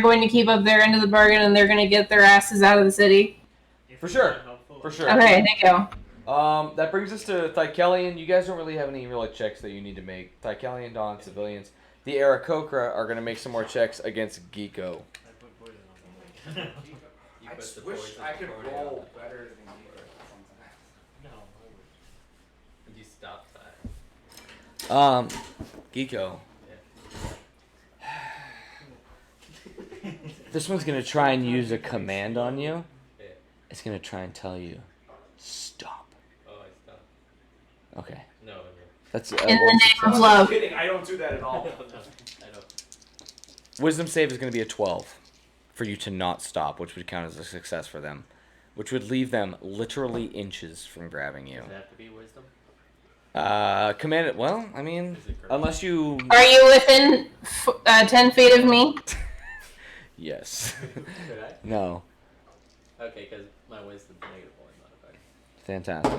going to keep up their end of the bargain, and they're going to get their asses out of the city. For sure. For sure. Okay, thank you. That brings us to Thykelion. You guys don't really have any real checks that you need to make. Thykelion, Dawn, civilians. The Aarakocra are going to make some more checks against Geeko. I just wish I could roll better than you. No. You stop that. Geeko. This one's going to try and use a command on you. Yeah. It's going to try and tell you, stop. Oh, I stopped. Okay. No, no. That's In the name of love. I'm kidding. I don't do that at all. I know. Wisdom save is going to be a 12 for you to not stop, which would count as a success for them, which would leave them literally inches from grabbing you. Does it have to be wisdom? Command it. Well, I mean, unless you. Are you within 10 feet of me? Yes. Could I? No. Okay, because my wisdom's negative one modifier. Fantastic.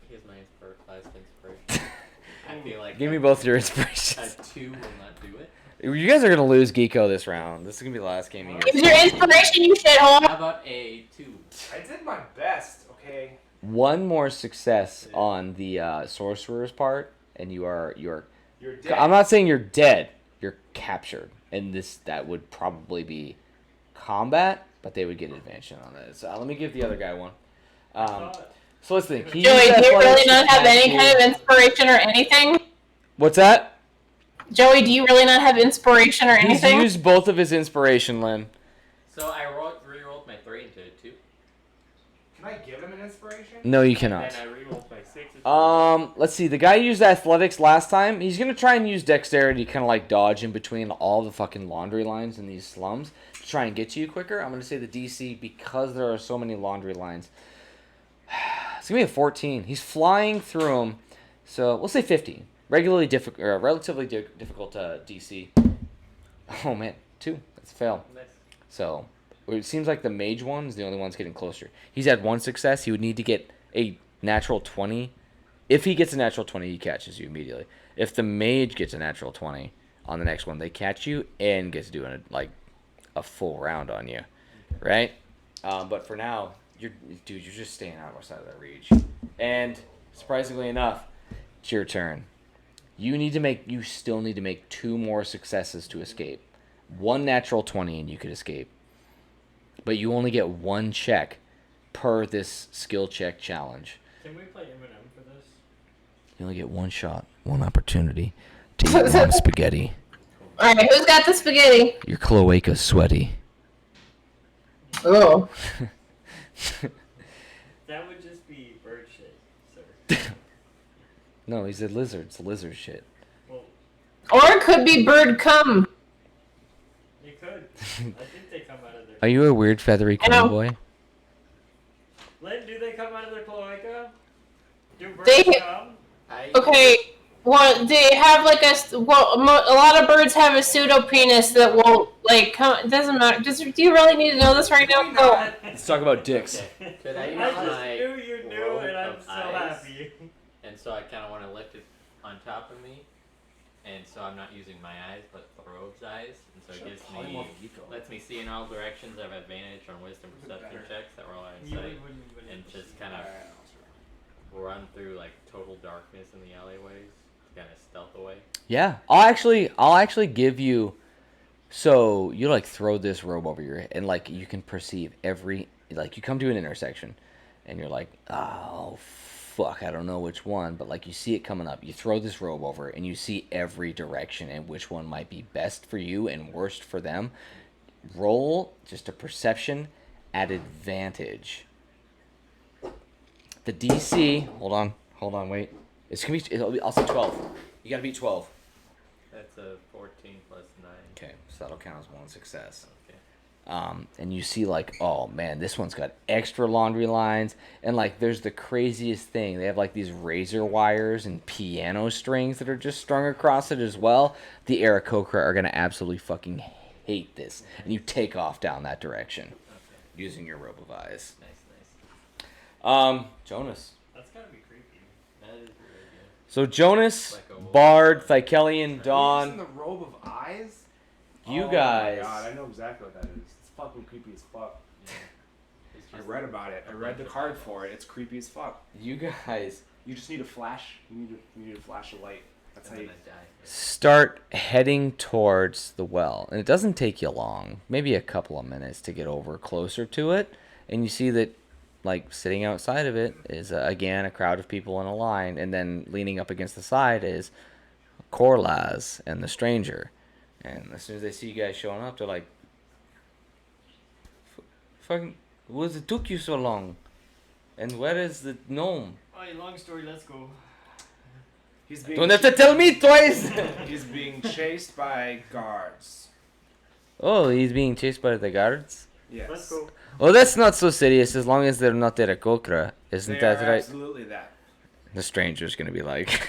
Here's my class inspiration. I feel like Give me both your inspirations. a 2 will not do it. You guys are gonna lose Geeko this round. This is gonna be the last game of your. Is your inspiration, you shithole? How about a 2? I did my best, okay? One more success on the sorcerer's part, and you're. You're dead. I'm not saying you're dead. You're captured, and that would probably be combat, but they would get advantage on that. So let me give the other guy one. So let's think. He Joey, used do you really athletics to not have catch any you. kind of inspiration or anything? What's that? Joey, do you really not have inspiration or He's anything? used both of his inspiration, Lynn. So I re-rolled my 3 into a 2. Can I give him an inspiration? No, you cannot. And I re-rolled my 6. Let's see. The guy used athletics last time. He's gonna try and use dexterity, kind of like dodge in between all the fucking laundry lines in these slums to try and get to you quicker. I'm gonna say the DC because there are so many laundry lines. It's gonna be a 14. He's flying through them, so we'll say 15. Relatively difficult DC. Oh man, 2. That's a fail. Nice. So it seems like the mage one is the only one that's getting closer. He's had one success. He would need to get a natural 20. If he gets a natural 20, he catches you immediately. If the mage gets a natural 20 on the next one, they catch you and get to do a full round on you, right? But for now, you're just staying out outside of that reach. And surprisingly enough, it's your turn. You still need to make 2 more successes to escape. 1 natural 20 and you could escape. But you only get 1 check per this skill check challenge. Can we play Eminem for this? You only get 1 shot, 1 opportunity to eat 1 spaghetti. Alright, who's got the spaghetti? Your cloaca's sweaty. Oh. That would just be bird shit, sir. No, he's a lizard. It's lizard shit. Well, Or it could be bird cum. you could. I think they come out of their... Are you a weird feathery I know. cowboy? Lynn, do they come out of their cloaca? Do birds They- come? Okay, well, they have like a lot of birds have a pseudo penis that will like come. It doesn't matter. Do you really need to know this right now? Go. Let's talk about dicks. Okay. Could I use I just my knew you knew, robe and I'm of so eyes? happy. And so I kind of want to lift it on top of me, and so I'm not using my eyes, but the robe's eyes, and so it gives me, lets me see in all directions. I have advantage on wisdom perception checks that roll on You sight, wouldn't even and just kind of run through like total darkness in the alleyways, kind of stealth away. Yeah, I'll actually give you. So you like throw this robe over your head, and like you can perceive every you come to an intersection, and you're like, oh fuck, I don't know which one, but like you see it coming up. You throw this robe over, and you see every direction and which one might be best for you and worst for them. Roll just a perception at advantage. The DC. Hold on, wait. It's gonna be. I'll say 12. You gotta beat 12. That's a 14 plus 9. Okay, so that'll count as 1 success. Okay. And you see like, oh man, this one's got extra laundry lines, and like there's the craziest thing. They have like these razor wires and piano strings that are just strung across it as well. The Aarakocra are gonna absolutely fucking hate this, and you take off down that direction using your robe of eyes. Nice. Jonas. That's gotta be creepy. That is really good. So Jonas, Like a wolf. Bard, Thykelion, Using Dawn. the robe of eyes? You Oh guys. my god, I know exactly what that is. It's fucking creepy as fuck. It's I just read about it. I read the card for it. It's creepy as fuck. You guys You just need a flash. You need a flash of light. That's how and you. then I die. start heading towards the well, and it doesn't take you long, maybe a couple of minutes to get over closer to it, and you see that, like, sitting outside of it is again a crowd of people in a line, and then leaning up against the side is Korlaz and the stranger, and as soon as they see you guys showing up, they're like, "Fucking, what it took you so long? And where is the gnome? Alright, long story, let's go. He's being. Don't have to tell me twice." He's being chased by guards. Oh, he's being chased by the guards. Yes. Let's go. Well, that's not so serious as long as they're not there at Kokra. Isn't They that are right? absolutely that. The stranger's gonna be like,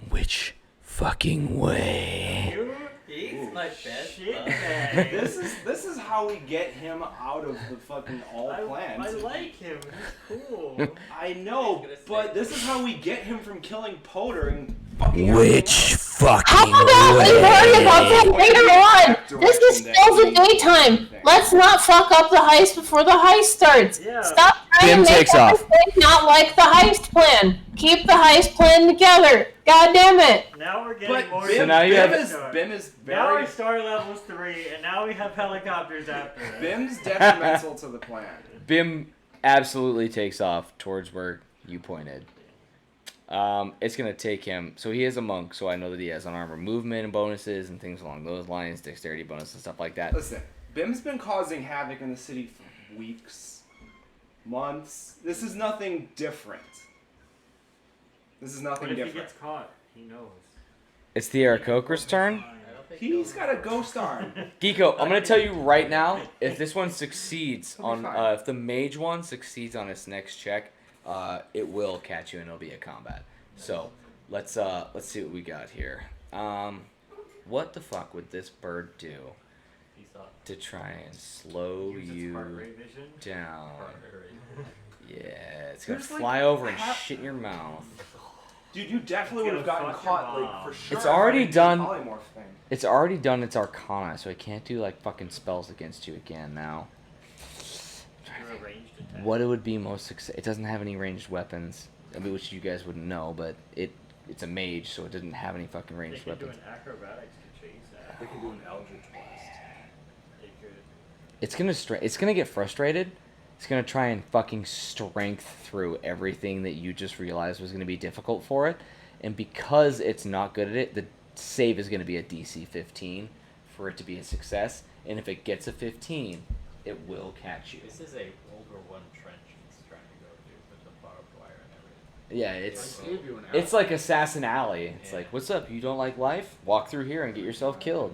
which fucking way? You He's my best shit bud. bag. This is how we get him out of the fucking all plans. I like him. He's cool. I know, gonna say- but this is how we get him from killing Poder and fucking. Which fucking How about we worry about that later on? This is still the daytime. Let's not fuck up the heist before the heist starts. Yeah. Stop trying Bim to make takes the off. heist not like the heist plan. Keep the heist plan together. God damn it. Now we're getting But more. So Bim, now you Bim have- is Bim is Now very our star level's 3, and now we have helicopters after that. Bim's detrimental to the plan. Bim absolutely takes off towards where you pointed. It's gonna take him. So he is a monk, so I know that he has unarmored movement and bonuses and things along those lines, dexterity bonus and stuff like that. Listen, Bim's been causing havoc in the city for weeks, months. This is nothing different. This is nothing What if he different. gets caught? He knows. It's the Aarakocra's turn. I don't think He's so. got a ghost arm. Geeko, I'm gonna tell you right now, if this one succeeds He'll be on, fine. if the mage one succeeds on its next check, it will catch you and it'll be a combat. So let's see what we got here. What the fuck would this bird do He saw to try and slow Use its you heart rate vision. down? Carter. Yeah, it's gonna There's, like, fly over and half- shit in your mouth. Dude, you definitely would It's have gonna gotten fuck your caught, like, mom. for sure. It's already if I didn't do done. the polymorph thing. It's already done its Arcana, so it can't do like fucking spells against you again now. You're a ranged attack. What it would be most success? It doesn't have any ranged weapons, I mean, which you guys wouldn't know, but it's a mage, so it doesn't have any fucking They ranged could do weapons. an acrobatics to chase that. They can do an Eldritch Blast. They could. It's gonna get frustrated. It's gonna try and fucking strength through everything that you just realized was gonna be difficult for it, and because it's not good at it, the save is gonna be a DC 15 for it to be a success. And if it gets a 15, it will catch you. This is a World War One trench he's trying to go through with the barbed wire and everything. Yeah, it's I gave you an it's like Assassin Alley. It's Yeah. like, what's up? You don't like life? Walk through here and get yourself killed.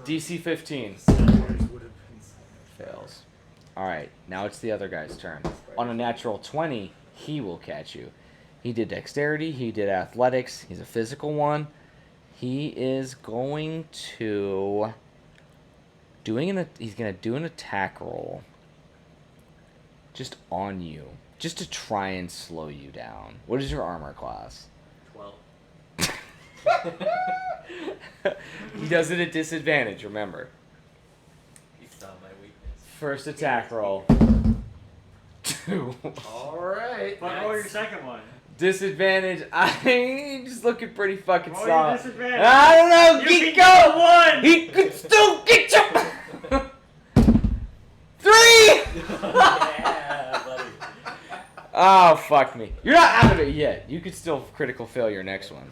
DC 15 fails. All right, now it's the other guy's turn. On a natural 20, he will catch you. He did dexterity. He did athletics. He's a physical one. He is going to he's gonna do an attack roll. Just on you, just to try and slow you down. What is your armor class? 12. He does it at disadvantage, remember. He saw my weakness. First attack roll. 2. Alright. But roll your second one. Disadvantage. I just looking pretty fucking Roll your solid. disadvantage. I don't know. You Geeko. can get a 1! He could still get you. 3. Yeah, buddy. Oh fuck me. You're not out of it yet. You could still critical fail your next one.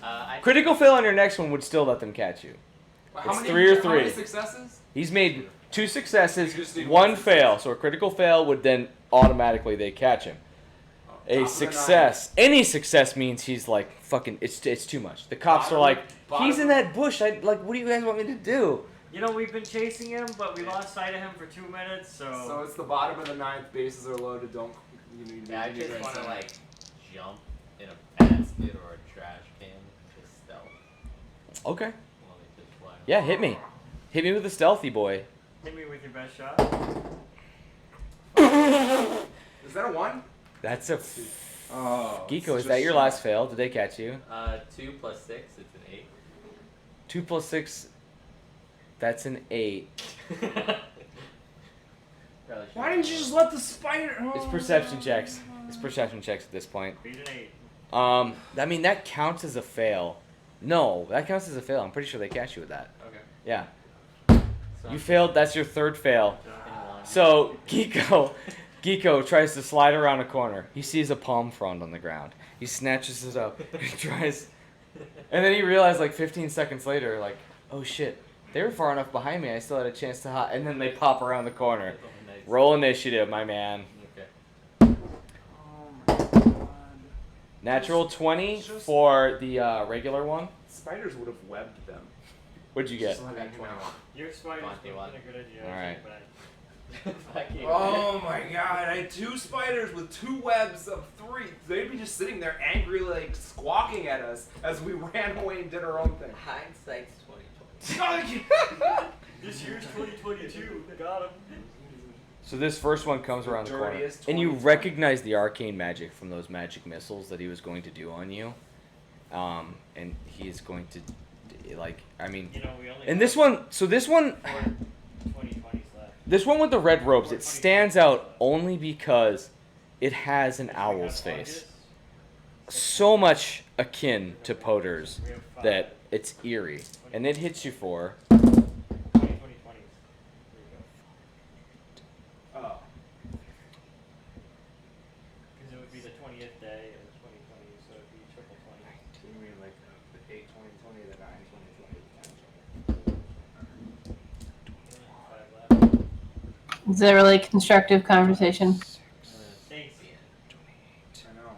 I Critical fail on your next one would still let them catch you. How It's many, 3 or How 3. many successes? He's made 2 successes, You just need 1 one fail. So a critical fail would then automatically they catch him. Top A of the success, any success means he's like fucking. It's too much. The cops are like, he's in that bush. I like. What do you guys want me to do? You know, we've been chasing him, but we lost sight of him for 2 minutes, So it's the bottom of the 9th. Bases are loaded. Don't. Yeah, I just want to like jump in a basket or a trash can, just stealth. Okay. While they just fly. Yeah, hit me. Hit me with a stealthy boy. Hit me with your best shot. Is that a 1? That's a. Oh. Geeko, is that your last fail? Did they catch you? 2 plus 6, it's an 8. 2 plus 6. That's an 8. Why didn't you just let the spider? Oh. It's perception checks. It's perception checks at this point. Beat an 8. I mean, that counts as a fail. No, that counts as a fail. I'm pretty sure they catch you with that. Okay. Yeah. So You failed. That's your third fail. jumping along. So Geeko tries to slide around a corner. He sees a palm frond on the ground. He snatches it up and tries, and then he realized like 15 seconds later, like, oh shit, they were far enough behind me. I still had a chance to hide. And then they pop around the corner. Nice. Roll initiative, my man. Okay. Oh my god. Natural 20 Just- for the regular one. Spiders would have webbed them. What'd you get? Just letting you know. Your spider's Monty been one. a good idea. Alright. But Fuck you. Oh my god, I had 2 spiders with 2 webs of 3. They'd be just sitting there angry, like squawking at us as we ran away and did our own thing. Hindsight's 2020. this year's 2022. Got him. So this first one comes around the corner, Dirtiest and you 2020. recognize the arcane magic from those magic missiles that he was going to do on you. And he's going to, like, I mean, You know, we only. and this one, so this one, 2020s left. this one with the red robes, it stands out only because it has an owl's face. So much akin to Potter's We have 5. that it's eerie, and it hits you for 2020s. There you go. Oh. Because it would be the 20th day of 2020, so it'd be triple 20. You mean like the 8 2020, the 9 2020, the 10 5 left. It's a really constructive conversation. Thanks. I know.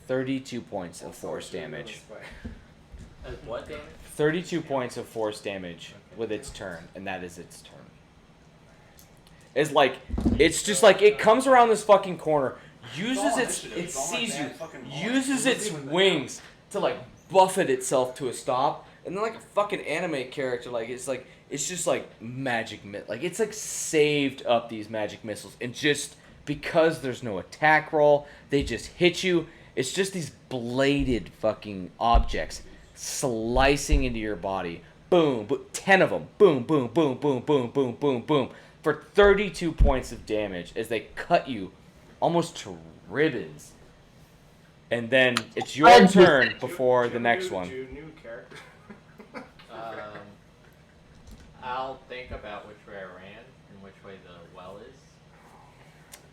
32 points of force damage. As what damage? 32 points of force damage with its turn, and that is its turn. It's like, it's just like, it comes around this fucking corner, uses it sees you, uses its wings to like buffet itself to a stop, and then like a fucking anime character, like, it's just like magic, like, it's like saved up these magic missiles, and just because there's no attack roll, they just hit you. It's just these bladed fucking objects slicing into your body. Boom, 10 of them. Boom, boom, boom, boom, boom, boom, boom, boom. For 32 points of damage as they cut you almost to ribbons. And then it's your turn before the next one. New character. I'll think about which way I ran and which way the well is,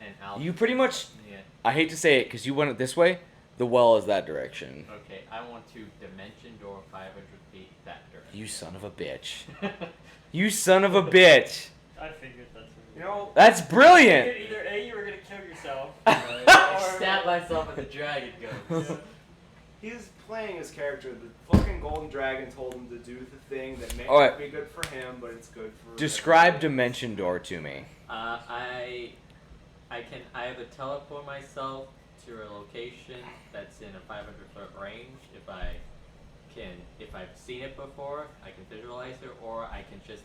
and I'll. You pretty much, Yeah. I hate to say it because you went it this way, the well is that direction. Okay, I want to dimension door 500 feet that direction. You son of a bitch. You son of a bitch. I figured that's what You know, That's brilliant. Either A, you were going to kill yourself, I stabbed myself with a dragon gun. he's playing his character. The fucking golden dragon told him to do the thing that may Alright. not be good for him, but it's good for. Describe everybody. Dimension Door to me. I have a teleport myself to a location that's in a 500-foot range. If I've seen it before, I can visualize it, or I can just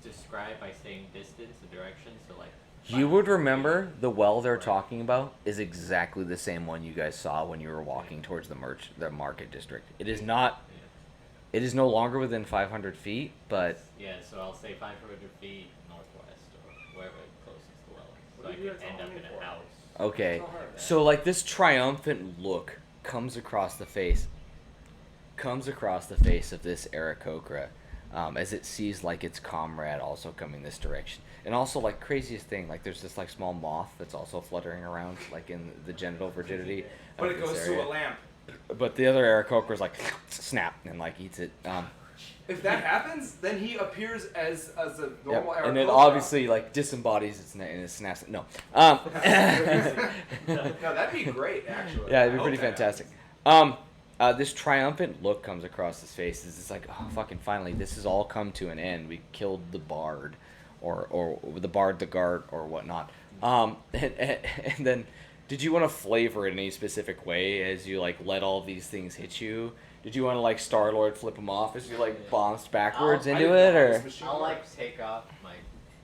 describe by saying distance, the direction. So like. You would remember the well they're talking about is exactly the same one you guys saw when you were walking towards the market district. It is not. Yeah. It is no longer within 500 feet, but Yeah, so I'll say 500 feet northwest or wherever closest the well is. So What I are you could end telling up me in a for? house. okay. Tell her. So like this triumphant look comes across the face of this Aarakocra, as it sees like its comrade also coming this direction. And also like craziest thing, like there's this like small moth that's also fluttering around like in the genital virginity. But of it this goes area. to a lamp. But the other Aarakocra's like snap and like eats it. If that happens, then he appears as a Yep. normal And it Aarakocra. obviously like disembodies its and it snaps it. No. No, that'd be great, actually. Yeah, it'd be I pretty hope that fantastic. This triumphant look comes across his face. It's like, oh, fucking finally, this has all come to an end. We killed the bard, or the bard, the guard, or whatnot. And then, did you want to flavor it in any specific way as you like let all these things hit you? Did you want to like Star-Lord flip him off as you like bounced backwards I into didn't it, know or? this machine I'll like works. take off my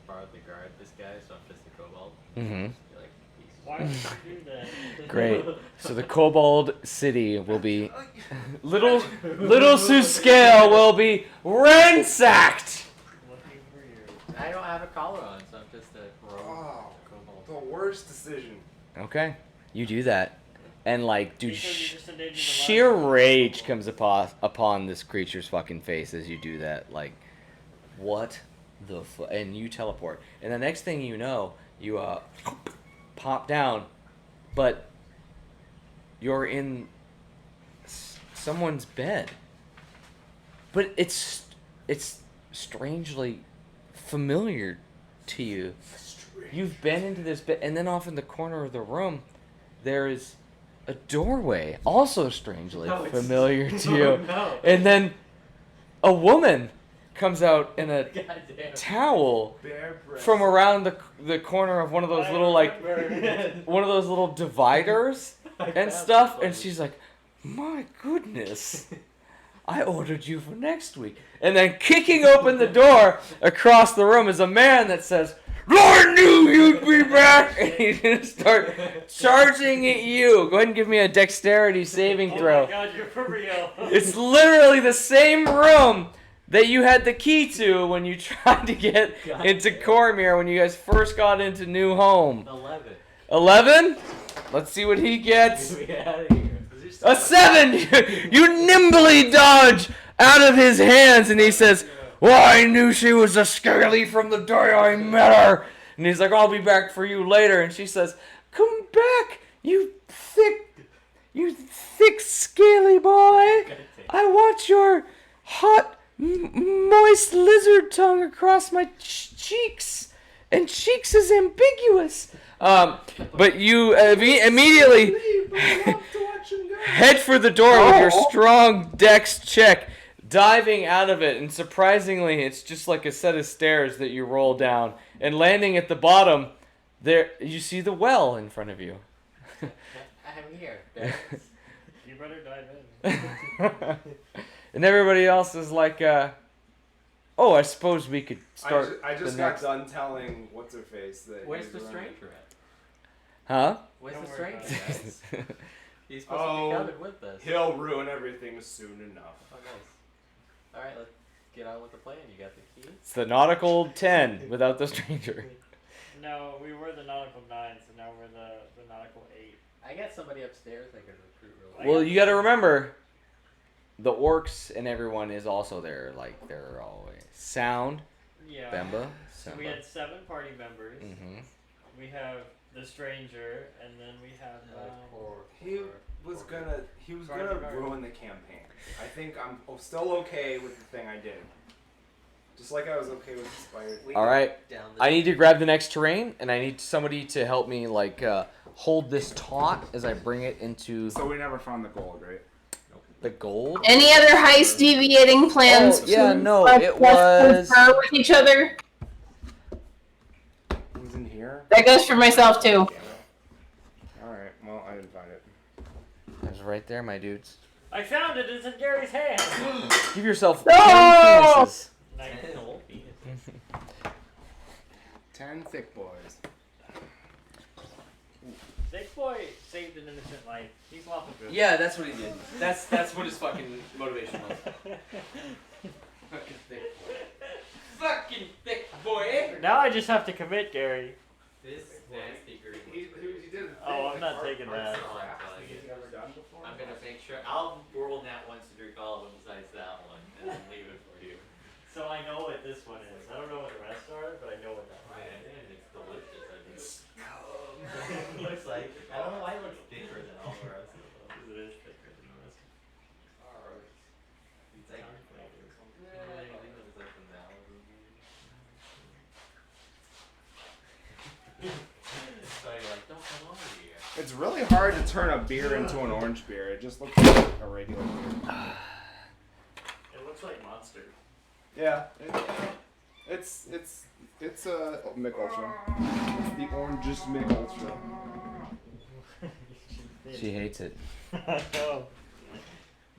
bar the guard this guy, so I'm just a kobold. Mhm. Just be like, peace. Why would you do that? Great. So the Kobold City will be little Suscale will be ransacked. Looking for you. I don't have a collar on, so I'm just a rogue Oh, kobold. the worst decision. Okay, you do that, and like, dude, Because you just endangered the sheer lives of rage people. comes upon this creature's fucking face as you do that. Like, what the and you teleport, and the next thing you know, you pop down, but you're in someone's bed. But it's strangely familiar to you. You've been into this bed, and then off in the corner of the room, there is a doorway, also strangely No, it's- familiar to No, you. no. And then a woman comes out in a Goddamn. towel Bear breasts. from around the corner of one of those I little like remember. one of those little dividers I and found stuff, this and one. she's like, "My goodness, I ordered you for next week." And then kicking open the door across the room is a man that says, "I knew you'd be back!" And he's gonna start charging at you. Go ahead and give me a dexterity saving Oh throw. my god, you're for real. It's literally the same room that you had the key to when you tried to get God into damn. Cormyr when you guys first got into New Home. 11. 11? Let's see what he gets. Get out of here. A 7! You nimbly dodge out of his hands, and he says, "Well, I knew she was a scaly from the day I met her." And he's like, "I'll be back for you later." And she says, "Come back, you thick, scaly boy. I want your hot, moist lizard tongue across my cheeks. And cheeks is ambiguous." But you immediately head for the door with your strong dex check, diving out of it, and surprisingly, it's just like a set of stairs that you roll down, and landing at the bottom, there you see the well in front of you. I'm here. Barrels. You better dive in. And everybody else is like, "Oh, I suppose we could start." I just the got next... done telling what's her face that. Where's he the was running. stranger at? Huh? Where's Don't the worry stranger about at? He's supposed Oh, to be coming with us. He'll ruin everything soon enough. Oh, nice. Alright, let's get on with the plan. You got the key? It's the nautical 10 without the stranger. No, we were the nautical 9, so now we're the nautical 8. I got somebody upstairs that could recruit real I Well, got you got to remember, the orcs and everyone is also there. Like, they're always sound. Yeah. Bemba. So we had 7 party members. Mm-hmm. We have the stranger, and then we have. He was gonna ruin the campaign. I think I'm still okay with the thing I did. Just like I was okay with the spider. All right. Down I need to grab the next terrain, and I need somebody to help me, like, hold this taut as I bring it into So we never found the gold, right? the gold. Any other heist deviating plans? Oh, yeah, to, no, like, it was- confer with each other. Who's in here? That goes for myself too. Damn it. All right. Well, I didn't find it. It's right there, my dudes. I found it. It's in Gary's hand. Give yourself No! 10 penises. Nice. 10 old penises. 10 thick boys. Thick boy saved an innocent life. He's lawful good. Yeah, that's what he did. That's what his fucking motivation was. Fucking thick boy. Fucking thick boy. Now I just have to commit, Gary. This nasty green. He did. Oh, I'm not taking that. Never done before. I'm gonna make sure. I'll roll that once to drink all of them besides that one, and then leave it for you. So I know what this one is. I don't know what the rest are, but I know what that one Man, is. and it's delicious. I mean, it looks like. I don't know why it looks thicker than all the rest of them. Because it is thicker than the rest. It's like so you're like, don't come over here. It's really hard to turn a beer into an orange beer. It just looks like a regular beer. It looks like Monster. Yeah. It's Mick Ultra. It's the orangest Mick Ultra. She hates it. I know.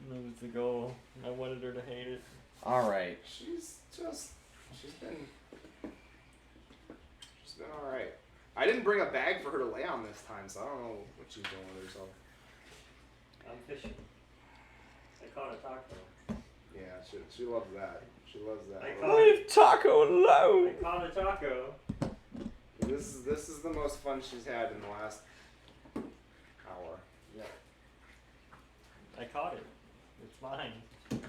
That was the goal. I wanted her to hate it. All right. She's been all right. I didn't bring a bag for her to lay on this time, so I don't know what she's doing with herself. I'm fishing. I caught a taco. Yeah, she loves that. She loves that. Leave Taco I alone. caught a taco. This is the most fun she's had in the last hour. I caught it. It's mine. And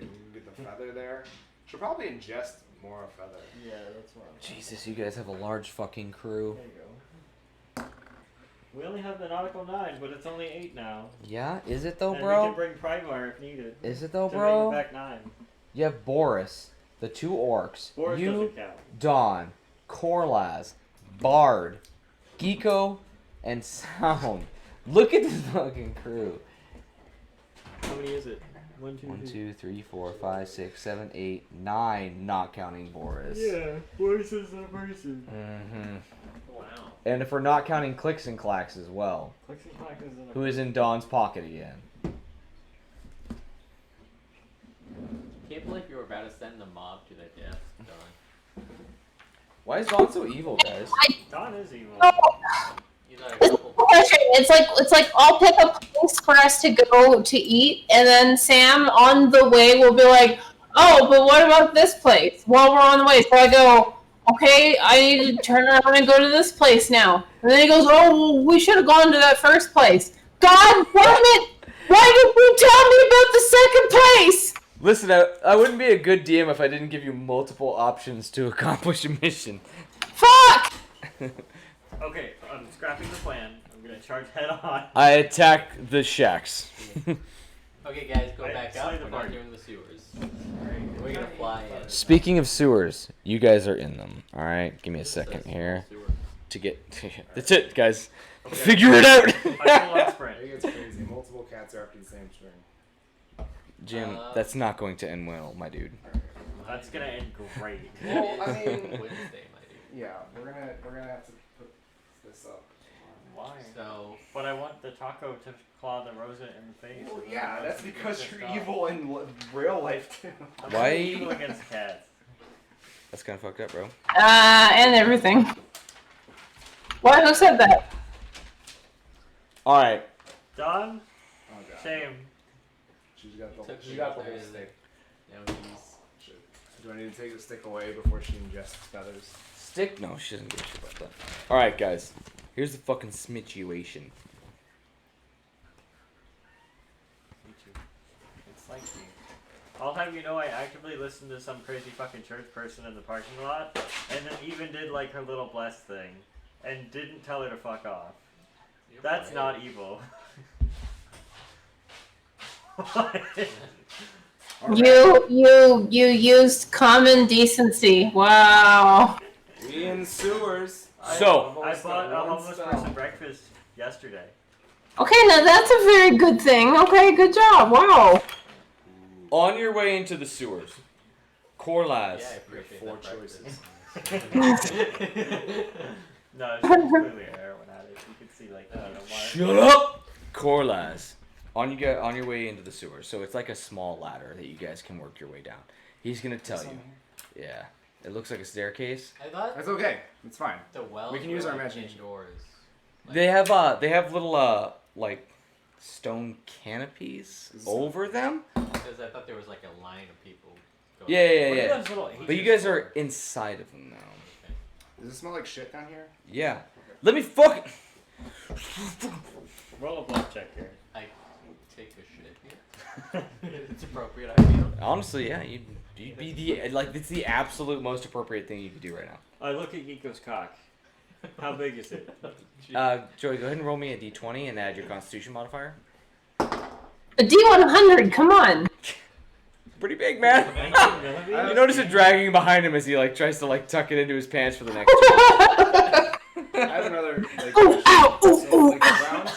you can get the feather there. She'll probably ingest more feather. Yeah, that's what I'm Jesus, you guys have a large fucking crew. There you go. We only have the nautical 9, but it's only 8 now. Yeah, is it though, And we bro? can bring Primar if needed. Is it though, to bro? bring it back 9. You have Boris, the 2 orcs, Boris you, doesn't count. Dawn, Korlaz, Bard, Geeko, and Sound. Look at this fucking crew. How many is it? 1, 2, 1, 2, 3, 4, 5, 6, 7, 8, 9, not counting Boris. Yeah, Boris is a person. Mm-hmm. Wow. And if we're not counting Clicks and Clacks as well, Clicks and Clacks is in a who is in Dawn's pocket again. Can't believe you were about to send the mob to their death, Don. Why is Dawn so evil, guys? Don is evil. You thought a couple. Question. It's like I'll pick a place for us to go to eat, and then Sam on the way will be like, "Oh, but what about this place?" While we're on the way, so I go, "Okay, I need to turn around and go to this place now." And then he goes, "Oh, well, we should have gone to that first place." God damn it! Why did you tell me about the second place? Listen, I wouldn't be a good DM if I didn't give you multiple options to accomplish a mission. Fuck! Okay, I'm scrapping the plan. I'm gonna charge head on. I attack the shacks. Okay, guys, go Right, back slay up. the We're not party. doing the sewers. We're gonna fly in. Speaking of sewers, you guys are in them. All right, give me a second here to get. That's it, guys. Figure it out. I full on sprint. I think it's crazy. Multiple cats are after the same string. Jim, that's not going to end well, my dude. That's gonna end great. Well, I mean, Wednesday, my dude. yeah, we're gonna have to put this up. Why? So, But I want the taco to claw the Rosa in the face. Well, and then yeah, the that's rest because gets you're pissed off. evil in real life too. I'm Why- only evil against cats. That's kind of fucked up, bro. And everything. What? Who said that? All right. Don? Oh god. Shame. She's got the Took she me got the there. whole stick. now he's. Shit. Do I need to take the stick away before she ingests feathers? Stick? No, she doesn't give a shit about that. All right, guys. Here's the fucking situation. Me too. It's like me. I'll have you know I actively listened to some crazy fucking church person in the parking lot, and then even did like her little bless thing, and didn't tell her to fuck off. You're That's right. not evil. What? You used common decency. Wow. We in sewers. So- I bought a homeless person breakfast yesterday. Okay, now that's a very good thing. Okay, good job. Wow. On your way into the sewers, Korlaz. Yeah, I appreciate Four that choices. No, it's clearly a heroin addict. You could see like the mark. Shut up! Korlaz. On your way into the sewers. So it's like a small ladder that you guys can work your way down. He's gonna tell you. Yeah. It looks like a staircase. I thought That's okay. It's fine. the wells We can were use our like imagination. indoors. Like, They have little like stone canopies over them. because I thought there was like a line of people. Going Yeah, yeah, What are yeah. those little But you H's guys for? are inside of them now. Okay. Does it smell like shit down here? Yeah. Let me fucking. Roll a bluff check here. I take a shit here. It's appropriate, I feel. Honestly, yeah, you'd be the like it's the absolute most appropriate thing you could do right now. I look at Geeko's cock. How big is it? Joey, go ahead and roll me a d20 and add your Constitution modifier. A D100. Come on. Pretty big, man. 19 millimeters? You notice it dragging behind him as he like tries to like tuck it into his pants for the next. I have another. Like, Ooh, ow, ooh, so, ooh. like the ground.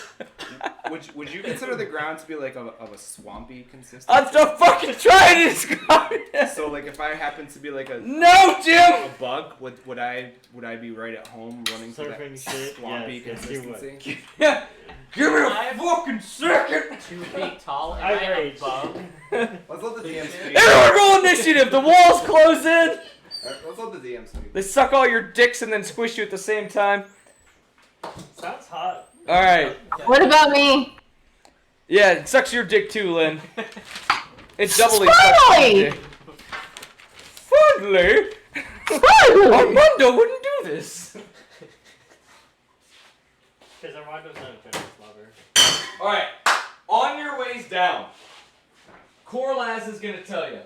Would you consider the ground to be like of a swampy consistency? I'm still fucking trying to describe it. So like if I happen to be like a No, Jim. a bug, would I be right at home running through that Surfing shit? swampy Yes, you would. consistency? Yeah. Give me a I'm fucking second. 2 feet tall and I I am rage. above. Let's let the DM speak. Everyone roll initiative. The walls close in. Alright, let's let the DM speak. They suck all your dicks and then squish you at the same time. Sounds hot. All right. What about me? Yeah, it sucks your dick too, Lynn. It doubly sucks your Finally! dick. Finally! Finally! Armando wouldn't do this. Because Armando's not a fitness lover. Alright, on your ways down, Corlaz is gonna tell you.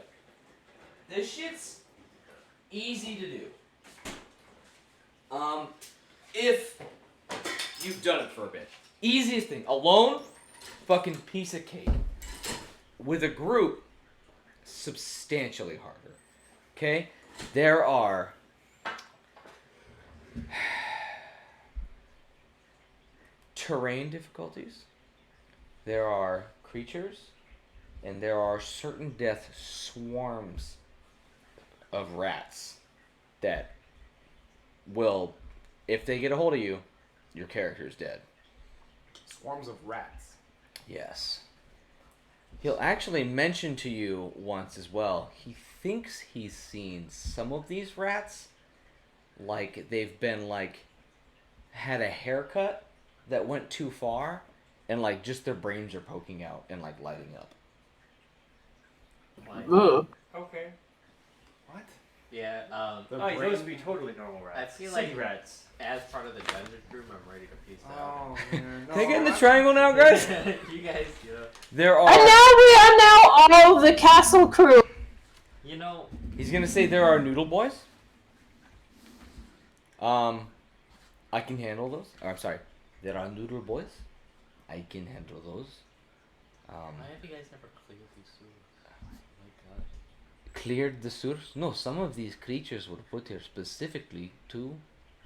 This shit's easy to do. If you've done it for a bit. Easiest thing. Alone, fucking piece of cake. With a group, substantially harder. Okay? There are terrain difficulties. There are creatures, and there are certain death swarms of rats that will, if they get a hold of you, your character is dead. Swarms of rats. Yes. He'll actually mention to you once as well, he thinks he's seen some of these rats, like they've been had a haircut that went too far, and just their brains are poking out and lighting up. Ugh. Okay. What? Yeah, The Oh, brain- those would be totally normal rats. I feel City like- rats. as part of the dungeon room, I'm ready to peace out. Oh, man. No, Can I get in the I'm- triangle now, guys? You guys, There And are. now we are now all of the castle crew. You know, He's gonna say there are noodle boys. I can handle those. Or, I'm sorry. There are noodle boys. I can handle those. why have you guys never cleared these sewers? Oh my god. Cleared the sewers? No, some of these creatures were put here specifically to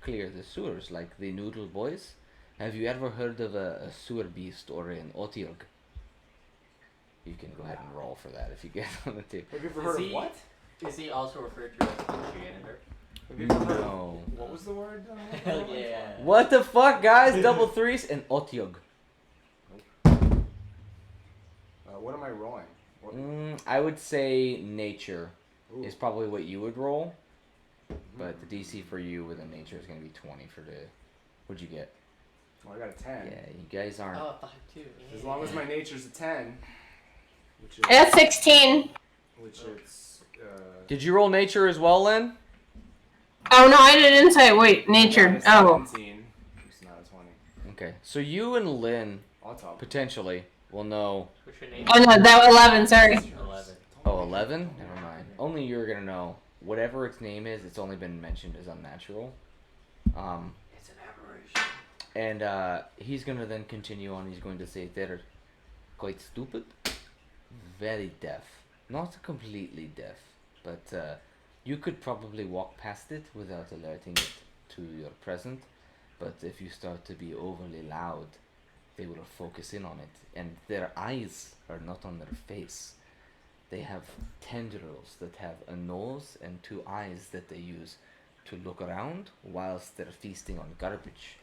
clear the sewers, like the noodle boys. Have you ever heard of a sewer beast or an otiog? You can go ahead and roll for that if you get on the tip. Have you ever Is heard he- of what? Is he also referred to as the janitor? Have you ever heard No. of... What was the word? Hell yeah. What the fuck, guys? Double threes and otiog. What am I rolling? What? I would say nature Ooh. is probably what you would roll, but the DC for you with a nature is going to be 20 for the. What'd you get? Well, I got a 10. Yeah, you guys aren't. Oh, 5-2. As long as my nature's a 10, which is... That's 16. Which it's... Did you roll nature as well, Lynn? Oh no, I did insight. Wait, nature. Oh. 17. It's not a 20. Okay, so you and Lynn On top. potentially will know. What's your name? Oh no, that was 11. Sorry. 11. Oh, 11? Never mind. Only you're gonna know. Whatever its name is, it's only been mentioned as unnatural. It's an aberration. And he's gonna then continue on. He's going to say they're quite stupid, very deaf. Not completely deaf, but you could probably walk past it without alerting it to your presence. But if you start to be overly loud, they will focus in on it. And their eyes are not on their face. They have tendrils that have a nose and two eyes that they use to look around whilst they're feasting on garbage.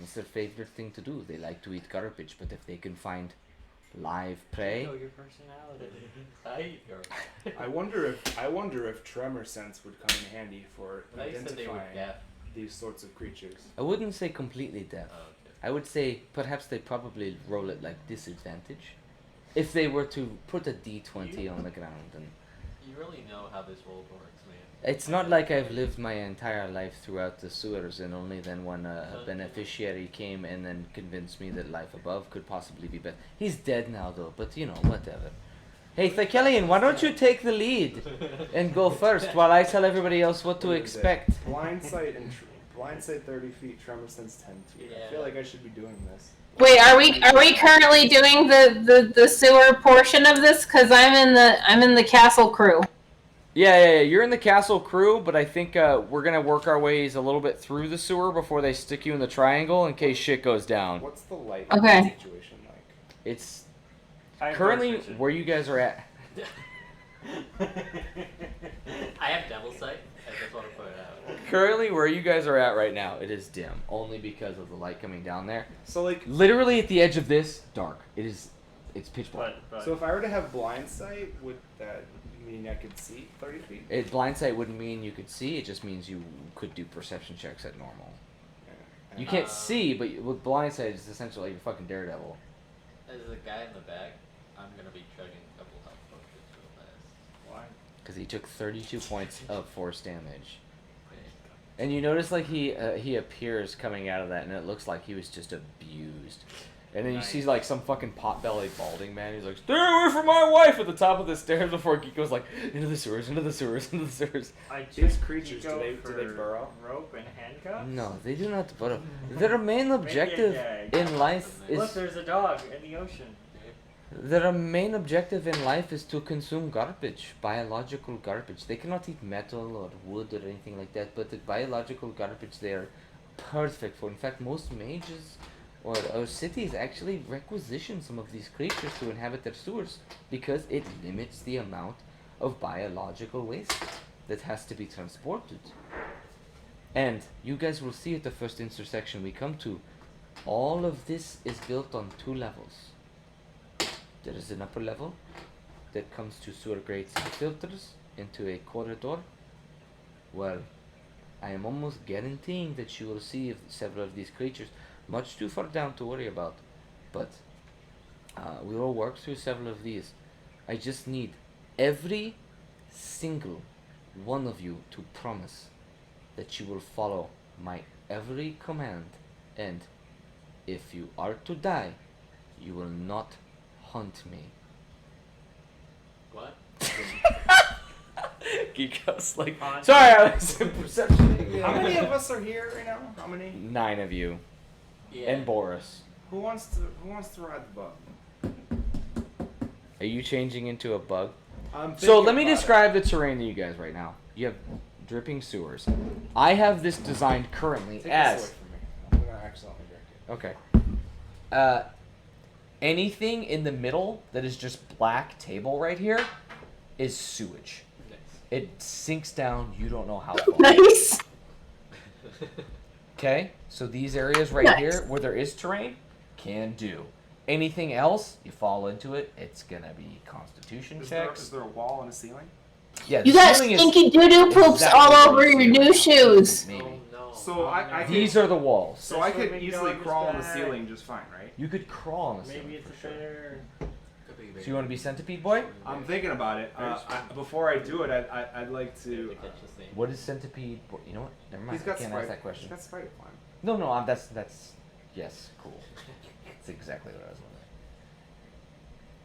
It's their favorite thing to do. They like to eat garbage, but if they can find live prey, know your personality. I wonder if tremor sense would come in handy for I said they were identifying deaf. these sorts of creatures. I wouldn't say completely deaf. Oh, okay. I would say perhaps they probably roll it like disadvantage. If they were to put a d20 on the ground, and You really know how this world works, man. it's not like I've lived my entire life throughout the sewers, and only then when a beneficiary came and then convinced me that life above could possibly be better. He's dead now though, but you know, whatever. Hey, Thekelian, why don't you take the lead and go first while I tell everybody else what to What is it? expect? Blind sight and blind sight 30 feet, tremor sense 10 feet. I feel Yeah. like I should be doing this. Wait, are we currently doing the sewer portion of this? Cause I'm in the castle crew. Yeah, you're in the castle crew, but I think we're gonna work our ways a little bit through the sewer before they stick you in the triangle in case shit goes down. What's the light Okay. situation like? It's I currently where you guys are at. I have devil sight. I just want to put it out. Currently where you guys are at right now, it is dim, only because of the light coming down there. So like, Literally at the edge of this, dark. It's pitch black. But so if I were to have blind sight, would that Meaning I could see 30 feet. It blindsight wouldn't mean you could see. It just means you could do perception checks at normal. You can't see, but with blindsight, it's essentially like you're fucking Daredevil. As a guy in the back, I'm gonna be chugging a couple health potions real fast. Why? Because he took 32 points of force damage. Okay. And you notice like he appears coming out of that, and it looks like he was just abused. And then you see like some fucking pot-bellied balding man who's like, "Stay away from my wife!" at the top of the stairs before Geeko's like, "Into the sewers, into the sewers, into the sewers." I These just creatures, do go they for burrow? rope and handcuffs? No, they do not burrow. Their main objective gag. in life Look, is there's a dog in the ocean. their main objective in life is to consume garbage, biological garbage. They cannot eat metal or wood or anything like that, but the biological garbage they are perfect for. In fact, most mages or cities actually requisition some of these creatures to inhabit their sewers because it limits the amount of biological waste that has to be transported. And you guys will see at the first intersection we come to, all of this is built on 2 levels. There is an upper level that comes to sewer grates and filters into a corridor. Well, I am almost guaranteeing that you will see several of these creatures, much too far down to worry about, but we will work through several of these. I just need every single one of you to promise that you will follow my every command, and if you are to die, you will not hunt me. What? Geekos like, Hunt. sorry, I was in perception. How many of us are here right now? How many? 9 of you, Yeah. and Boris. Who wants to ride the bug? Are you changing into a bug? I'm So let me thinking about describe the terrain to you guys right now. You have dripping sewers. I have this designed currently it. Take as this away from me. I'm gonna accidentally break it. okay. Anything in the middle that is just black table right here is sewage. Nice. It sinks down. You don't know how far. Nice. Okay, so these areas right Nice. here where there is terrain can do. Anything else, you fall into it, it's gonna be Constitution Is checks. there a wall and a ceiling? Yeah, You the got ceiling is stinky doo-doo poops exactly all where over you your see it. new shoes. Maybe. Oh no. So I can- These are the walls. So I That's could what easily McDonald's crawl on the bag. ceiling just fine, right? You could crawl on the ceiling. Maybe it's a for sure. better. Could be So you want to be centipede boy? I'm thinking about it. Before I do it, I'd like to. catch the same. What is centipede? You know what? Never mind. He's got I can't spider. ask that question. He's got spider climb. No. That's yes, cool. That's exactly what I was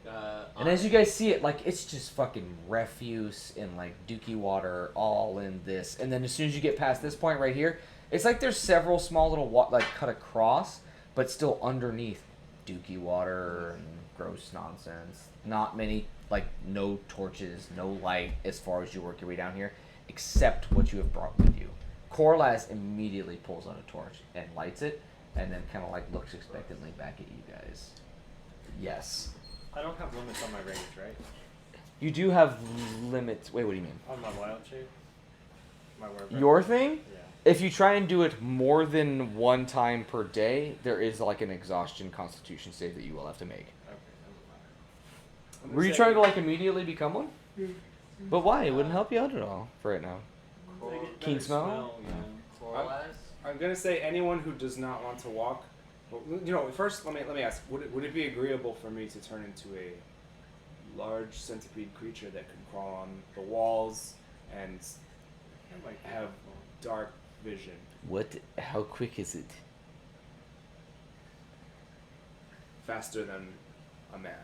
wondering. And as you guys see it, like it's just fucking refuse and like dookie water all in this. And then as soon as you get past this point right here, it's like there's several small little like cut across, but still underneath dookie water and gross nonsense. Not many, like no torches, no light as far as you work your way down here, except what you have brought with you. Corlaz immediately pulls out a torch and lights it, and then kind of like looks expectantly back at you guys. Yes. I don't have limits on my rage, right? You do have limits. Wait, what do you mean? On my wild shape? My word. Your thing? Yeah. If you try and do it more than 1 time per day, there is like an exhaustion constitution save that you will have to make. Okay, never mind. Were you trying to like immediately become one? But why? It wouldn't help you out at all for right now. They get Keen better smell? yeah. Coralize? I'm gonna say anyone who does not want to walk. Well, you know, first let me ask: would it be agreeable for me to turn into a large centipede creature that can crawl on the walls and That might be have helpful. dark vision? What? How quick is it? Faster than a man.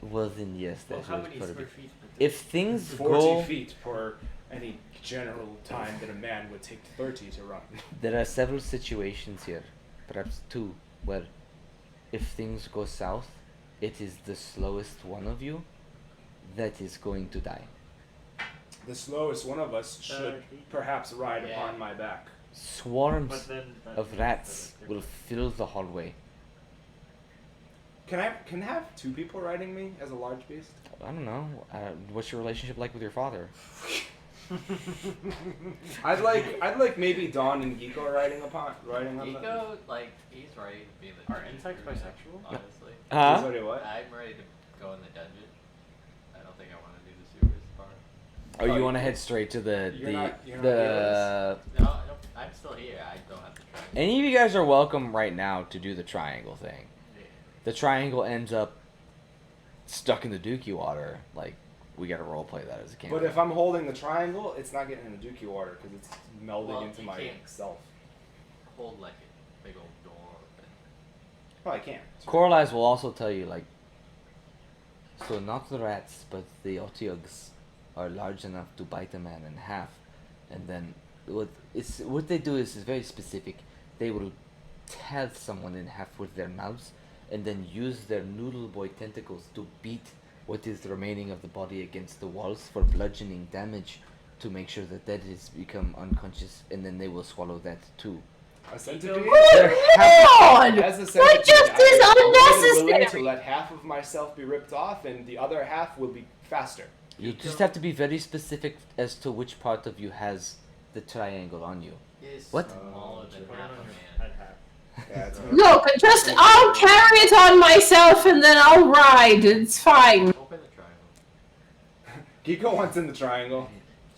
Well then, yes, Well, that how would many probably square be. feet? If things 40 go, feet per any general time that a man would take 30 to run. there are several situations here, perhaps 2, where if things go south, it is the slowest one of you that is going to die. The slowest one of us should perhaps ride Yeah. upon my back. Swarms But then that of means rats that will fill the hallway. Can I have 2 people riding me as a large beast? I don't know. What's your relationship like with your father? I'd like maybe Dawn and Geeko riding on the. Nico, like, he's ready to be in the Are dungeon insects right now, bisexual? Honestly. Sorry, what? I'm ready to go in the dungeon. I don't think I want to do the sewers. Oh, you want to head straight to You're not the No, I'm still here. I don't have to try. Any of you guys are welcome right now to do the triangle thing. The triangle ends up stuck in the Dookie water. Like, we gotta roleplay that as a campaign. But if I'm holding the triangle, it's not getting in the Dookie water because it's melding Well, into you my can't. self. Hold like a big old door open. Oh, I can't. Coralize will also tell you, like, so not the rats, but the Otyugs are large enough to bite a man in half. And then what they do is very specific. They will tear someone in half with their mouths and then use their noodle boy tentacles to beat what is remaining of the body against the walls for bludgeoning damage to make sure that that has become unconscious, and then they will swallow that too. A centipede? Lord! As a That centipede, just I'm is more than willing unnecessary! to let half of myself be ripped off, and the other half will be faster. You just have to be very specific as to which part of you has the triangle on you. Is What? smaller than Put it half on a your man. head half. Yeah, it's Look, just I'll carry it on myself and then I'll ride. It's fine. Open the triangle. Geeko wants in the triangle.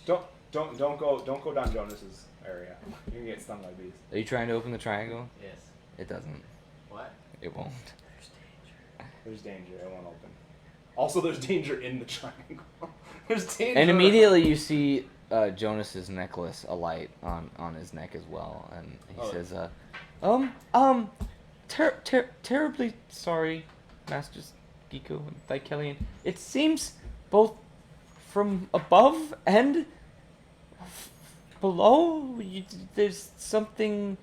Don't go down Jonas's area. You can get stung by bees. Are you trying to open the triangle? Yes. It doesn't. What? It won't. There's danger. It won't open. Also, there's danger in the triangle. There's danger. And immediately you see Jonas's necklace alight on his neck as well, and he says, terribly sorry, Masters Geeko and Thykelian. It seems both from above and below, there's something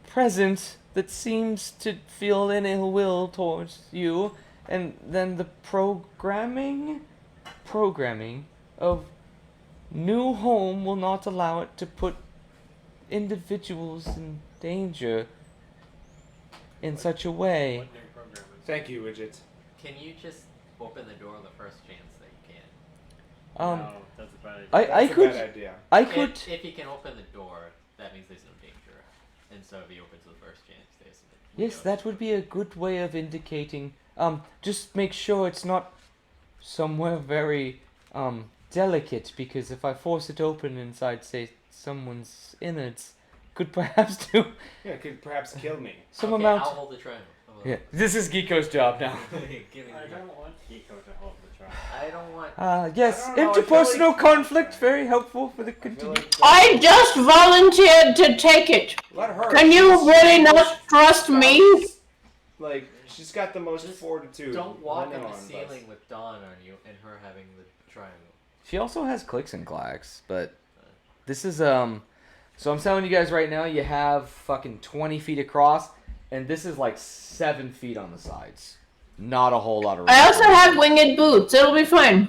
present that seems to feel an ill will towards you, and then the programming of New Home will not allow it to put individuals in danger in such a way. What new program is Thank you, Widget. Can you just open the door the first chance that you can? No, that's a bad idea. I That's a could bad idea. I could If you can open the door, that means there's no danger. And so if he opens the first chance, there's yes, that would be a good way of indicating. Just make sure it's not somewhere very delicate, because if I force it open inside, say, someone's innards, could perhaps do Yeah, it could perhaps kill me. some okay, amount. I'll hold the triangle. Yeah, this is Geeko's job now. Give me I the don't want Geeko to hold the trial. I don't want. Yes, I don't know, I feel interpersonal like- conflict, very helpful for the I feel continued. like I just volunteered to take it. let her. Can you She's really the not most trust me? stout. Like she's got the most Just fortitude. Don't walk of on the anyone, but- ceiling with Dawn on you and her having the triangle. She also has clicks and clacks, but this is So I'm telling you guys right now, you have fucking 20 feet across, and this is like 7 feet on the sides. Not a whole lot of room. I also have winged boots. It'll be fine.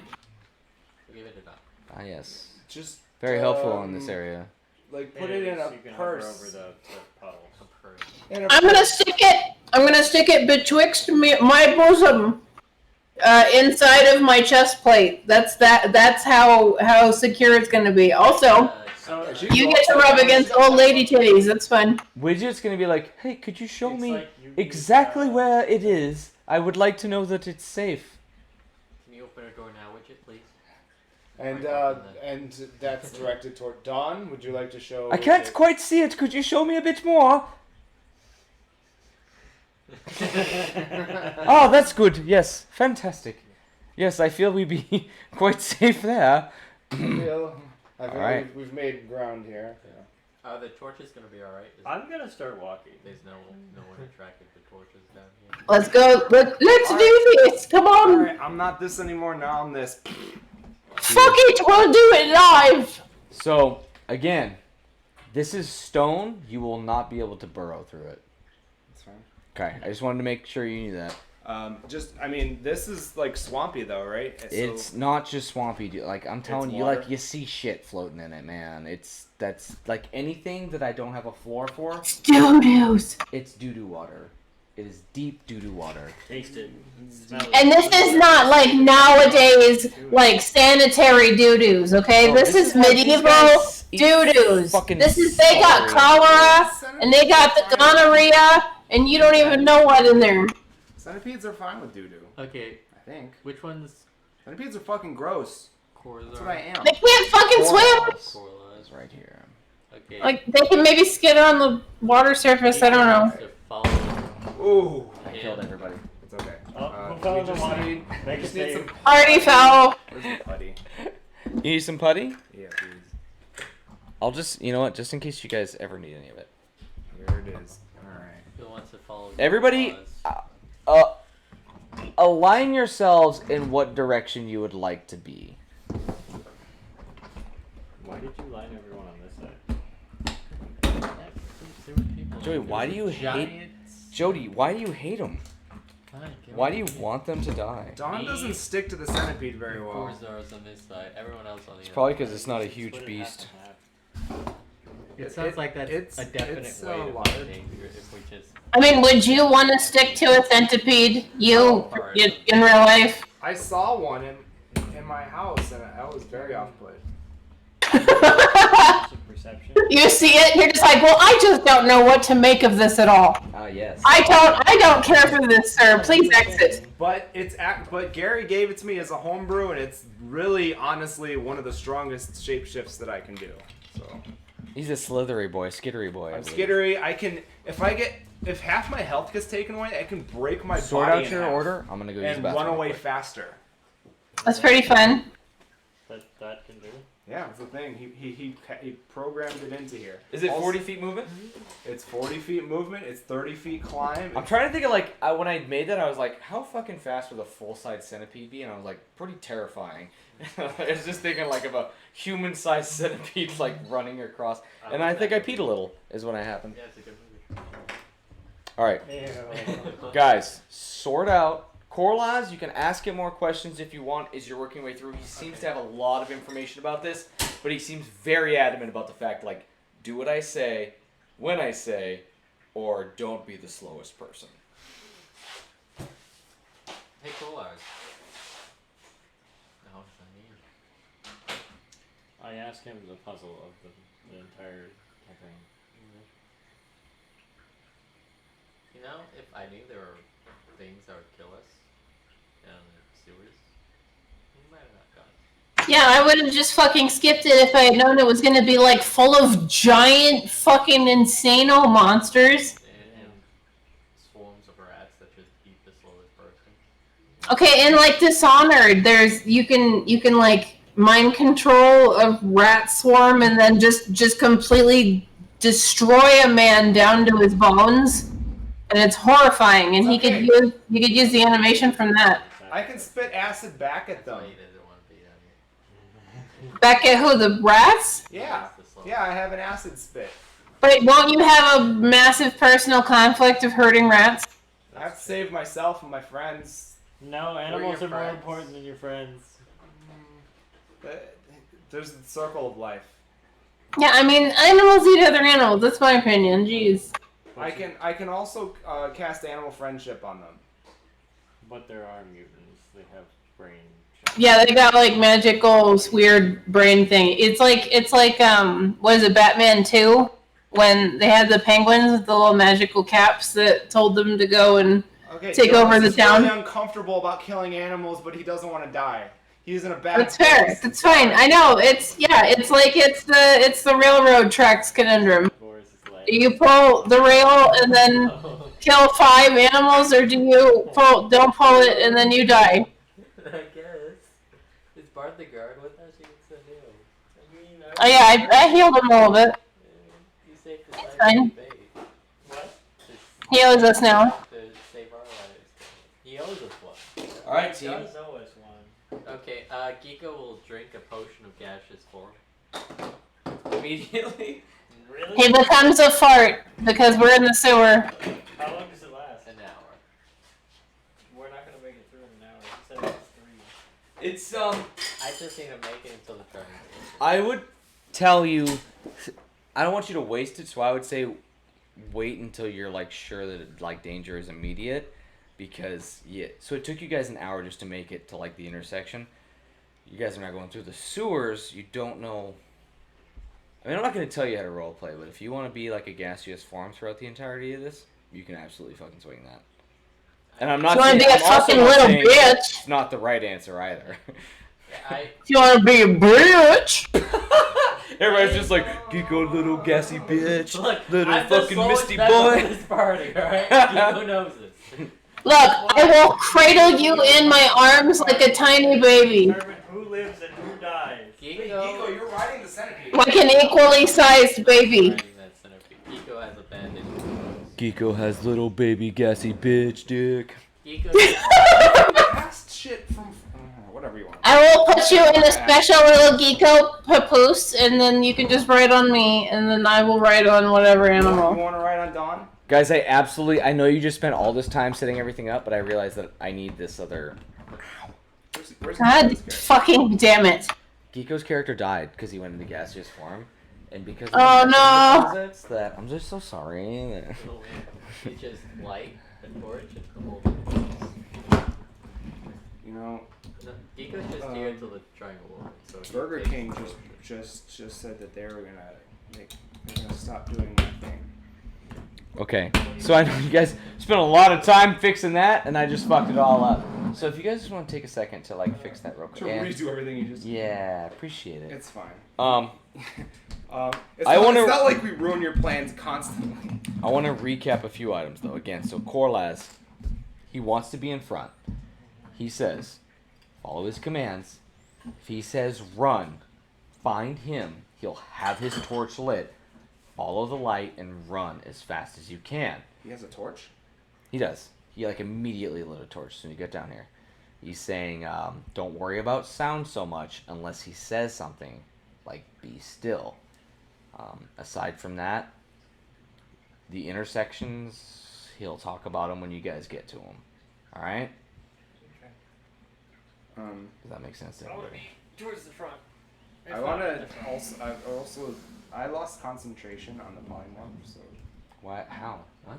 We'll give it a Dawn. Ah, yes. Just Very helpful in this area. Like put it in a So you can hover purse. over the puddles. A purse. In a I'm gonna purse. stick it. I'm gonna stick it betwixt my bosom, inside of my chest plate. That's how secure it's gonna be. Also, So She you walks get to like rub that. against old lady titties. That's fun. Widget's gonna be like, hey, could you show it's me like you use, exactly where it is? I would like to know that it's safe. Can you open a door now, Widget, please? And that's directed toward Dawn. Would you like to show? I can't Widget- quite see it. Could you show me a bit more? Oh, that's good. Yes, fantastic. Yes, I feel we'd be quite safe there. I feel Alright. we've made ground here. Are the torches gonna be alright? I'm gonna start walking. There's no one attracted to torches down here. Let's go. Let's do this. Come on. Alright, I'm not this anymore. Now I'm this. Fuck it. We'll do it live. So, again, this is stone. You will not be able to burrow through it. That's fine. Okay, I just wanted to make sure you knew that. I mean, this is like swampy though, right? So- It's not just swampy, dude. Like, I'm telling It's you, water? like, you see shit floating in it, man. That's, like, anything that I don't have a floor for, Doo-doos. it's doo-doo water. It is deep doo-doo water. Taste it. Smell it. And this is not like nowadays, like sanitary doo-doos, okay? Oh, this is how these medieval guys eat doo-doos. fucking This is, they got celery. cholera, and they got the gonorrhea, and you don't even know what in there. Centipedes are fine with doo doo. Okay, I think. which one's Centipedes are fucking gross. That's what I am. They can't fucking swim. Corals right here. Okay. Like, they can maybe skid on the water surface, I don't know. To follow Ooh. I killed everybody. It's okay. Oh, who We fell in the just water? need, Make we just a need save. some. Already foul. Where's the putty? You need some putty? Yeah, please. I'll just, you know what, just in case you guys ever need any of it. Here it is. Alright. who wants to follow. Everybody, laws? align yourselves in what direction you would like to be. Why did you line everyone on this side? There were people- Joey, why do you hate... Giants. Jody, why do you hate them? Fine, get Why on do you it. want them to die? Dawn Me. doesn't stick to the centipede very well. Corsair's on this side. Everyone else on the It's other. probably because it's not a huge Split it half beast. and half. It sounds like that's it's- a definite it's way to large. fight danger if we just. I mean, would you want to stick to a centipede? You, in real life? I saw one in my house, and I was very off-put. Some perception. You see it, and you're just like, well, I just don't know what to make of this at all. Ah, yes. I don't care for this, sir. Please exit. But but Gary gave it to me as a homebrew, and it's really, honestly, one of the strongest shapeshifts that I can do. So He's a slithery boy, skittery boy. I I'm believe. skittery. I can if half my health gets taken away, I can break my Sort body out in your half order. I'm gonna go use the and bathroom. run real away quick. faster. That's pretty fun. That can do. Yeah, that's the thing. He programmed it into here. Is it Also- 40 feet movement? It's 40 feet movement. It's 30 feet climb. I'm trying to think of like when I made that, I was like, how fucking fast would a full-size centipede be? And I was like, pretty terrifying. I was just thinking like of a human-sized centipede like running across, and I think I peed a little. Is what happened. Yeah, it's a good movie. All right, guys, sort out. Corlaz, you can ask him more questions if you want as you're working your way through. He seems to have a lot of information about this, but he seems very adamant about the fact, like, do what I say, when I say, or don't be the slowest person. Hey, Kolars. No, it's not me. I asked him the puzzle of the entire thing. You know, if I knew there were things that would kill us down in the sewers, we might have not gone. Yeah, I would have just fucking skipped it if I had known it was gonna be like full of giant fucking insano monsters. And swarms of rats that just eat the slowest person. Okay, and like Dishonored, you can like mind control a rat swarm and then just completely destroy a man down to his bones, and it's horrifying. And Okay. you could use the animation from that. I can spit acid back at That's them. why you didn't want to be down here. Back at who, the rats? Yeah. That's the slow- Yeah, I have an acid spit. But won't you have a massive personal conflict of hurting rats? I have to save myself and my friends. No, animals your are more friends. important than your friends. There's the circle of life. Yeah, I mean, animals eat other animals. That's my opinion. Jeez. I can also cast animal friendship on them. But there are mutants. They have brain. Yeah, they got like magical, weird brain thing. It's like what is it, Batman 2? When they had the penguins with the little magical caps that told them to go and Okay, take Jonas over the is town. really uncomfortable about killing animals, but he doesn't want to die. He's in a bad. That's fair. place. That's fine. I know. It's the railroad tracks conundrum. Boris is like, Do you pull the rail and then kill 5 animals, or do you don't pull it and then you die? I guess. Is Bart the guard with us? You can send him. I mean, Oh yeah, I healed him a little bit. You saved the life Fine. of the babe. what? He owes us now. To save our lives. He owes us one. All right, He team. does owe us one. Okay, Geeko will drink a potion of gaseous form. Immediately. Really? He becomes a fart because we're in the sewer. How long does it last? An hour. We're not gonna make it through in an hour. He said it was 3. It's I just need to make it until the turning station. I would tell you, I don't want you to waste it, so I would say wait until you're like sure that like danger is immediate, because yeah. So it took you guys an hour just to make it to like the intersection. You guys are not going through the sewers. You don't know. I mean, I'm not going to tell you how to roleplay, but if you want to be like a gaseous form throughout the entirety of this, you can absolutely fucking swing that. And I'm not You wanna saying, be a I'm also fucking not little saying bitch. it's not the right answer either. I If you want to be a bitch. Everybody's just like, Geeko, little gassy bitch, look. little I'm the fucking slowest misty member of boy. this party, alright? Geeko knows this. Look, I will cradle you in my arms like a tiny baby. Determine who lives and who dies. Hey, Geeko. Geeko, you're riding the centipede. Like an equally sized baby. Riding that centipede. Geeko has abandoned his roots. Geeko has little baby gassy bitch dick. Geeko. Past shit from whatever you want. I will put you in a special little geeko papoose, and then you can just ride on me, and then I will ride on whatever You animal. want to ride on Dawn? Guys, I know you just spent all this time setting everything up, but I realized that I need this other... Where's God fucking damn it. Geeko's character died because he went into gaseous form. And because of Oh, the no. deposits that I'm just so sorry. that- He just light a torch and the whole. You know, No, Geeko's just here until the triangle opens. So he Burger takes King the torch. just said that they're gonna stop doing that thing. Okay, so I know you guys spent a lot of time fixing that, and I just fucked it all up. So if you guys just want to take a second to like fix that real To quick. redo everything you just. Yeah, appreciate it. It's fine. I It's wanna- not like we ruin your plans constantly. I want to recap a few items though. Again, so Korlaz, he wants to be in front. He says, follow his commands. If he says run, find him. He'll have his torch lit. Follow the light and run as fast as you can. He has a torch. He does. He like immediately lit a torch as soon as you get down here. He's saying, don't worry about sound so much unless he says something, like be still. Aside from that, the intersections, he'll talk about them when you guys get to them. All right? Does that make sense to everybody? Towards the front. I want to also. I lost concentration on the polymorph, so What? How? What?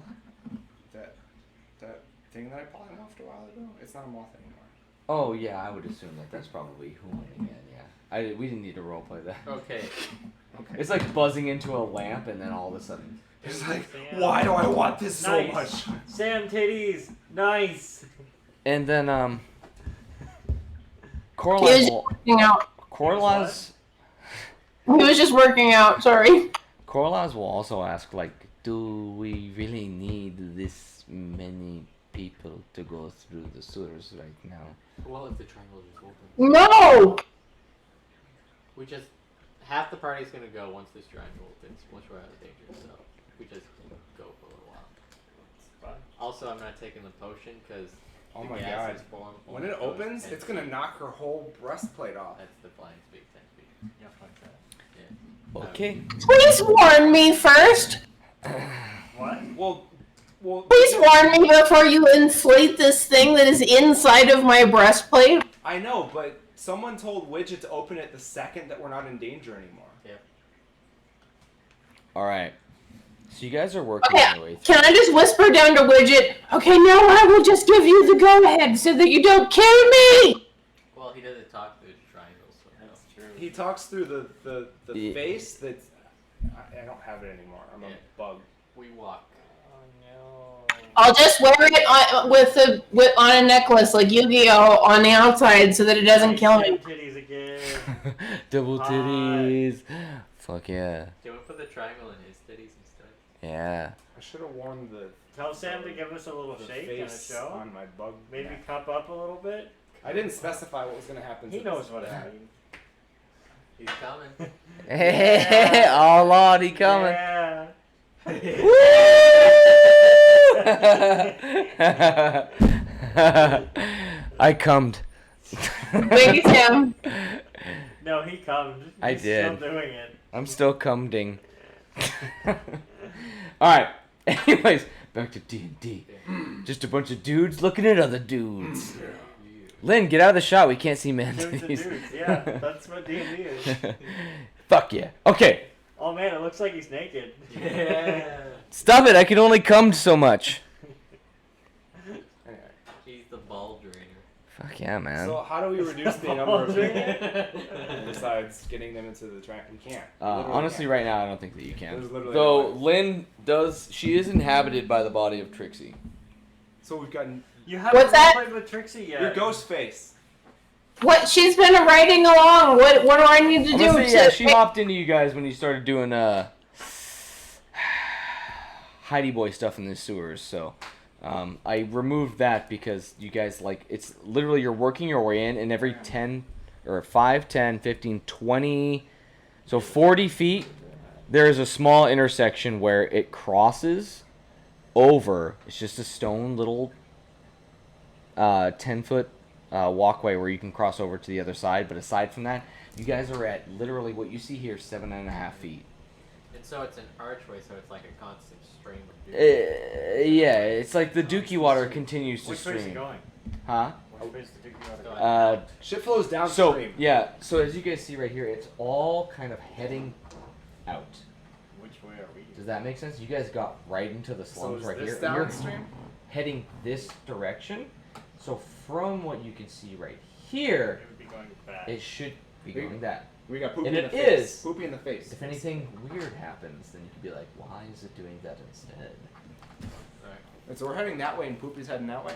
that thing that I polymorphed a while ago, it's not a moth anymore. Oh yeah, I would assume that that's probably who again. Yeah, we didn't need to roleplay that. Okay. Okay. It's like buzzing into a lamp, and then all of a sudden, It's like, Sam. why do I want this so Nice. much? Sam titties. Nice. and then He Korlaz was just will, working out. Korlaz He was just working out, sorry. Korlaz will also ask like, do we really need this many people to go through the sewers right now? Well, if the triangle just opens, No! we just half the party's gonna go once this triangle opens. Once we're out of danger, so we just go for a little while. Fine. Also, I'm not taking the potion because Oh the my gas god. is form When only it goes opens, 10 it's gonna feet. knock her whole breastplate off. That's the flying speed, 10 feet. Yeah, fuck that. Yeah. Okay. Please warn me first. What? Well, Please warn me before you inflate this thing that is inside of my breastplate. I know, but someone told Widget to open it the second that we're not in danger anymore. All right. So you guys are working Okay, your way through. can I just whisper down to Widget, okay, now I will just give you the go-ahead so that you don't kill me! Well, he doesn't talk through the triangles, so no. That's true. He talks through the Yeah. face that's. I don't have it anymore. I'm Yeah. a bug. We walk. Oh no. I'll just wear it on a necklace like Yu-Gi-Oh! On the outside so that it doesn't kill Sam me. titties again. Double Hi. titties. Fuck yeah. Can we put the triangle in his titties instead? Yeah. I should have worn the Tell Sam to give us a little the shake on a face show. on my bug. Maybe neck. cup up a little bit. I didn't specify what was gonna happen. He to knows this. what I mean. He's coming. Hey, oh lord, he coming. Yeah. I cummed. Baby Sam. No, he comes. I He's did. Still doing it. I'm still cumding. Alright. Anyways, back to D&D. Just a bunch of dudes looking at other dudes. Lynn, get out of the shot. We can't see man Dudes and titties. dudes. Yeah, that's what D&D is. Fuck yeah. Okay. Oh man, it looks like he's naked. Yeah. Stop it. I can only cum so much. Anyway, He's the ball drainer. Fuck yeah, man. so how do we reduce the number of people besides getting them into the track? We can't. We literally Honestly, can't. right now, I don't think that you can. There's literally Though no way. Lynn does, she is inhabited by the body of Trixie. So we've got. You haven't What's that? played with Trixie yet. Your ghost face. What? She's been riding along. What do I need to I'm do gonna to? say, yeah, she hopped into you guys when you started doing Heidi Boy stuff in the sewers. So I removed that because you guys like it's literally you're working your way in, and every 10 or 5, 10, 15, 20, so 40 feet, there is a small intersection where it crosses over. It's just a stone little 10-foot walkway where you can cross over to the other side. But aside from that, you guys are at literally what you see here, 7.5 feet. And so it's an archway, so it's like a constant stream of Yeah, it's like the Dookie water continues to Which way is it stream. going? Huh? Which way is the Dookie water going? Shit flows So downstream. yeah, so as you guys see right here, it's all kind of heading out. Which way are we? Does that make sense? You guys got right into the So slums is right this here. and you're downstream? heading this direction. So from what you can see right here, It would be going back. it should be going that. We got poopy And in it the face. is. Poopy in the face. If anything weird happens, then you could be like, why is it doing that instead? And so we're heading that way, and Poopy's heading that way.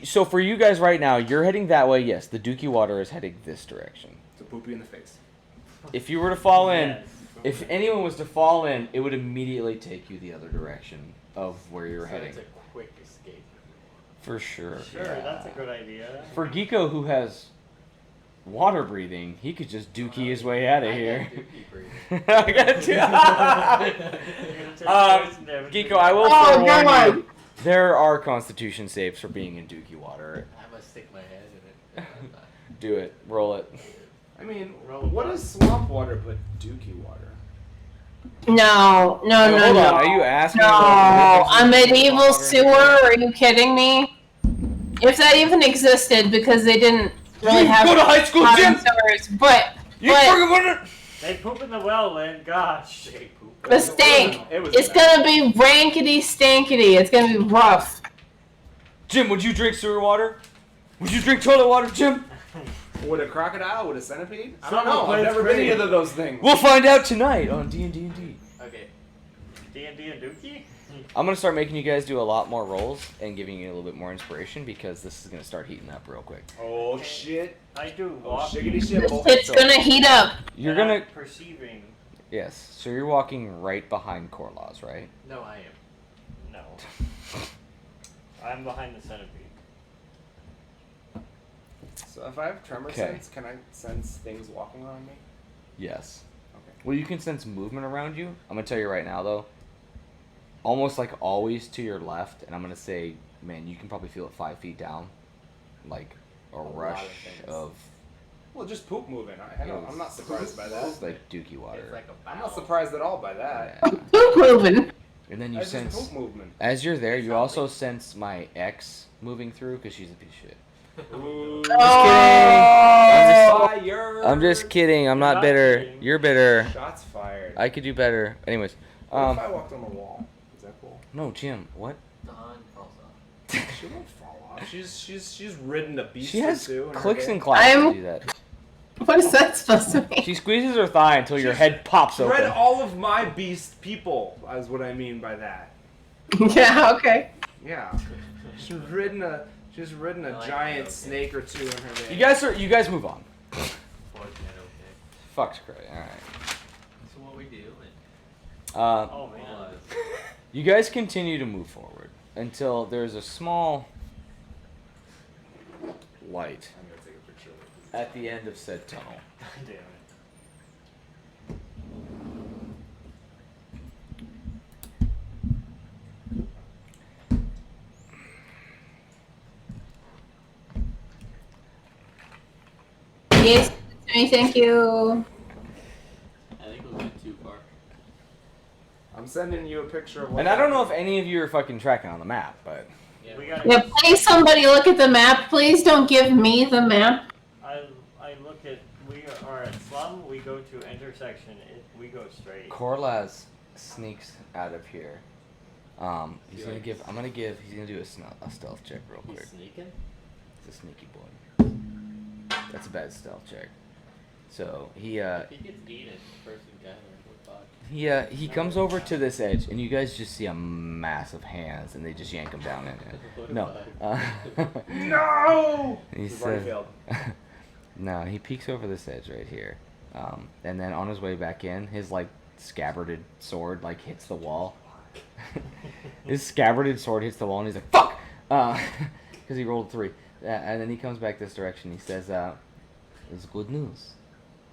So for you guys right now, you're heading that way. Yes, the Dookie water is heading this direction. So Poopy in the face. If you were to fall in, Yes. if anyone was to fall in, it would immediately take you the other direction of where you're So heading. it's a quick escape. For sure. Sure, yeah. that's a good idea. For Geeko, who has water breathing, he could just Dookie his way out of I here. got Dookie breathing. I got you. You're gonna take poison damage. Geeko, I will Oh, forewarn God. you. There are Constitution saves for being in Dookie water. I must stick my head in it. Do it. Roll it. I mean, Roll what one. is swamp water but Dookie water? No, no, Wait, no, hold no. on. Are you asking? No, about a the difference between medieval water and sewer? Are you kidding me? If that even existed, because they didn't really have Go to high school, modern Jim. sewers, but You But- fucking wonder. They poop in the well, Lynn. Gosh. They poop. the stank. It was It's bad. gonna be rankety stankety. It's gonna be rough. Jim, would you drink sewer water? Would you drink toilet water, Jim? Would a crocodile? Would a centipede? I Someone don't know. I've plays never been crazy. either of those things. We'll find out tonight on D&D. Okay. D&D and Dookie? I'm gonna start making you guys do a lot more rolls and giving you a little bit more inspiration because this is gonna start heating up real quick. Oh shit! I do Oh walk. shiggity This shimble. shit's gonna heat up. You're and I'm gonna perceiving. yes. So you're walking right behind Corlaws, right? No, I am. No. I'm behind the centipede. So if I have tremor Okay. sense, can I sense things walking around me? Yes. Okay. Well, you can sense movement around you. I'm gonna tell you right now, though. Almost like always to your left, and I'm gonna say, man, you can probably feel it 5 feet down, like a lot rush of things. of Well, just poop moving. I'm not surprised by that. like Dookie water. It's like a I'm bow. not surprised at all by that. Yeah. Poop moving. And then you That's just sense poop movement. as you're there, you also sense my ex moving through because she's a piece of shit. Ooh. Oh. Fire. I'm just kidding. I'm You're not not bitter. kidding. You're bitter. Shots fired. I could do better. Anyways, What if I walked on the wall? Is that cool? no, Jim. What? Dawn falls off. She won't fall off. She's ridden a beast She has or two. in her clicks day. and claps to I'm- do that. What is that supposed to mean? She squeezes her thigh until your head pops Read open. all of my beast people, is what I mean by that. Yeah, okay. Yeah. She's ridden a I like giant that, okay. snake or two in her day. You guys move on. Fortunate, okay. Fuck's cray. All right. So what we do, and Oh man. was You guys continue to move forward until there's a small light I'm gonna take a picture of it. at the end of said tunnel. Damn it. Yes, thank you. I think we went too far. I'm sending you a picture of what And I don't know if happened. any of you are fucking tracking on the map, but Yeah. We gotta. Yeah, please somebody look at the map. Please don't give me the map. I look at. We are at slum. We go to intersection. We go straight. Corlaz sneaks out of here. He's gonna give. I'm gonna give. He's gonna do a stealth check real quick. He's sneaking. It's a sneaky boy. That's a bad stealth check. So he If he gets eaten, first and gathering. fuck? He comes over to this edge, and you guys just see a mass of hands, and they just yank him down in it. No. No! He We've already says, failed. no, he peeks over this edge right here. And then on his way back in, his, like, scabbarded sword, like, hits the wall. His scabbarded sword hits the wall, and he's like, fuck! Because he rolled 3. And then he comes back this direction. He says, it's good news.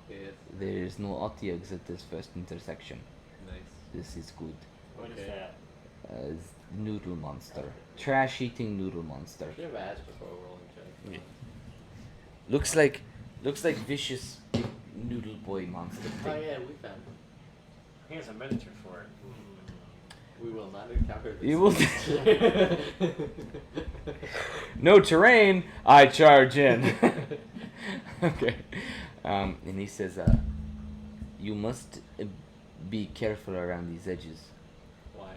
Yes. There is no Otyugs at this first intersection. Nice. This is good. What is Okay. that? It's noodle monster. Trash-eating noodle monster. Should have asked before rolling check. Yeah. Looks like vicious big noodle boy monster Oh thing. yeah, we found him. Here's a miniature for it. We will not encounter this. You will. No terrain. I charge in. Okay. And he says, you must be careful around these edges. Why?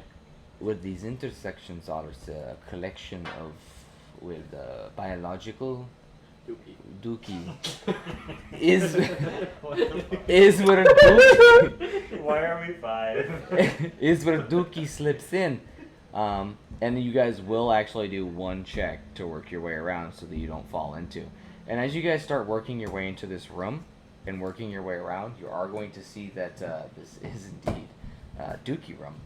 Where these intersections are, it's a collection of with biological dookie is What the fuck? is where dookie Why are we 5? is where dookie slips in. And you guys will actually do one check to work your way around so that you don't fall into. And as you guys start working your way into this room and working your way around, you are going to see that this is indeed dookie room.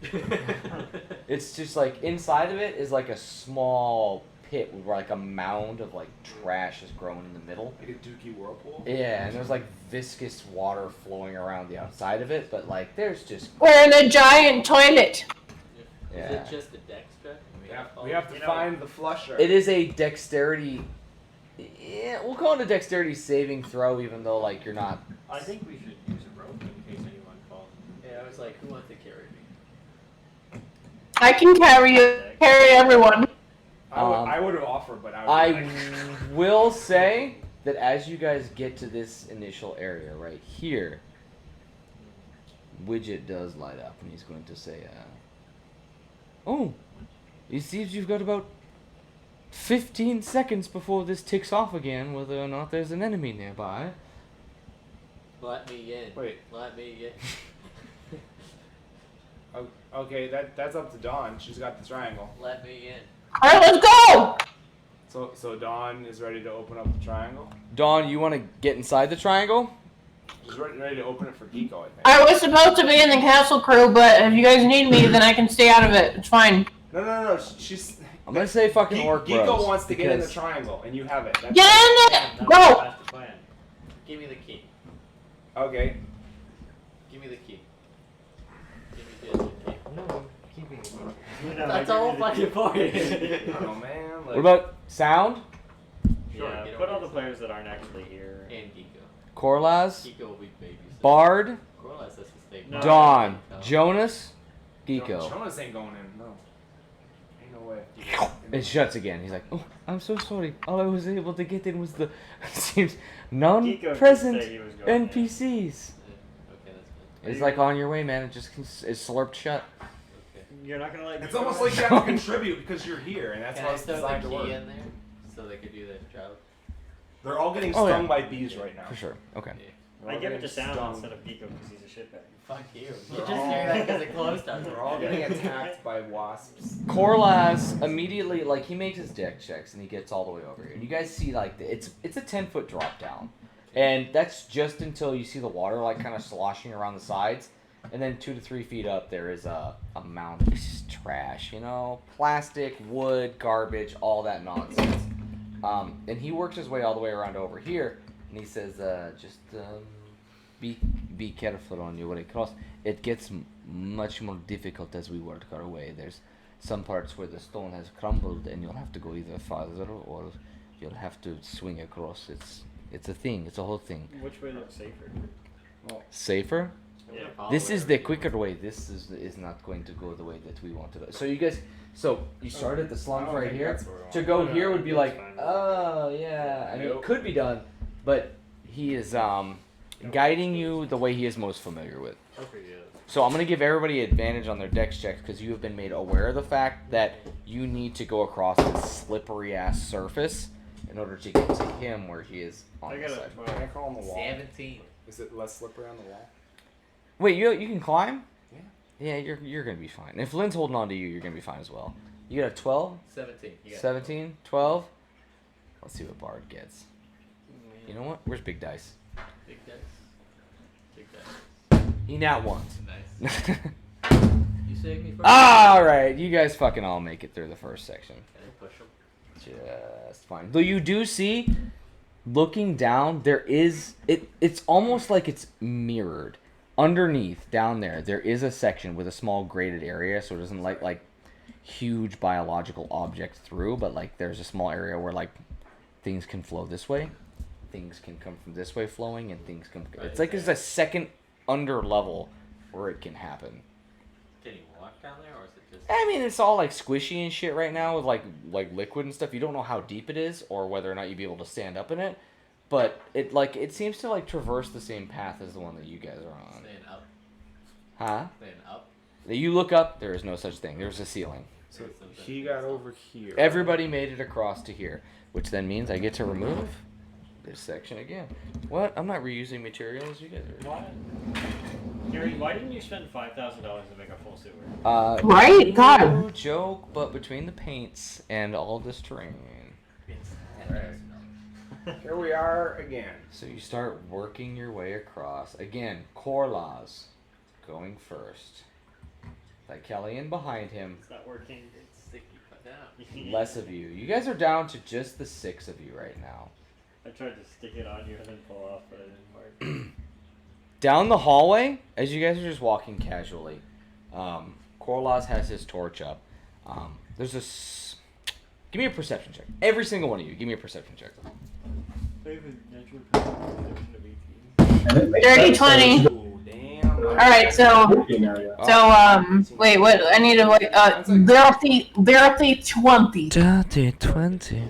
It's just like inside of it is like a small pit where like a mound of like trash is growing in the middle. Like a Dookie whirlpool? Yeah, and there's like viscous water flowing around the outside of it, but like there's just We're in a giant toilet. Yeah. Is it just a dex check? We have to find the flusher. it is a dexterity. Yeah, we'll call it a dexterity saving throw, even though like you're not. I think we should use a rope in case anyone falls. Yeah, I was like, who wants to carry me? I can carry you, carry everyone. I would have offered, but I would will say that as you guys get to this initial area right here, Widget does light up, and he's going to say, "Oh, it seems you've got about 15 seconds before this ticks off again, whether or not there's an enemy nearby." Let me in. Wait. Let me in. Okay, that's up to Dawn. She's got the triangle. Let me in. All right, let's go. So Dawn is ready to open up the triangle. Dawn, you want to get inside the triangle? She's ready to open it for Geeko, I think. I was supposed to be in the castle crew, but if you guys need me, then I can stay out of it. It's fine. No. She's. I'm gonna say fucking orc Geeko bros, wants to get in the because- triangle, and you have it. That's Get in That's it. Go. That's the plan. Give me the key. Okay. Give me the key. Give me the key. No, keeping it. That's all fucking point. Oh man. Like, What about sound? Sure, Yeah, get put over all the yourself. players that aren't actually here. And Geeko. Korlaz, Geeko will be babysit. Bard, Corliss has to stay. No. Dawn, No. Jonas, Geeko. Jonas ain't going in. No. Ain't no way. It shuts again. He's like, "Oh, I'm so sorry. All I was able to get in was the seems Geeko non-present did say he was going in. NPCs." Okay, that's good. It's like on your way, man. It just it's slurped shut. Okay. You're not gonna let. It's Geeko almost in? like you have to contribute because you're here, and that's Can how I it's throw designed the to key work. in there so they could do their job? They're all getting Oh, stung yeah. by bees right now. For sure. Okay. Yeah. They're I all give it getting to Sound stung. instead of Geeko because he's a shitbag. Fuck you. You We're just all- hear that because it closed on We're all getting attacked by wasps. Korlaz immediately like he makes his deck checks and he gets all the way over here. And you guys see like it's a 10-foot drop down. And that's just until you see the water like kind of sloshing around the sides. And then 2 to 3 feet up there is a mound. It's just trash, you know, plastic, wood, garbage, all that nonsense. And he works his way all the way around over here, and he says, "Just be careful on your way across. It gets much more difficult as we work our way. There's some parts where the stone has crumbled, and you'll have to go either farther or you'll have to swing across. It's a thing. It's a whole thing. Which way looks safer? Safer? I'm gonna Yeah. follow This is wherever the you quicker way. This is not going to go the way that we want to go. So you guys, so you start at the slums I don't right think here. that's where we want To go No, here would be that's like, fine. oh yeah. I mean, it Nope. could be done, but he is guiding you the way he is most familiar with. Okay, yeah. So I'm gonna give everybody advantage on their dex checks because you have been made aware of the fact that you need to go across this slippery ass surface in order to get to him where he is on I the got side. it. Can I crawl on the wall? 17. Is it less slippery on the wall? Wait, you can climb? Yeah. Yeah, you're gonna be fine. If Lynn's holding on to you, you're gonna be fine as well. You got a 12? 17. You got 17? 12? Let's see what Bard gets. You know what? Where's Big Dice? Big dice. Big dice. He now won. Nice. You saved me first. Alright, you guys fucking all make it through the first section. Can I push him? Just fine. Though you do see, looking down, there is it's almost like it's mirrored. Underneath, down there is a section with a small graded area, so it doesn't like huge biological object through, but like there's a small area where like things can flow this way, things can come from this way flowing, and things come. It's like there's a second under level where it can happen. Can you walk down there, or is it just? I mean, it's all like squishy and shit right now with like liquid and stuff. You don't know how deep it is or whether or not you'd be able to stand up in it, but it seems to like traverse the same path as the one that you guys are on. Staying up. Huh? Staying up. You look up, there is no such thing. There's a ceiling. So he got over here. Everybody made it across to here, which then means I get to remove this section again. What? I'm not reusing materials. You guys are. What? Gary, why didn't you spend $5,000 to make a full sewer? Right? God. No joke, but between the paints and all this terrain. Here we are again. So you start working your way across. Again, Korlaz going first. Kellian behind him. It's not working. It's sticky. Put down. Less of you. You guys are down to just the 6 of you right now. I tried to stick it on you and then pull off, but it didn't work. Down the hallway, as you guys are just walking casually, Korlaz has his torch up. There's a... Give me a perception check. Every single one of you, give me a perception check. I have a natural perception of 18. Dirty 20. Ooh, damn. Alright, so, wait, what, I need to, dirty 20. Dirty 20.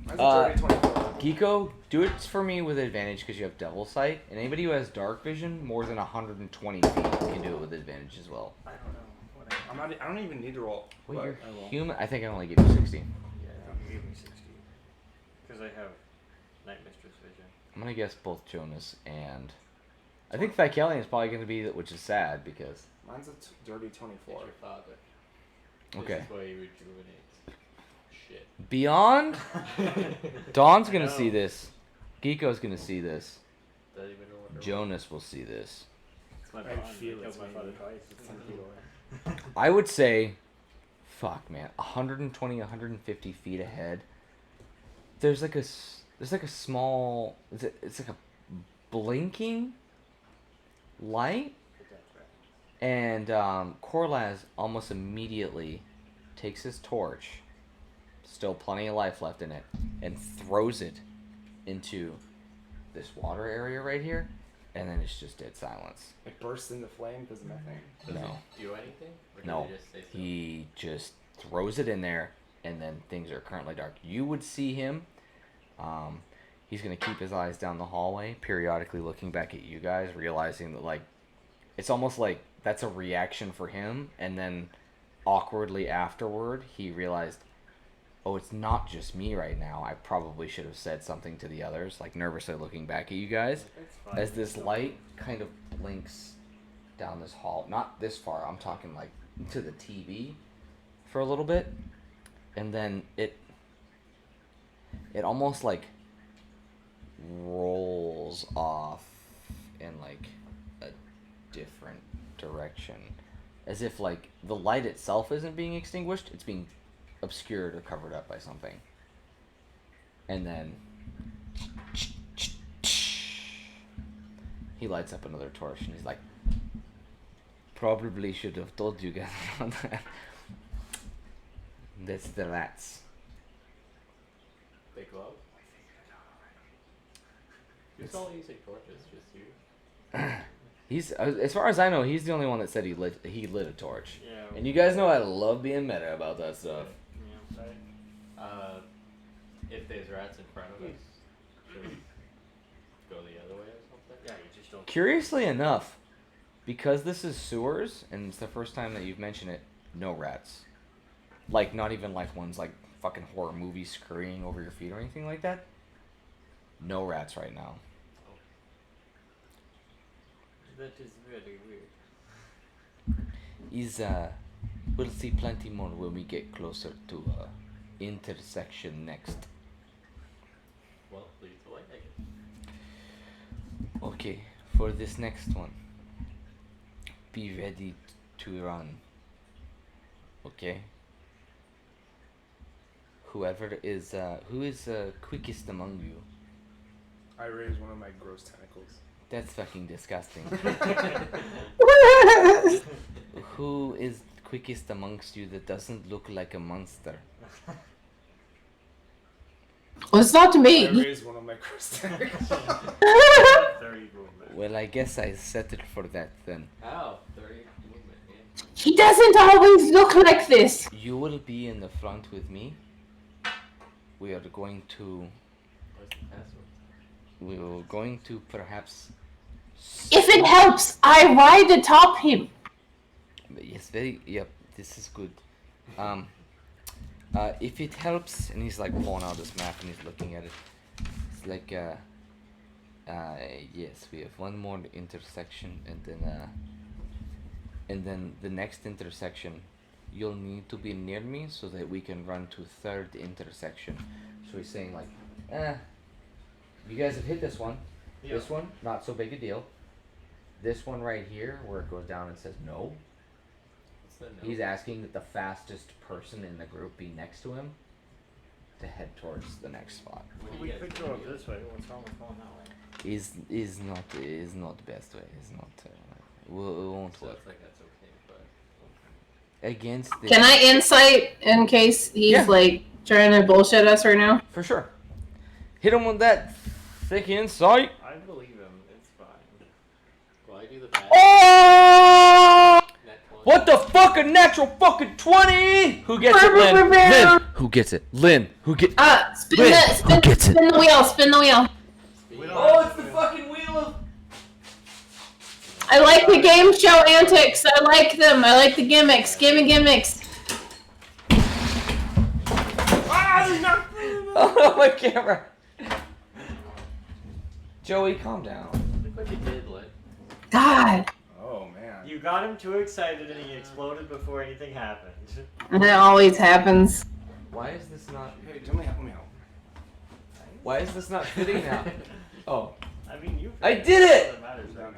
That's a dirty 24. Geeko, do it for me with advantage because you have Devil Sight. And anybody who has Dark Vision, more than 120 feet, can do it with advantage as well. I don't know. Whatever. I don't even need to roll. Wait, but you're I will. human? I think I only gave you 16. Yeah, you gave me 60. Because I have Night Mistress Vision. I'm going to guess both Jonas and... I think Thykelion is probably going to be, which is sad because... Mine's a dirty 24. It's your father. Okay. This is why he rejuvenates. Shit. Beyond? Dawn's I going to know. see this. Geeko's going to see this. Doesn't even know what to Jonas will see this. It's my I bond. feel I it's killed my father maybe twice. It's time to go away. I would say... Fuck, man. 120, 150 feet ahead. There's like a small... It's like a blinking light. And Korlaz almost immediately takes his torch, still plenty of life left in it, and throws it into this water area right here, and then it's just dead silence. It bursts into flame because of methane. Does No. he do anything? Or No, does he just stay still? he just throws it in there, and then things are currently dark. You would see him. He's going to keep his eyes down the hallway, periodically looking back at you guys, realizing that, like, it's almost like that's a reaction for him, and then awkwardly afterward, he realized, oh, it's not just me right now. I probably should have said something to the others, like nervously looking back at you guys, It's fine. as this light kind of blinks down this hall. Not this far, I'm talking like to the TV for a little bit, and then it almost like rolls off in like a different direction, as if like the light itself isn't being extinguished, it's being obscured or covered up by something. And then he lights up another torch and he's like, probably should have told you guys about that. That's the rats. They glow? Who's all using torches? Just you? He's as far as I know, he's the only one that said he lit a torch. Yeah. And you guys know I love being meta about that stuff. Yeah, right. If there's rats in front of us, should we go the other way or something? Yeah, you just don't. Curiously enough, because this is sewers and it's the first time that you've mentioned it, no rats. Like not even like ones like fucking horror movies scurrying over your feet or anything like that. No rats right now. That is very weird. We'll see plenty more when we get closer to intersection next. Well, lead the way, I guess. Okay, for this next one, be ready to run. Okay. Who is quickest among you? I raise one of my gross tentacles. That's fucking disgusting. Who is quickest amongst you that doesn't look like a monster? Well, it's not I me. raise one of my gross tentacles. 30 movement. Well, I guess I settled for that then. Oh, 30 movement, yeah. He doesn't always look like this. You will be in the front with me. We are going to. What's the password? We are going to perhaps. If it helps, I ride atop him. Yes, yep. This is good. If it helps, and he's like pulling out this map and he's looking at it. It's like yes, we have one more intersection, and then the next intersection, you'll need to be near me so that we can run to third intersection. So he's saying like, you guys have hit this one. Yeah. This one, not so big a deal. This one right here, where it goes down and says no. What's the note? He's asking that the fastest person in the group be next to him to head towards the next spot. What do you We guys could wanna go up do? this way. What's wrong with going that way? Is not the best way. Is not it won't So work it's like that's okay, but against the. Can I insight in case he's Yeah. like trying to bullshit us right now? For sure. Hit him with that thick insight. I believe him. It's fine. well, I do the pass. Oh! Net 20. What the fuck? A natural fucking 20! Who gets it, Lynn? Lynn. Who gets it? Lynn. Who get? Spin Who gets it? spin the wheel, spin the wheel. We don't Oh, have it's the to- fucking wheel of. I like the game show antics. I like them. I like the gimmicks. Gimmicks. Oh, my camera. Joey, calm down. Look what you did, Lynn. God. Oh man. You got him too excited and he exploded before anything happened. And it always happens. Why is this not? Hey, let me help. Why is this not fitting now? Oh. I mean, you. I did it! That matters, right?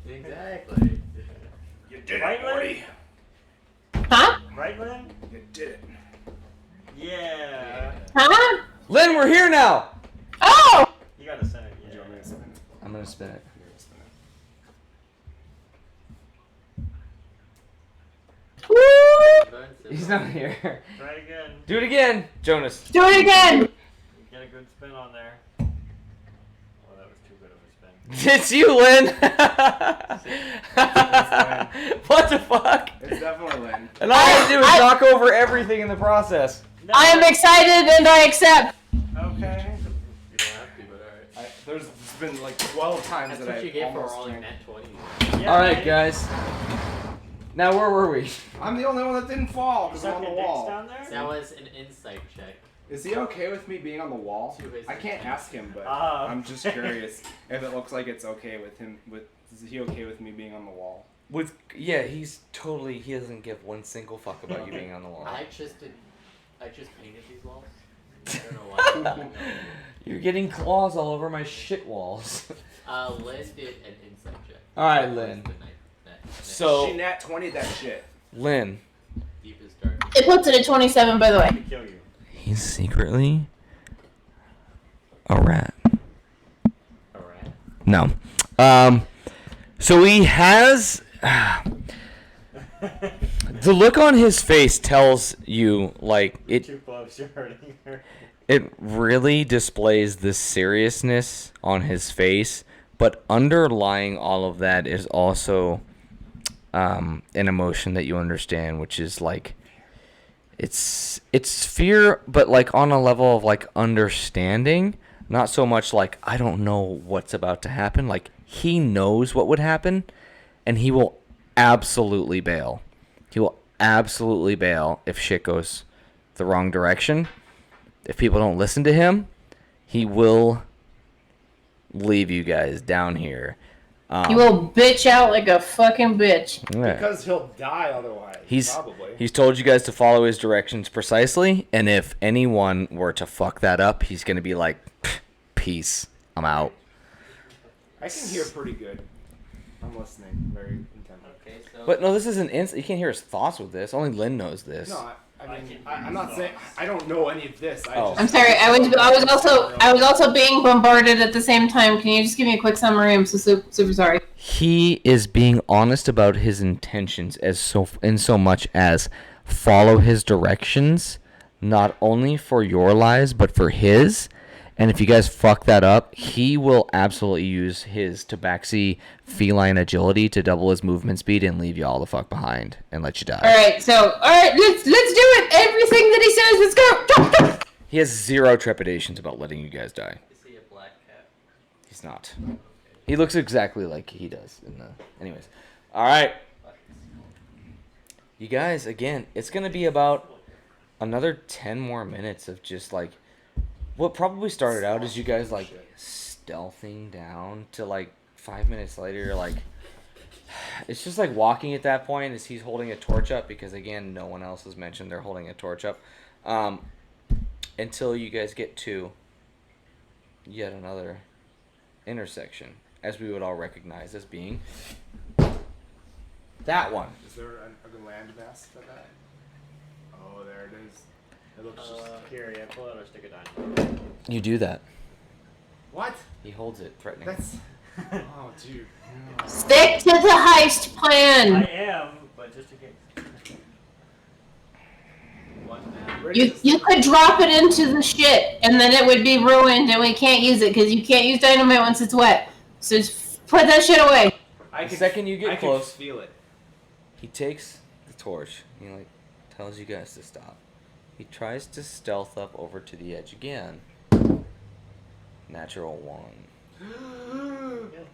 Exactly. You did Right, it, Morty. Huh? Right, Lynn? You did it. Yeah. Huh? Lynn, we're here now! Oh! You gotta send it. Do you Yeah. want me to spin it? I'm gonna spin it. Here, spin it. Woo! He's not here. Try it again. Do it again, Jonas. Do it again. Get a good spin on there. Oh, that was too good of a spin. It's you, Lynn. What the fuck? It's definitely Lynn. And all I do is knock over everything in the process. No. I am excited and I accept. Okay. You don't have to, but alright. There's been like 12 times That's that what I you get for almost rolling drank. net 20s. Yeah, All right, man. guys. Now where were we? I'm the only one that didn't fall You because I'm on sucking the dicks wall. down there? That was an insight check. Is he okay with me being on the wall? To his I can't ask him, but I'm just curious if it looks like it's okay with him. Is he okay with me being on the wall? He's totally. He doesn't give one single fuck about you being on the wall. I just painted these walls. I don't know why. You're getting claws all over my shit walls. Lynn did an insight check. All right, That was Lynn. the net So, She nat 20 that shit. Lynn. deepest dark. It puts it at 27, by the way. To kill you. He's secretly a rat. Alright. No. So he has. The look on his face tells you, like, Too close, you're hurting her. it really displays the seriousness on his face, but underlying all of that is also an emotion that you understand, which is like it's fear, but like on a level of like understanding, not so much like I don't know what's about to happen. Like he knows what would happen, and he will absolutely bail. He will absolutely bail if shit goes the wrong direction. If people don't listen to him, he will leave you guys down here. He will bitch out like a fucking bitch. Yeah. Because he'll die otherwise. Probably. He's told you guys to follow his directions precisely, and if anyone were to fuck that up, he's gonna be like, "Peace, I'm out." I can hear pretty good. I'm listening very intently. Okay, so. But no, this isn't you can't hear his thoughts with this. Only Lynn knows this. No, I'm not saying I don't know any of this. I'm sorry. I was also being bombarded at the same time. Can you just give me a quick summary? I'm so super sorry. He is being honest about his intentions in so much as follow his directions, not only for your lives but for his. And if you guys fuck that up, he will absolutely use his tabaxi feline agility to double his movement speed and leave you all the fuck behind and let you die. Let's do it. Everything that he says, let's go. He has zero trepidations about letting you guys die. Is he a black cat? He's not. He looks exactly like he does in the. Anyways, all right. You guys, again, it's gonna be about another 10 more minutes of just like. What probably started out as you guys like stealthing down to like 5 minutes later, you're like, it's just like walking at that point as he's holding a torch up because again, no one else has mentioned they're holding a torch up, until you guys get to yet another intersection, as we would all recognize as being that one. Is there a landmass for that? Oh, there it is. It looks just. Here, yeah, pull out a stick of dynamite. You do that. What? He holds it, threatening. That's. Oh, dude. No. Stick to the heist I plan. am, but just in case. One map. You could drop it into the shit, and then it would be ruined, and we can't use it because you can't use dynamite once it's wet. So just put that shit away. The second you get I close, can feel it. he takes the torch. He like tells you guys to stop. He tries to stealth up over to the edge again. Natural one.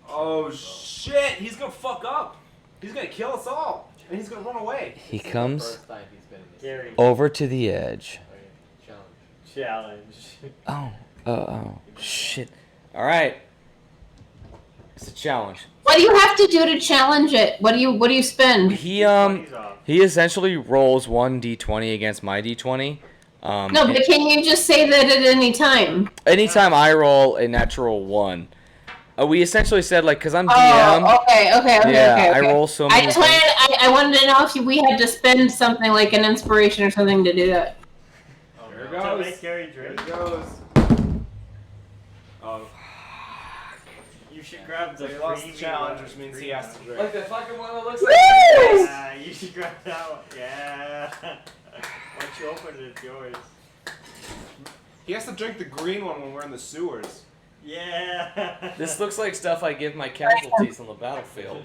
Oh shit! He's gonna fuck up. He's gonna kill us all, and he's gonna run away. He This is the comes first time he's been in this Gary. over to the edge. challenge. Challenge. Oh, shit. All right. It's a challenge. What do you have to do to challenge it? What do you spend? He essentially rolls 1d20 against my d20. No, but can you just say that at any time? Anytime I roll a natural 1. We essentially said, like, because I'm DM. Oh, okay. Yeah, I roll so many. I wanted to know if we had to spend something like an inspiration or something to do that. Oh, Here it no. To goes. make Gary Here drink. it goes. Oh. You should grab the So he lost the creamy challenge, one. which means he has to drink. Like the fucking one that looks Woo! Yeah, you should grab that one. Yeah. Once you open it, it's yours. He has to drink the green one when we're in the sewers. Yeah. This looks like stuff I give my casualties on the battlefield.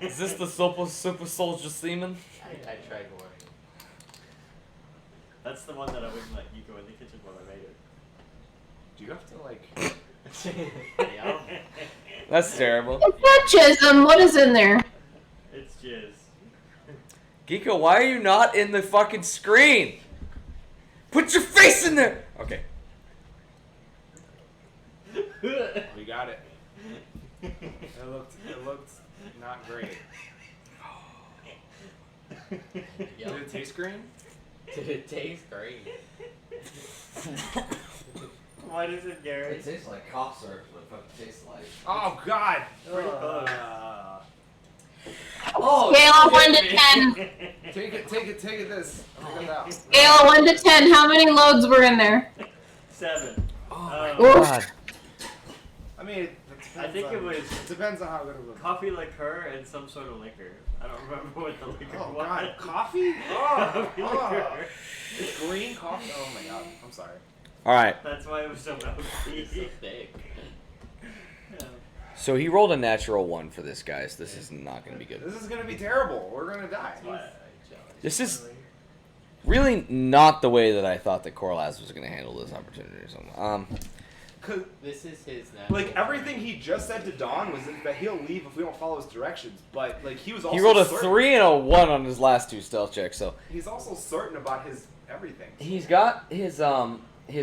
Is this the super soldier semen? I tried one. That's the one that I wouldn't let you go in the kitchen while I made it. Do you have to like? Yeah. That's terrible. It's not Chisholm. What is in there? It's jizz. Geeko, why are you not in the fucking screen? Put your face in there! Okay. We got it. It looked not great. Yep. Did it taste green? Did it taste great? What is it, Gary? tastes like cough syrup, what it tastes like. Oh God! Pretty close. Oh, Scale of 1 to 10. Take it. This. Take it out. Scale of 1 to 10. How many loads were in there? 7. Oh Oof. God. I mean, it I think it was depends on how good it was. coffee liqueur and some sort of liquor. I don't remember what the liquor Oh was. God, coffee? Oh, Coffee liqueur. It's green coffee. Oh my God, I'm sorry. All right. That's why it was so It's so milky. thick. Yeah. So he rolled a natural 1 for this, guys. This is not going to be good. This is gonna be terrible. We're gonna die. That's why I challenged. This is really not the way that I thought that Corlaz was going to handle this opportunity or something. Cause This is his natural. like everything he just said to Dawn was that he'll leave if we don't follow his directions. But like he was also He rolled a certain, 3 and a 1 on his last 2 stealth checks, so He's also certain about his everything. he's got his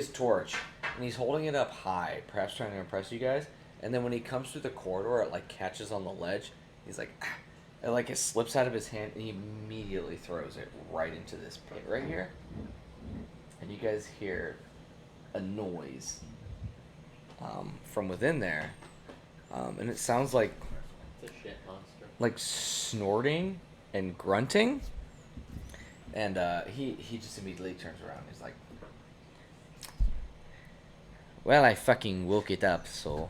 torch and he's holding it up high, perhaps trying to impress you guys. and then when he comes through the corridor, it like catches on the ledge. He's like, ah. It like it slips out of his hand, and he immediately throws it right into this pit right here. And you guys hear a noise from within there, and it sounds like It's a shit monster. snorting and grunting. And he just immediately turns around. He's like, well, I fucking woke it up, so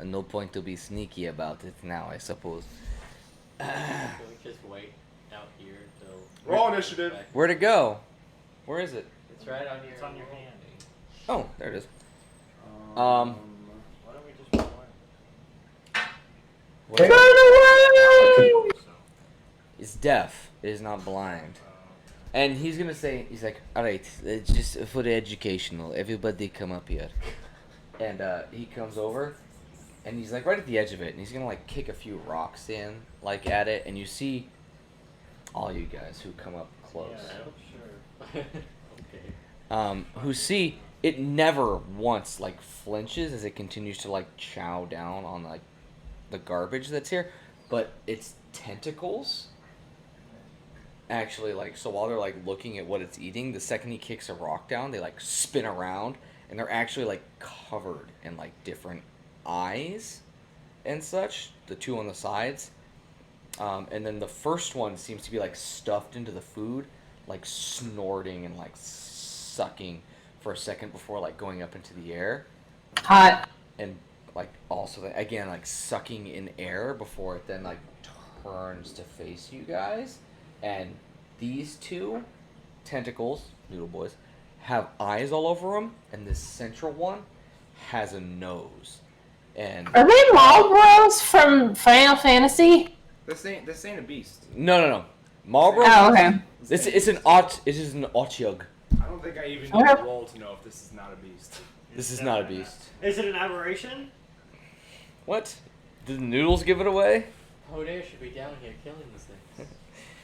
no point to be sneaky about it now, I suppose. Can we just wait out here till... Roll initiative. Where'd it go? Where is it? It's right on your... It's on your hand. Oh, there it is. Why don't we just What- Run away! It's deaf. It is not blind. And he's gonna say, he's like, alright, just for the educational, everybody come up here. And he comes over, and he's like right at the edge of it, and he's gonna like kick a few rocks in, like at it, and you see all you guys who come up close, Yeah, sure. Okay. who see it never once like flinches as it continues to like chow down on like the garbage that's here, but its tentacles actually like, so while they're like looking at what it's eating, the second he kicks a rock down, they like spin around, and they're actually like covered in like different eyes and such, the two on the sides, and then the first one seems to be like stuffed into the food, like snorting and like sucking for a second before like going up into the air, Hot. and like also again like sucking in air before it then like turns to face you guys. And these two tentacles, noodle boys, have eyes all over them, and this central one has a nose. And Are they Marlboros from Final Fantasy? This ain't a beast. no, Marlboro. Oh, okay. It is an Otyug. I don't think I even need Okay. to roll to know if this is not a beast. This is not a beast. Is it an aberration? What? Did the noodles give it away? Hodor should be down here killing these things.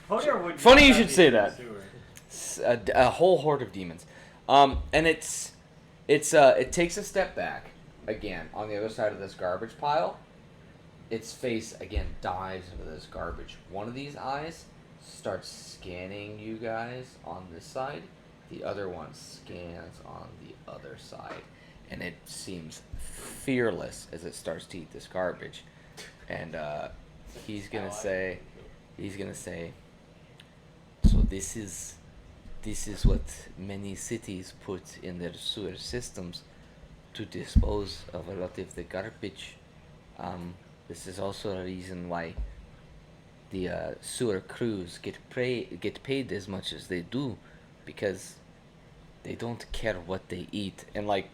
Hodor would Funny you not should be say in the that. sewer. A whole horde of demons, and it takes a step back again on the other side of this garbage pile. Its face again dives into this garbage. One of these eyes starts scanning you guys on this side. The other one scans on the other side, and it seems fearless as it starts to eat this garbage. And he's gonna say, so this is what many cities put in their sewer systems to dispose of a lot of the garbage. This is also a reason why the sewer crews get paid as much as they do, because they don't care what they eat. And like,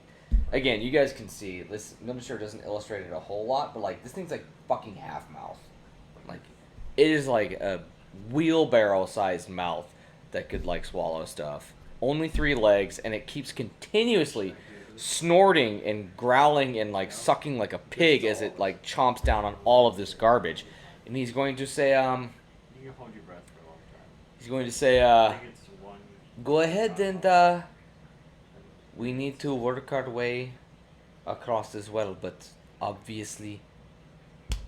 again, you guys can see this miniature doesn't illustrate it a whole lot, but like this thing's like fucking half mouth. Like, it is like a wheelbarrow-sized mouth that could like swallow stuff. Only 3 legs, and it keeps continuously snorting and growling and like sucking like a pig as it like chomps down on all of this garbage. And he's going to say, You can hold your breath for a long time. he's going to say, I think it's one. go ahead and we need to work our way across as well, but obviously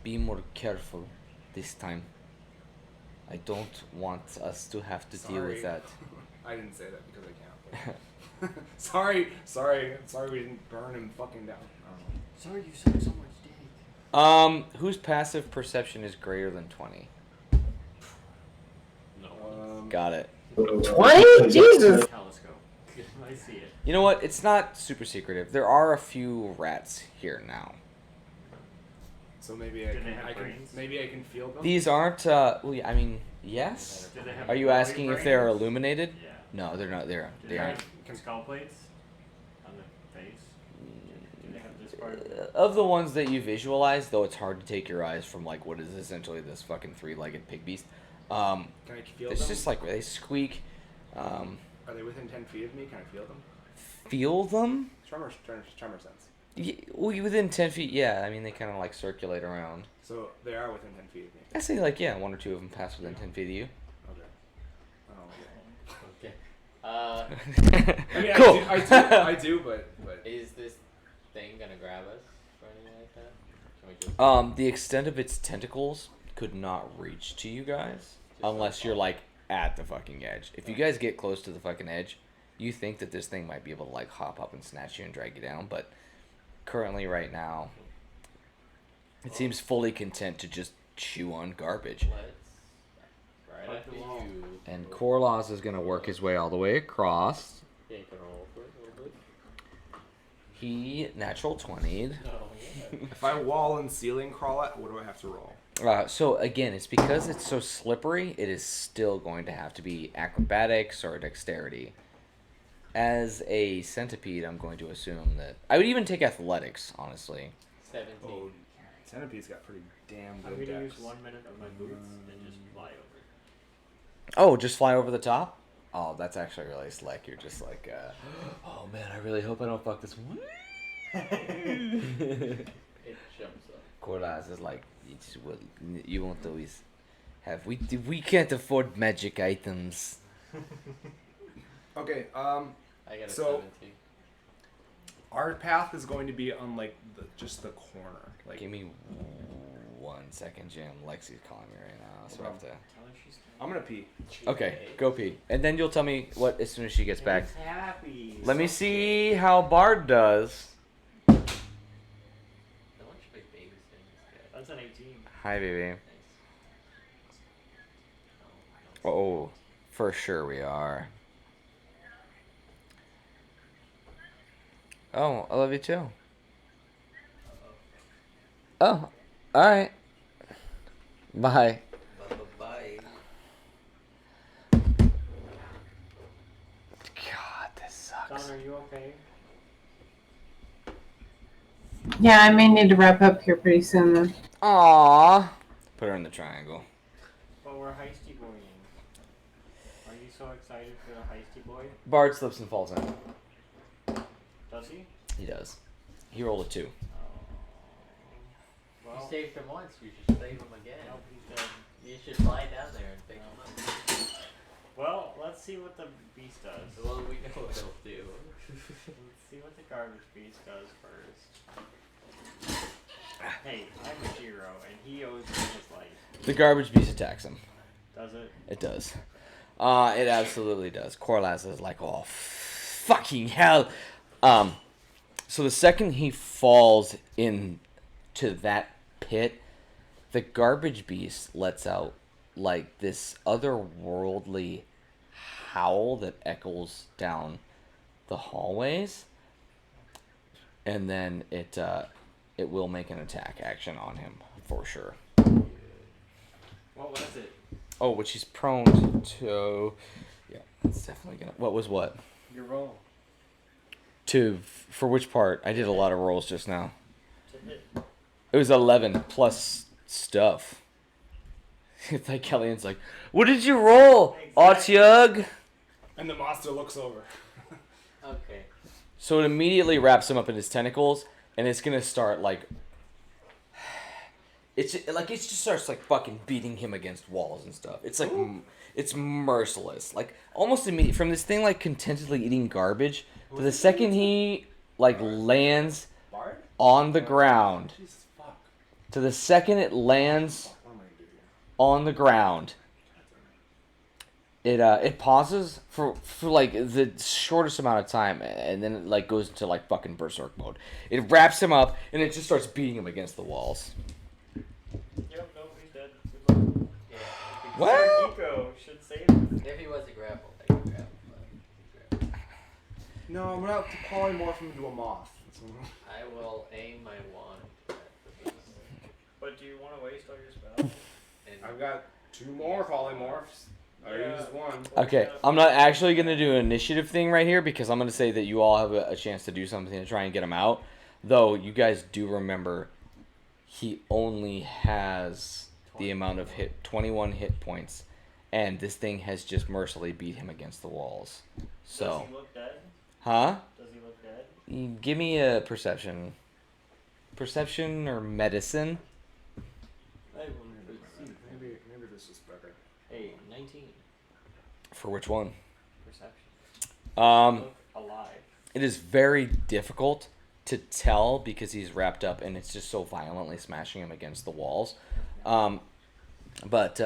be more careful this time. I don't want us to have to deal with that. I didn't say that because I can't. But sorry we didn't burn him fucking down. Sorry you suck so much dick. Whose passive perception is greater than 20? No. Got it. 20? Jesus. Telescope. I see it. You know what? It's not super secretive. There are a few rats here now. So maybe Do they have brains? maybe I can feel them. These aren't, well, I mean, yes. Do they have Are you glowing asking if they're brains? illuminated? Yeah. No, they're not. Do They they aren't. have skull plates on the face? Do they have this part? Of the ones that you visualize, though it's hard to take your eyes from like what is essentially this fucking 3-legged pig beast. Can I feel It's them? just like they squeak. Are they within 10 feet of me? Can I feel them? Feel them? Tremor sense. Within 10 feet, yeah. I mean, they kind of like circulate around. So they are within 10 feet of me. I say like, yeah, 1 or 2 of them pass within 10 feet of you. Okay. Okay. I mean, Cool. I do, but Is this thing gonna grab us or anything like that? Can we just The extent of its tentacles could not reach to you guys unless you're like at the fucking edge. If you guys get close to the fucking edge, you think that this thing might be able to like hop up and snatch you and drag you down, but currently right now it seems fully content to just chew on garbage. let's right after you. And Corlaws is gonna work his way all the way across. Yeah, you can roll for it a little bit. He natural 20'd. Oh, yeah. If I wall and ceiling crawl it, what do I have to roll? So again, it's because it's so slippery, it is still going to have to be acrobatics or dexterity. As a centipede, I'm going to assume that I would even take athletics, honestly. 17. Oh, Centipede's got pretty damn I'm good gonna decks. use 1 minute of my boots and just fly over. Oh, just fly over the top? Oh, that's actually really slick. You're just like, oh man, I really hope I don't fuck this one. It jumps up. Corlaz is like, you won't always have. We can't afford magic items. Okay, I got a So- 17. our path is going to be on like just the corner. Like Give me 1 second, Jim. Lexi's calling me right now, so I have to. Tell her she's I'm gonna pee. Okay, go pee, and then you'll tell me what as soon as she gets back. He's happy. Let me see how Bard does. No one should be babysitting this guy. That's an 18. Hi, baby. Nice. Oh, for sure we are. Oh, I love you too. Oh, alright. Bye. Bye. God, this Don, sucks. are you okay? Yeah, I may need to wrap up here pretty soon then. Aww. Put her in the triangle. But we're heisty boying. Are you so excited for the heisty boy? Bard slips and falls in. Does he? He does. He rolled a 2. You Well, saved him once, you should save him again. nope, he's dead. You should fly down there and pick him up. Well, let's see what the beast does. Well, we know what he'll do. Let's see what the garbage beast does first. Hey, I'm a hero, and he owes me his life. The garbage beast attacks him. Does it? It does. It absolutely does. Corlaz is like, oh, fucking hell. So the second he falls into that pit, the garbage beast lets out like this otherworldly howl that echoes down the hallways, and then it will make an attack action on him for sure. What was it? Oh, which he's prone to. Yeah, it's definitely gonna. What was what? Your roll. For which part? I did a lot of rolls just now. To hit. It was 11 plus stuff. It's like Kellyan's like, what did you roll, Exactly. Otyug? And the monster looks over. Okay. So it immediately wraps him up in his tentacles, and it's gonna start like. It just starts like fucking beating him against walls and stuff. It's like it's merciless. Like almost immediate from this thing like contentedly eating garbage to the second he like lands Bard? on the ground. Jesus fuck. To the second it lands What am I gonna do here? on the ground, it pauses for like the shortest amount of time, and then it like goes into like fucking berserk mode. It wraps him up and it just starts beating him against the walls. Yep, no, he's dead. Good luck. Yeah. What? Eco should save him. If he was a grapple, I could grapple. But No, I'm gonna have to polymorph him into a moth. I will aim my wand at the beast. But do you want to waste all your spells? And I've got 2 more polymorphs. I Yeah. used 1. Okay, I'm not actually gonna do an initiative thing right here because I'm gonna say that you all have a chance to do something to try and get him out. Though you guys do remember, he only has the amount of 21 hit points, and this thing has just mercilessly beat him against the walls. Does So, he look dead? huh? Does he look dead? Give me a perception or medicine. Maybe this is better. Hey, 19. For which one? Perception. Um, Look alive. it is very difficult to tell because he's wrapped up and it's just so violently smashing him against the walls. But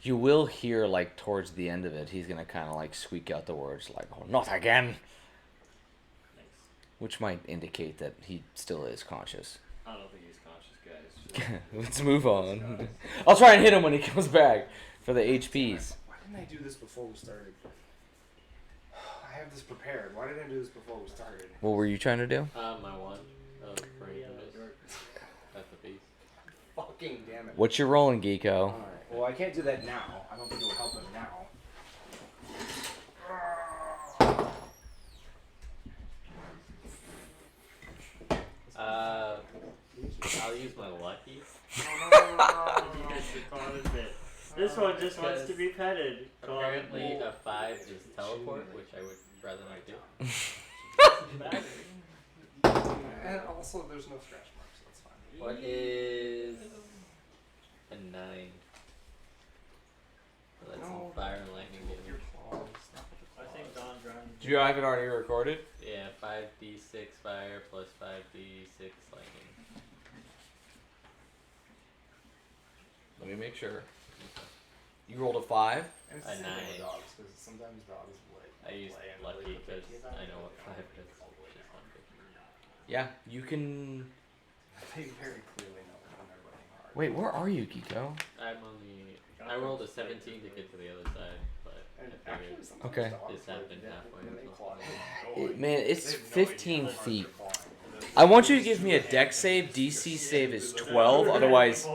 you will hear, like, towards the end of it, he's going to kind of, like, squeak out the words, like, oh, not again. Nice. Which might indicate that he still is conscious. I don't think he's conscious, guys. Let's move on. I'll try and hit him when he comes back for the HPs. Why didn't I do this before we started? I have this prepared. Why didn't I do this before we started? What were you trying to do? My one. That's a beast. Fucking damn it. What you rolling, Geeko? Alright. Well, I can't do that now. I don't think it would help him now. I'll use my lucky. This one just wants to be petted. Apparently, a 5 is teleport, which I would rather not do. And also, there's no scratch marks, so that's fine. What is a 9? So that's some fire and lightning damage. I think Don Brown. Do you have it already recorded? Yeah, 5d6 fire plus 5d6 lightning. Let me make sure. You rolled a 5? And it's A the same thing 9. with dogs, because sometimes dogs like I used play and lucky really because picky I about it. know what 5 does. Yeah, you can... They very clearly know when they're running hard. Wait, where are you, Geeko? I'm on the. I rolled a 17 to get to the other side, but And I actually, figured sometimes Okay. dogs, this happened halfway when or they something. claw, Man, it's they have no idea 15 how hard feet. they're clawing. I want you to give me a dex save. DC save is 12, otherwise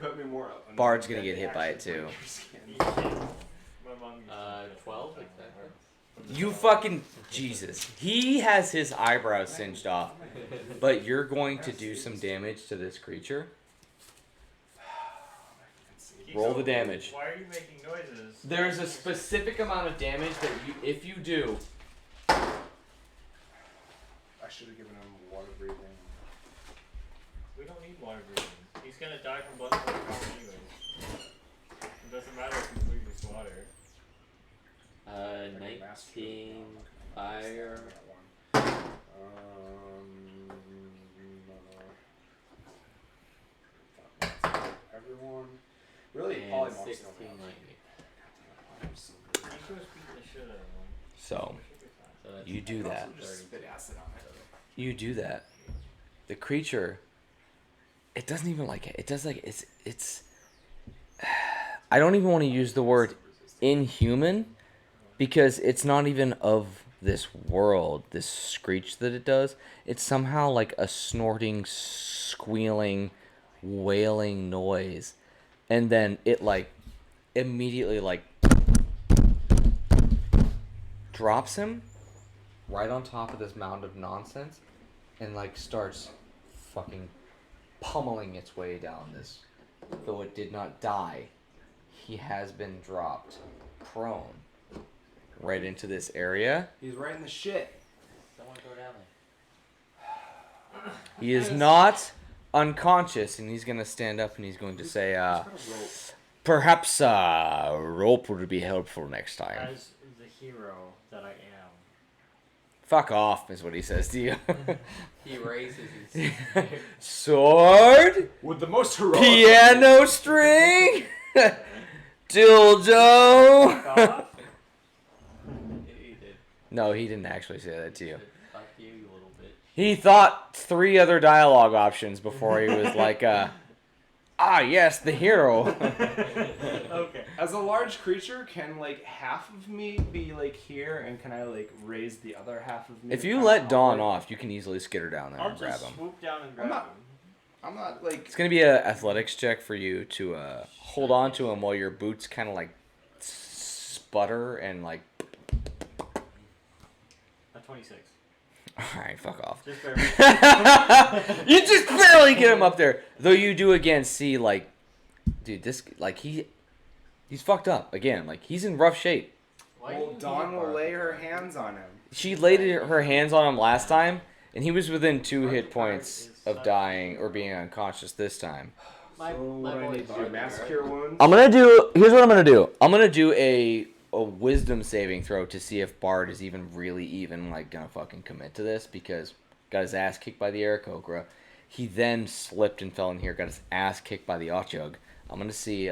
Put me more up. Bard's gonna get hit by it too. 12 exactly. You fucking... Jesus. He has his eyebrows singed off. But you're going to do some damage to this creature. Roll the damage. Why are you making noises? There's a specific amount of damage that you, if you do... I should have given him water breathing. We don't need water breathing. He's gonna die from blood power anyways. It doesn't matter if we use water. 19 fire. Everyone. Really, And polymorphs 16 don't have- lightning. Nico's beating the shit out of him. So, So that's you do that. Also just spit acid on it. You do that. The creature... It doesn't even like it. It does like... It's... I don't even want to use the word inhuman because it's not even of this world, this screech that it does. It's somehow like a snorting, squealing, wailing noise. And then it like immediately like drops him right on top of this mound of nonsense and like starts fucking pummeling its way down this. Though it did not die, he has been dropped prone right into this area. He's right in the shit. someone go down there. He is not unconscious, and he's gonna stand up and he's going to say, perhaps rope would be helpful next time. As the hero that I am. Fuck off, is what he says to you. He raises his. Sword, With the most heroic. piano string, dildo. Off? He did. No, he didn't actually say that to you. Fuck you, you little bitch. He thought 3 other dialogue options before he was like, yes, the hero. Okay. As a large creature, can like half of me be like here, and can I like raise the other half of me? If to you kinda let Dawn operate? off, you can easily skitter down there I'll and grab just him. swoop down and I'm grab not- him. I'm not like. It's gonna be an athletics check for you to hold on to him while your boots kind of like sputter and like. A 26. All right, fuck off. Just barely. You just barely get him up there. Though you do again see like, dude, this like he's fucked up again. Like he's in rough shape. Why Well, you Dawn need will Bard? lay her hands on him. She laid her hands on him last time, and he was within 2 hit points of dying or being unconscious this time. My So what boy I need to do? Bard Mass there. cure wounds. I'm gonna do. Here's what I'm gonna do. I'm gonna do a wisdom saving throw to see if Bard is even really like gonna fucking commit to this because got his ass kicked by the Aarakocra. He then slipped and fell in here, got his ass kicked by the Otyugh. I'm going to see,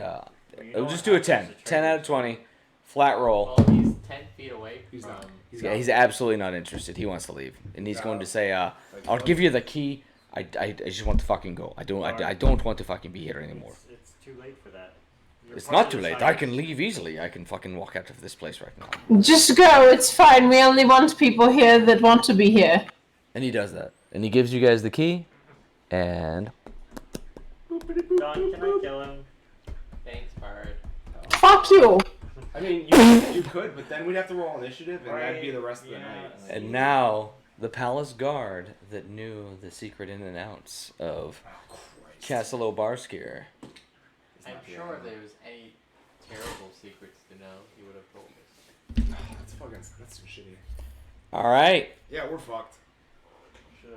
we'll just do a 10. 10 out of 20. Flat roll. Well, he's 10 feet away He's from. not. He's absolutely not interested. He wants to leave. And he's going to say, I'll give you the key. I just want to fucking go. I don't want to fucking be here anymore. It's too late for that. You're It's part not of too the late. I science. can leave easily. I can fucking walk out of this place right now. Just go. It's fine. We only want people here that want to be here. And he does that. And he gives you guys the key. And Don, can I kill him? Thanks, Bard. Fuck you. I mean, you could, but then we'd have to roll initiative, and that'd be the rest of the night. and now the palace guard that knew the secret in and outs of Castle Obarskir. I'm sure if there was any terrible secrets to know, he would have told us. That's so shitty. All right. Yeah, we're fucked. Should've-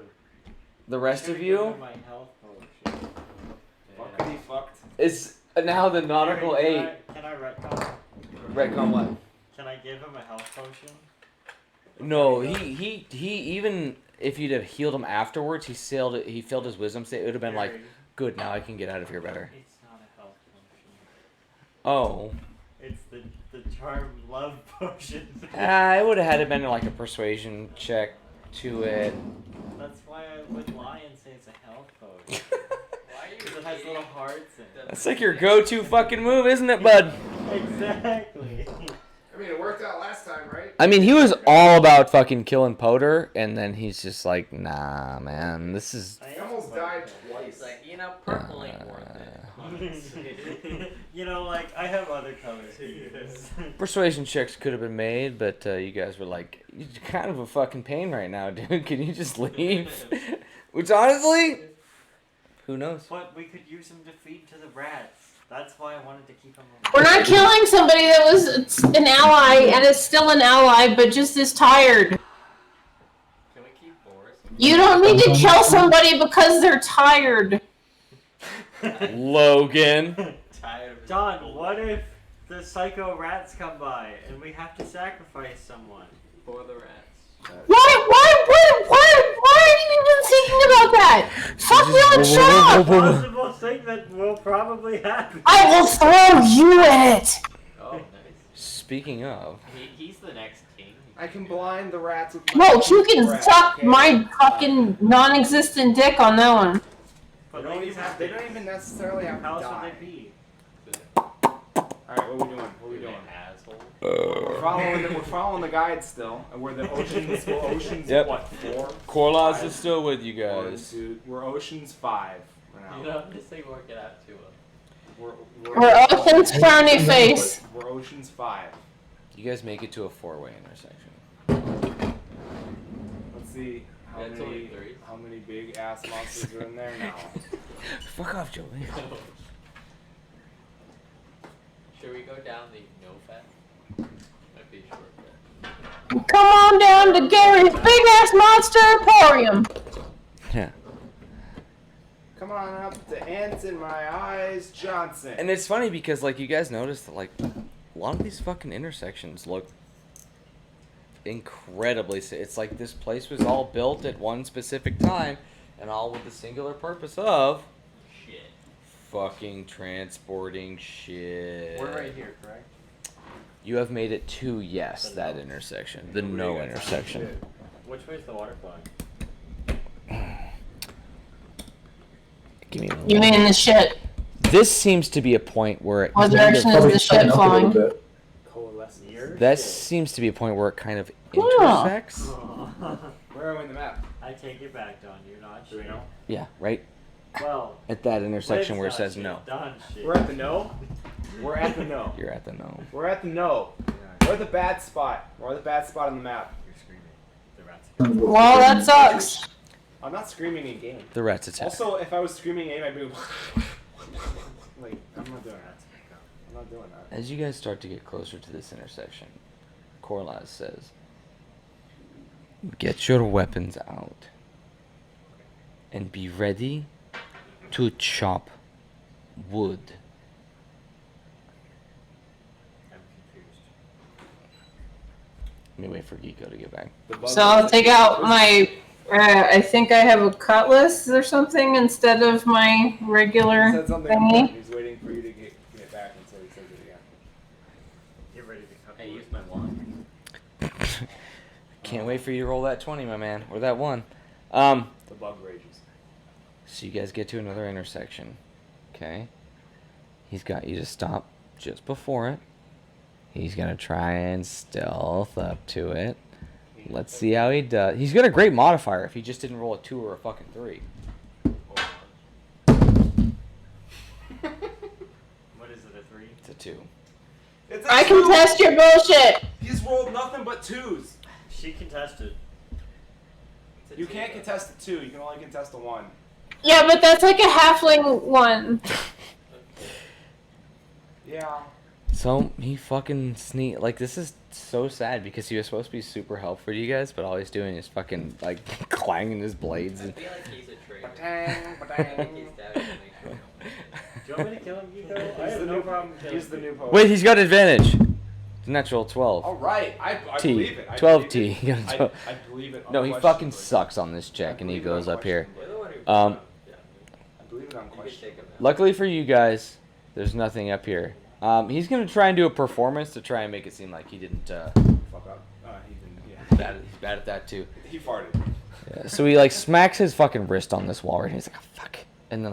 The rest should've of given you him my health potion. Fuckity fucked. is now the nautical Harry, 8. Can I retcon? Retcon what? Can I give him a health potion? No, he even if you'd have healed him afterwards, he filled his wisdom state. It would have been like, Harry, good, now I can get out of here better. It's not a health potion. Oh. It's the charm love potion. It would have had to been like a persuasion check to it. That's why I would lie and say it's a health potion. Why are you Because it has little hearts in it. That's like your go-to fucking move, isn't it, bud? Exactly. I mean, it worked out last time, right? I mean, he was all about fucking killing Poder, and then he's just like, nah, man, this is... He almost died He's twice. like, purple ain't worth it. honestly." You know, like, I have other colors to use. Persuasion checks could have been made, but you guys were like, you're kind of a fucking pain right now, dude. Can you just leave? Which, honestly, who knows? But we could use him to feed to the rats. That's why I wanted to keep him We're alive. not killing somebody that was an ally and is still an ally, but just is tired. Can we keep Boris? You don't need to kill somebody because they're tired. Logan. Tired of his Don, bull- what if the psycho rats come by and we have to sacrifice someone? For the rats. Why are you even thinking about that? Fuck you and Shaw! Possible thing that will probably happen. I will throw you in it! Oh, nice. Speaking of, He's the next king. I can blind the rats with my No, you can breath, suck okay? my fucking non-existent dick on that one. They But don't, ladies even, have they don't even necessarily have to How else die. would they be? Alright, what are we doing? What are we You're doing? an asshole. We're following the guide still, and we're the oceans. Yep. What 4? Corlaz is still with you One, guys. two, we're oceans 5 now. You know, this thing work it out too well. We're Ocean's frowny face. We're oceans 5. You guys make it to a 4-way intersection. Let's see how Yeah, it's only many 3. how many big ass monsters are in there now. Fuck off, Joey. Should we go down the no fat? Might be a shortcut. Come on down to Gary's Big Ass Monster Emporium. Yeah. Come on up to Ants in My Eyes Johnson. And it's funny because, like, you guys noticed that, like, a lot of these fucking intersections look incredibly... It's like this place was all built at one specific time, and all with the singular purpose of Shit. fucking transporting shit. We're right here, correct? You have made it to, yes, The that no. intersection. The Nobody no got time for intersection. shit. Which way's the water flowing? Give me You mean the shit? This seems to be a point where it What kind direction of, is the shit flowing? Coalescence. Yours? that seems to be a point where it kind of Yeah. intersects. Where are we in the map? I take it back, Don. You're not Do we shit. know? Yeah, right Well, at that intersection Liz where it not says shit, no. Don shit. We're at the no. We're at the no. You're at the no. We're at the no. We're at the bad spot. We're at the bad spot on the map. You're screaming. The rats. Well, that sucks. I'm not screaming in game. The rats attack. Also, if I was screaming in game, I'd be like, I'm not doing that. I'm not doing that. As you guys start to get closer to this intersection, Corlaz says, "Get your weapons out and be ready to chop wood." I'm confused. Let me wait for Geeko to get back. The bug So I'll take out my I think I have a cutlass or something instead of my He regular said something thingy. important. He's waiting for you to get back until he says it again. Get ready to cut. I used my wand. Can't wait for you to roll that 20, my man, or that 1. The bug rages. So you guys get to another intersection. Okay. He's got you to stop just before it. He's gonna try and stealth up to it. Let's see how he does. He's got a great modifier if he just didn't roll a 2 or a fucking 3. What is it? A 3? It's a 2. It's a I two. can test your bullshit. He's rolled nothing but 2s. She contested. It's a You two, can't though. contest a 2. You can only contest a 1. Yeah, but that's like a halfling one. Yeah. So he fucking sneak like this is so sad because he was supposed to be super helpful for you guys, but all he's doing is fucking like clanging his blades I and. feel like he's a traitor. Ba-dang, I ba-dang. think he's doubting to make sure. Do you want me to kill him, Geeko? I He's have the no new problem killing He's the new poet. Wait, he's got advantage. Natural 12. All right. I T. believe it. I 12 believe T. it. I believe it. No, he fucking sucks on this check, and he goes up here. You're the one who Um, yeah, I believe it you could take unquestionably. him out. Luckily for you guys, there's nothing up here. He's gonna try and do a performance to try and make it seem like he didn't. Fuck up. He didn't. Yeah. He's bad at that too. He farted. Yeah, so he like smacks his fucking wrist on this wall, right? And he's like, oh, "Fuck!" And then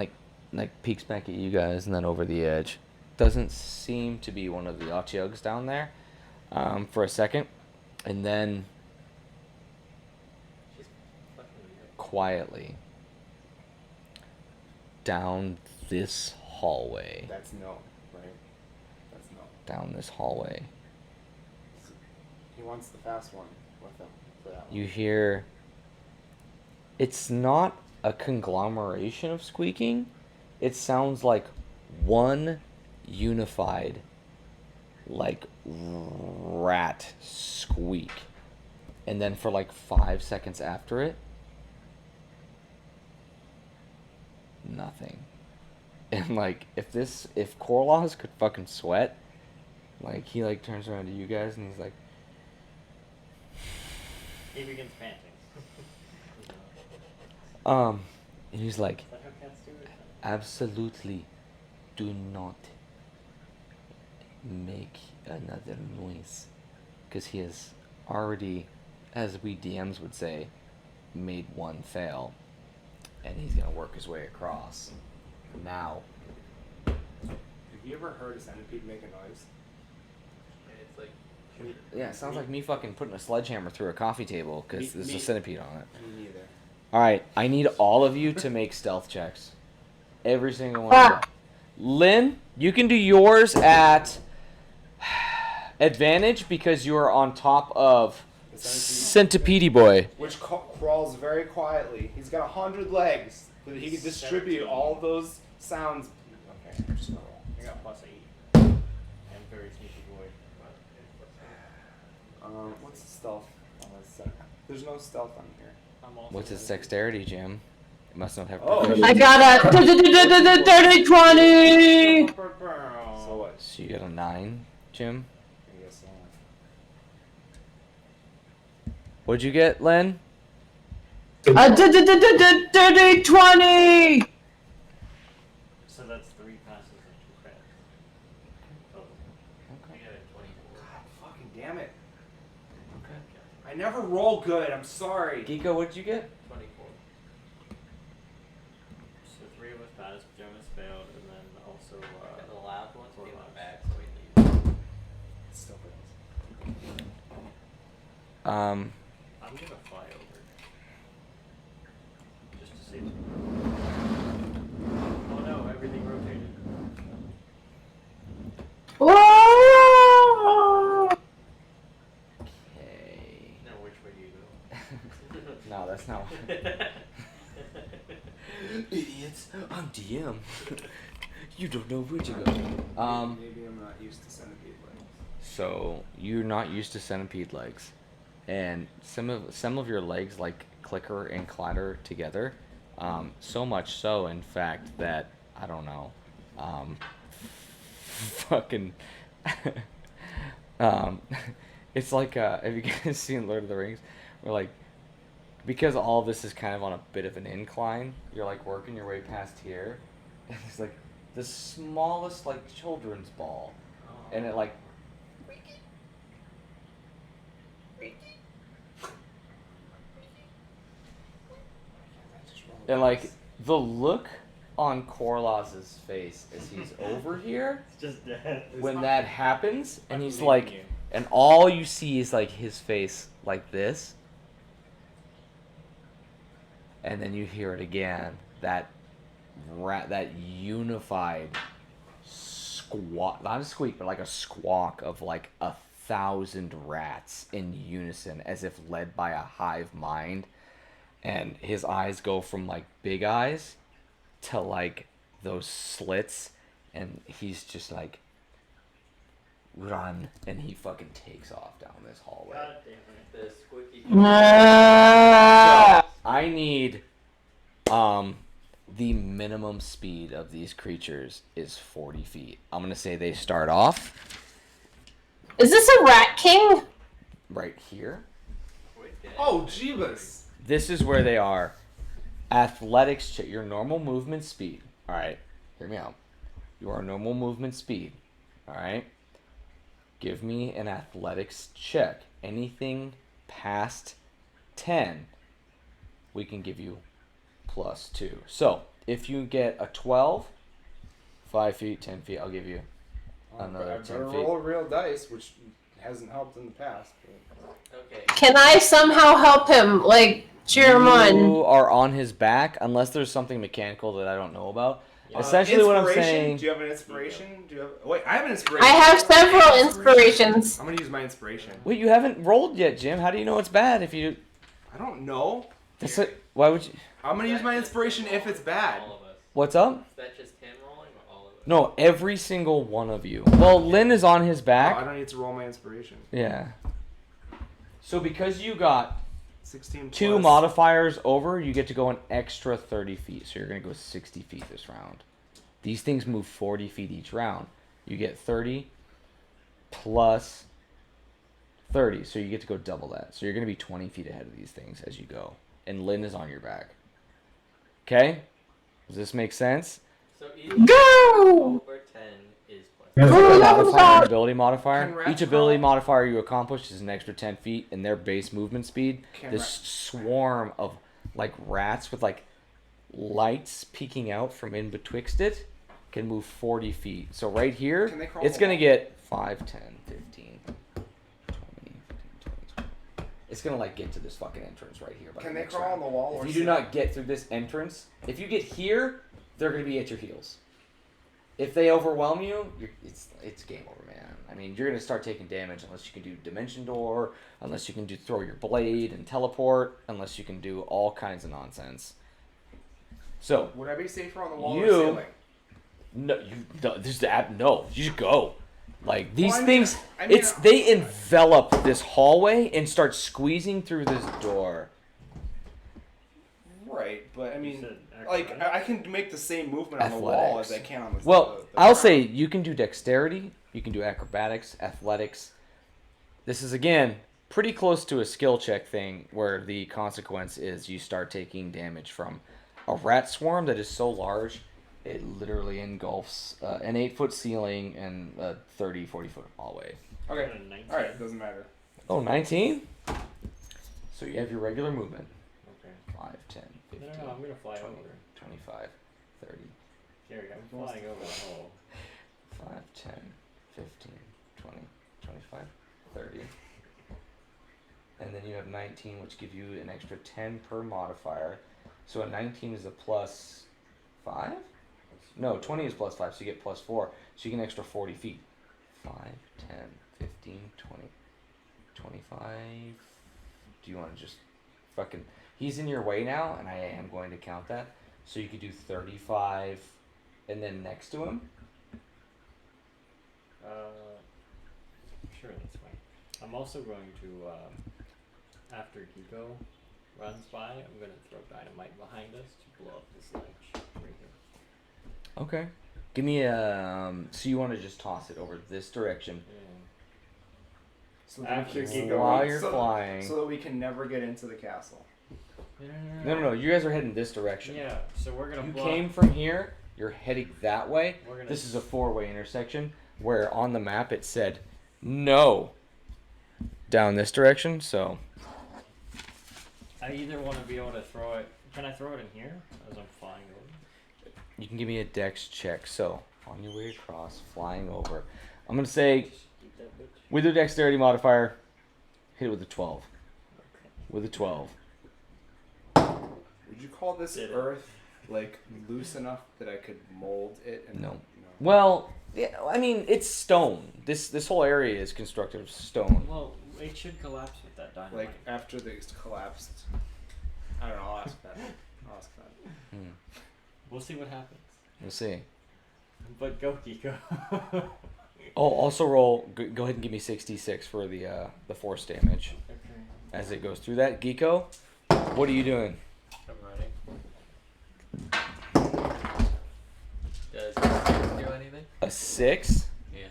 like peeks back at you guys, and then over the edge. Doesn't seem to be one of the Otyugs down there, for a second, and then She's fucking weird. quietly down this hallway. That's no, right? That's no. Down this hallway. He wants the fast one with him for that one. You hear. It's not a conglomeration of squeaking. It sounds like one unified, like, rat squeak. And then for like 5 seconds after it, nothing. And like, if Korlaws could fucking sweat, like, he like turns around to you guys and he's like, He begins panting. and he's like, Is that how cats do it? absolutely do not make another noise. Because he has already, as we DMs would say, made one fail. And he's going to work his way across. Now. Have you ever heard a centipede make a noise? And it's like, Yeah, it sounds like me fucking putting a sledgehammer through a coffee table because there's a centipede on it. Me neither. Alright, I need all of you to make stealth checks. Every single one of you. Lynn, you can do yours at advantage because you are on top of The centipede, Centipede Boy. which crawls very quietly. He's got 100 legs, but he can distribute 17. all those sounds. Okay, I'm just gonna roll. I got +8. And very sneaky boy. What's the stealth? Oh, there's no stealth on here. I'm also What's his very- dexterity, Jim? It must not have Oh, proficiency. I got a 30 20. So what? So you got a 9, Jim? I guess so. What'd you get, Len? A 30 20. So that's 3 passes and 2 credits. Total. I got a 24. God fucking damn it. Okay. I never roll good, I'm sorry. Geeko, what'd you get? 24. So 3 of us passed, Jonas failed, and then also, And the loud ones four came lives. back, so we leave. Still Um, I'm gonna fly over. Just to see. Oh no, everything rotated. Whoa! okay. Now, which way do you go? No, that's not. Idiots, I'm DM. You don't know where to go. Maybe I'm not used to centipede legs. So you're not used to centipede legs, and some of your legs like clicker and clatter together. So much so, in fact, that I don't know. Fucking. It's like have you guys seen Lord of the Rings? Where like because all of this is kind of on a bit of an incline, you're like working your way past here, and it's like the smallest like children's ball, and it like and like the look on Corlaz's face as he's over here It's just dead. when that happens, and I'm he's leaving like, you. and all you see is like his face like this, and then you hear it again, that unified squawk, not a squeak, but like a squawk of like 1,000 rats in unison, as if led by a hive mind, and his eyes go from like big eyes to like those slits, and he's just like, run, and he fucking takes off down this hallway. God damn it. The squeaky. Ah. I need the minimum speed of these creatures is 40 feet. I'm gonna say they start off Is this a rat king? right here. Oh, Jeebus. This is where they are. Athletics check, your normal movement speed. Alright, hear me out. Your normal movement speed. Alright? Give me an athletics check. Anything past 10, we can give you +2. So, if you get a 12, 5 feet, 10 feet, I'll give you another I 10 better feet. roll real dice, which hasn't helped in the past. But... Okay. Can I somehow help him? Like, cheer him on? You are on his back, unless there's something mechanical that I don't know about. Essentially, what I'm inspiration? saying. Do you have an inspiration? Do you have? Wait, I have an inspiration. I have several inspirations. I'm gonna use my inspiration. Wait, you haven't rolled yet, Jim. How do you know it's bad if you? I don't know. That's why would you? I'm gonna use my inspiration if it's bad. All of us. What's up? Is that just him rolling or all of us? No, every single one of you. Well, Lynn is on his Oh, I back. don't need to roll my inspiration. Yeah. So because you got 16 plus. 2 modifiers over, you get to go an extra 30 feet. So you're gonna go 60 feet this round. These things move 40 feet each round. You get 30 plus 30, so you get to go double that. So you're going to be 20 feet ahead of these things as you go. And Lynn is on your back. Okay? Does this make sense? So each Go! over 10 is plus. Go, Modifier and go. ability modifier. Can rats Each ability crawl? modifier you accomplish is an extra 10 feet in their base movement speed. Can This swarm of like rats with like lights peeking out from in betwixt it can move 40 feet. So right here, Can they crawl it's the going to wall? get 5, 10, 15, 20, 20. It's going to like get to this fucking entrance right here. by Can the they next crawl round. on the wall? If or you do sit? not get through this entrance, if you get here, they're going to be at your heels. If they overwhelm you, it's game over, man. I mean, you're going to start taking damage unless you can do Dimension Door, unless you can do throw your blade and teleport, unless you can do all kinds of nonsense. So, Would I be safer on the wall You- or ceiling? no, no, you just go. Like these Well, I mean- things, I mean, they envelop this hallway and start squeezing through this door. Right, but I You mean, said like acrobatic? I can make the same movement on the wall as I Athletics. can on the. Well, the I'll ground. say you can do dexterity, you can do acrobatics, athletics. This is again pretty close to a skill check thing where the consequence is you start taking damage from a rat swarm that is so large it literally engulfs an 8-foot ceiling and a 30, 40-foot hallway. Okay. 19. All right, doesn't matter. Oh, 19? So you have your regular movement. Okay. 5, 10, 15, No, I'm gonna fly 20, over. 25, 30, Gary, I'm flying over the hole. 5, 10, 15, 20, 25, 30. And then you have 19, which gives you an extra 10 per modifier. So a 19 is a plus 5? No, 20 is plus 5, so you get plus 4. So you get an extra 40 feet. 5, 10, 15, 20, 25. Do you want to just fucking... He's in your way now, and I am going to count that. So you could do 35, and then next to him. Sure, that's fine. I'm also going to, after Kiko runs by, I'm gonna throw dynamite behind us to blow up this ledge right here. Okay. Give me a... so you want to just toss it over this direction. So After we can Giga While run- you're so- flying. so that we can never get into the castle. No. You guys are heading this direction. Yeah, so we're gonna You block. came from here. You're heading that way. We're gonna This is a 4-way intersection where on the map it said no down this direction. So I either want to be able to throw it. Can I throw it in here as I'm flying over? you can give me a dex check. So on your way across, flying over, I'm gonna say Just keep that bitch. with your dexterity modifier, hit it with a 12. Okay. With a 12. Would you call this Did it. earth like loose enough that I could mold it? And No. Well, yeah, I mean it's stone. This whole area is constructed of stone. Well, it should collapse with that dynamite. Like after they collapsed. I don't know. I'll ask that. We'll see what happens. We'll see. But go, Geeko. Oh, also roll. Go ahead and give me 66 for the force damage Okay. as it goes through that. Geeko, what are you doing? I'm running. Does it do anything? A 6. Yeah.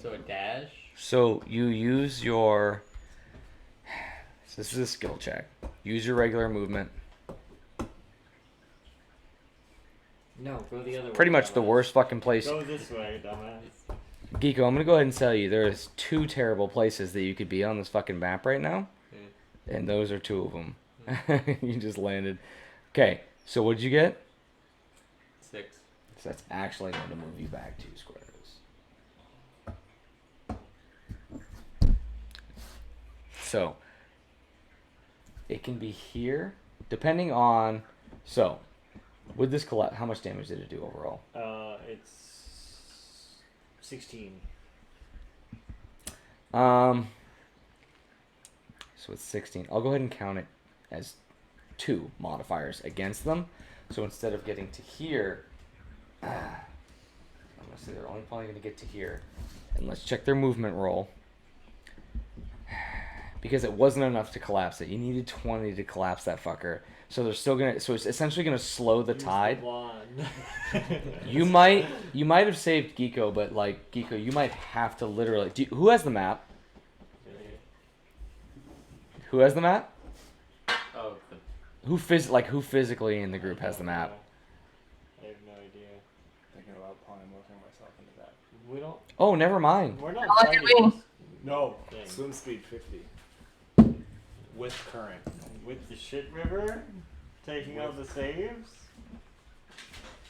So a dash. So you use your. So this is a skill check. Use your regular movement. No, go the other way. Pretty much the dumbass. worst fucking place. Go this way, dumbass. Geeko, I'm gonna go ahead and tell you there's 2 terrible places that you could be on this fucking map right now, and those are 2 of them. You just landed. Okay, so what'd you get? 6. So that's actually going to move you back 2 squares. So it can be here, depending on. So with this collapse, how much damage did it do overall? It's 16. So it's 16. I'll go ahead and count it as 2 modifiers against them. So instead of getting to here, I'm gonna say they're only probably gonna get to here. And let's check their movement roll. Because it wasn't enough to collapse it. You needed 20 to collapse that fucker. So they're still gonna. So it's essentially gonna slow the Use tide. wand. You might have saved Geeko, but like Geeko, you might have to literally. Who has the map? Who has the map? Oh, Who physically in the group has the map? I have no idea. Thinking about polymorphing myself into that. We don't. Oh, never mind. We're not How long fighting you waiting? this No. thing. Swim speed 50. With current. With the shit river taking out the saves.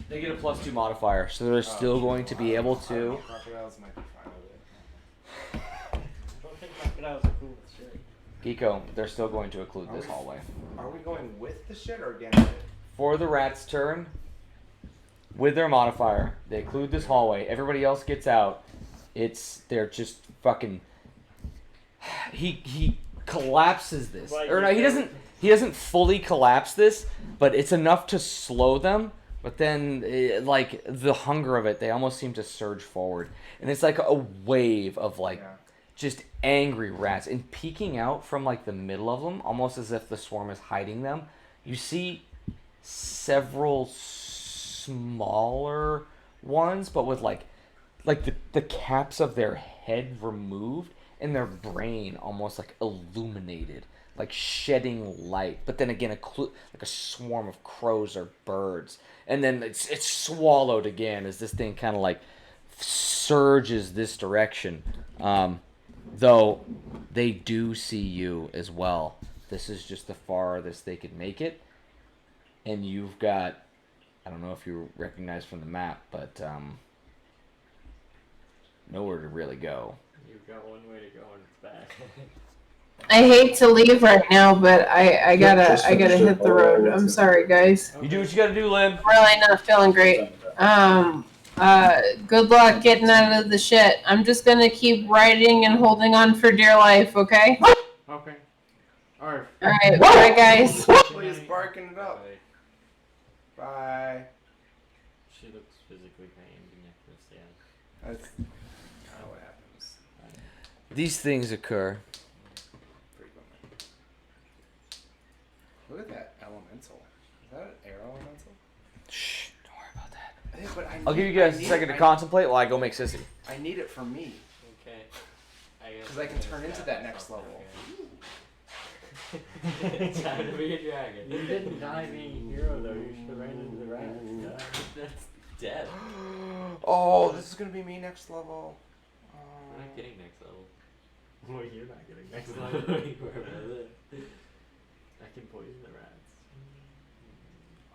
They get a +2 modifier, so they're still going to be able to. Crocodiles might be fine with it. I don't think crocodiles are cool with shit. Geeko, they're still going to occlude this hallway. Are we going with the shit or against it? For the rat's turn, with their modifier, they occlude this hallway. Everybody else gets out. They're just fucking. He collapses this, Like or no, he doesn't fully collapse this, but it's enough to slow them. But then, like the hunger of it, they almost seem to surge forward, and it's like a wave of like. Yeah. Just angry rats, and peeking out from like the middle of them, almost as if the swarm is hiding them. You see several smaller ones, but with like the caps of their head removed and their brain almost like illuminated, like shedding light. But then again, like a swarm of crows or birds, and then it's swallowed again as this thing kind of like surges this direction. Though they do see you as well. This is just the farthest they could make it. And you've got, I don't know if you recognize from the map, but nowhere to really go. You've got one way to go and it's back. I hate to leave right now, but I gotta hit the road. I'm sorry, guys. You do what you gotta do, Lynn. I'm really not feeling great. Good luck getting out of the shit. I'm just gonna keep riding and holding on for dear life, okay? Okay. Alright. Alright, bye guys. Please barking it up. Bye. She looks physically pained and you have to stand. That's kind of what happens These things occur. frequently. Look at that elemental. Is that an air elemental? Shh, don't worry about that. Yeah, but I'll give you guys a second to contemplate while I go make sissy. I need it for me. okay. I guess Because I can turn into that next level. Time to be a dragon. You didn't die being a hero though. You should have ran into the rats. That's dead. Oh, this is gonna be me next level. We're not getting next level. Well, you're not getting next Where level. am I can poison the rats.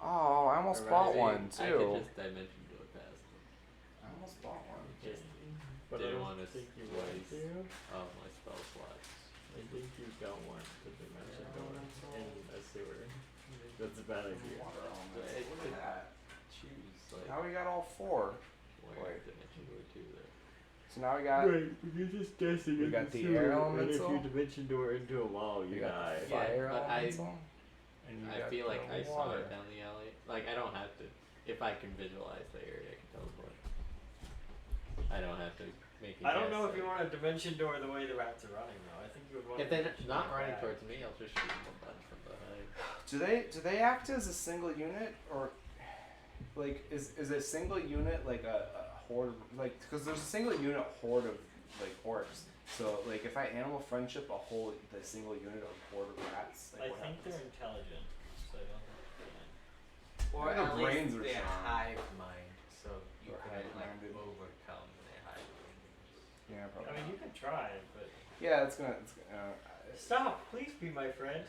Oh, I almost bought one I too. could just dimension door past them. I almost bought one. Just But I didn't don't want to think you waste want to. my spell slots. I think you don't want the dimension door in a sewer. That's a bad idea. Water But elements. it Look could at that. choose like Now we got all 4. where wait. dimension door two there. So now we got. Right, but you're just guessing We in got the the sewer, air and if elemental. you dimension door into a wall, We you got die. the fire Yeah, but elemental. And you I got feel like the I saw water. it down the alley. Like I don't have to. If I can visualize the area, I can teleport. I don't have to make. I don't know if you want a dimension door the way the rats are running though. I think you would want. If they're dimension not door running back. towards me, I'll just shoot them a bunch from behind. Do they act as a single unit, or like is a single unit like a horde of, like, because there's a single unit horde of like orcs. So like if I animal friendship the single unit of horde of rats, like I what think happens? they're intelligent, so I don't think they can. Or Their at brains least are they're strong. hive mind, so you Or can like hive-minded. overcome their hive mind. Yeah, I probably. mean, you can try, but Yeah, it's gonna. stop. Please be my friend.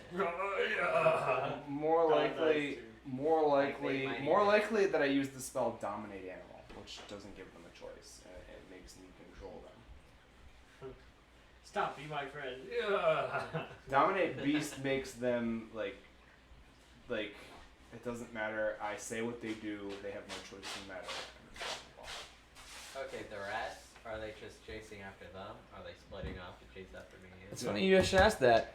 More God, likely, that's more likely, might more even- likely that I use the spell Dominate Animal, which doesn't give them a choice, and it makes me control them. Stop. Be my friend. Dominate Beast makes them like it doesn't matter. I say what they do. They have no choice in the matter. Okay, the rats, are they just chasing after them? Are they splitting off to chase after me? It's funny you should ask that.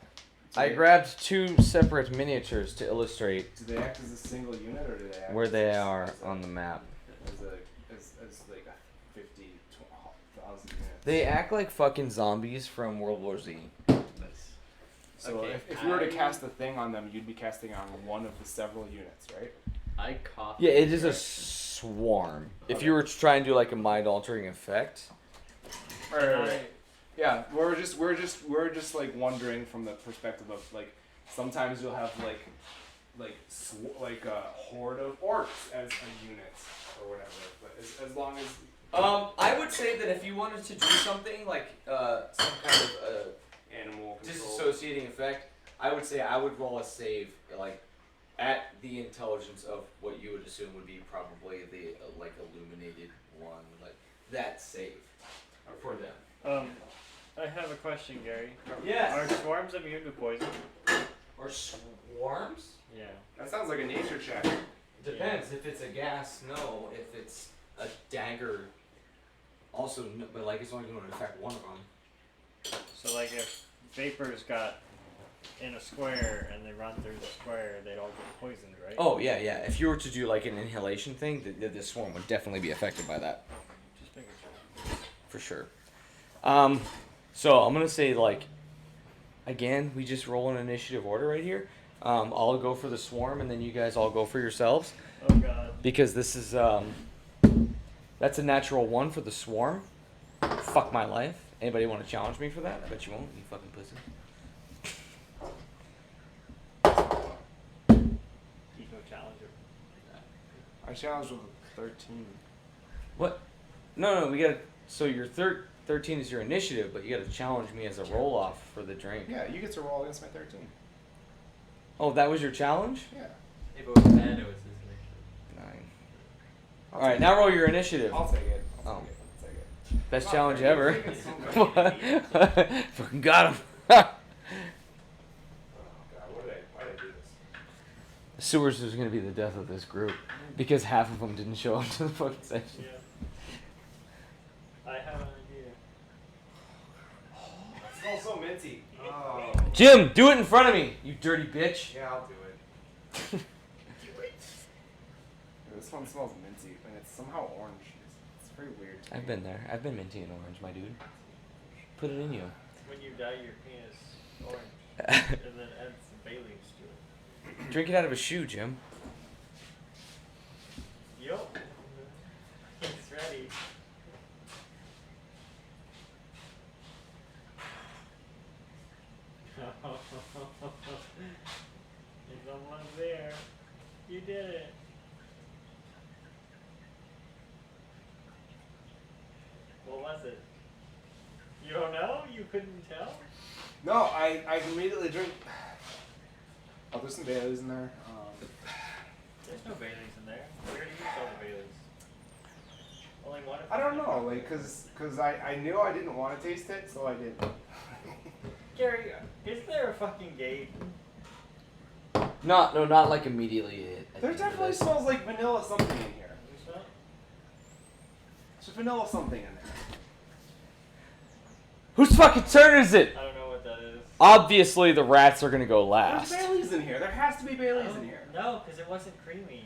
Do I they- grabbed 2 separate miniatures to illustrate Do they act as a single unit, or do they act where as they a- are as a- on the map. as like a 50,000 units? They act like fucking zombies from World War Z. So Okay, if you were to I- cast a thing on them, you'd be casting on one of the several units, right? I cough. Yeah, it is a swarm. If you were to try and do like a mind altering effect, Yeah, we're just like wondering from the perspective of like sometimes you'll have like a horde of orcs as a unit or whatever, but as long as I would say that if you wanted to do something like some kind of animal control. disassociating effect, I would say I would roll a save like at the intelligence of what you would assume would be probably the like illuminated one, like that save for them. I have a question, Gary. Yes. Are swarms immune to poison? Or swarms? Yeah. That sounds like a nature check. Depends. If it's a gas, no. If it's a dagger, also no, but like it's only going to affect one of them. So like if vapors got in a square and they run through the square, they'd all get poisoned, right? oh yeah, yeah. If you were to do like an inhalation thing, the swarm would definitely be affected by that Just making sure. for sure. So I'm gonna say like, again, we just roll in initiative order right here. I'll go for the swarm, and then you guys all go for yourselves Oh god. because this is that's a natural 1 for the swarm. Fuck my life. Anybody want to challenge me for that? I bet you won't. You fucking pussy. Eco challenger. I challenged with a 13. What? No, we gotta. So your 13 is your initiative, but you gotta challenge me as a roll off for the drink. Yeah, you get to roll against my 13. Oh, that was your challenge? Yeah. If it was bad, it was his initiative. 9. I'll All right, take now roll your initiative. I'll take it. Oh. I'll take it. Best Not challenge fair. ever. You're taking so many. Fucking got him. Oh god, why did I do this? Sewers is gonna be the death of this group because half of them didn't show up to the fucking session. Yeah. I have an idea. It smells so minty. Oh. Jim, do it in front of me, you dirty bitch. Yeah, I'll do it. This one smells minty, and it's somehow orange. It's very weird. to I've me. been there. I've been minty and orange, my dude. Put it in you. When you dye your penis orange and then add some bay leaves to it. Drink it out of a shoe, Jim. Yup. He's ready. There's almost there. You did it. What was it? You don't know? You couldn't tell? No, I immediately drink. Oh, there's some Baileys in there. There's no Baileys in there. We already used all the Baileys. Only one of I don't them. know, like, cause I knew I didn't want to taste it, so I didn't. Gary, is there a fucking gate? Not like immediately. There definitely smells like vanilla something in here. There's not? There's vanilla something in there. Whose fucking turn is it? I don't know what that is. Obviously, the rats are gonna go There's last. Baileys in here. There has to be Baileys in here. No, because it wasn't creamy.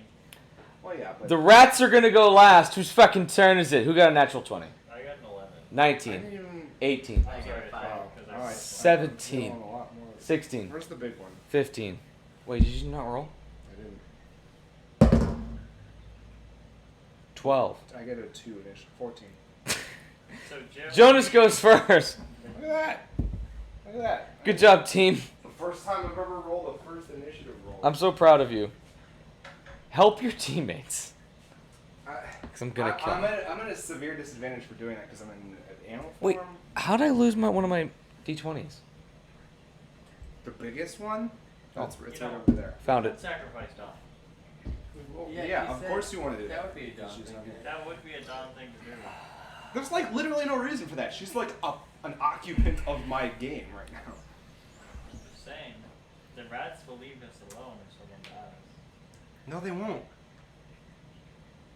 Well, yeah, but The rats are gonna go last. Whose fucking turn is it? Who got a natural 20? I got an 11. I 19, didn't even. 18, I got 5. Wow. Because All right. 17. I'm feeling a lot more. 16, Where's the big one? 15. Wait, did you not roll? I didn't. 12. I get a 2-ish. 14. So Jonas goes first. Look at that. Look at that. Good job, team. The first time I've ever rolled a first initiative roll. I'm so proud of you. Help your teammates. I, Because I'm gonna kill I'm them. at a severe disadvantage for doing that because I'm in an animal Wait. form. How did I lose one of my d20s? The biggest one? Oh. It's right You know. over there. Found it. Sacrifice Dom. Well, Yeah, yeah, he of said course you want to do That that. would be a dumb She's thing not to here. do. That would be a dumb thing to do. There's like literally no reason for that. She's like an occupant of my game right now. Just saying. The rats will leave us alone if someone dies. No, they won't.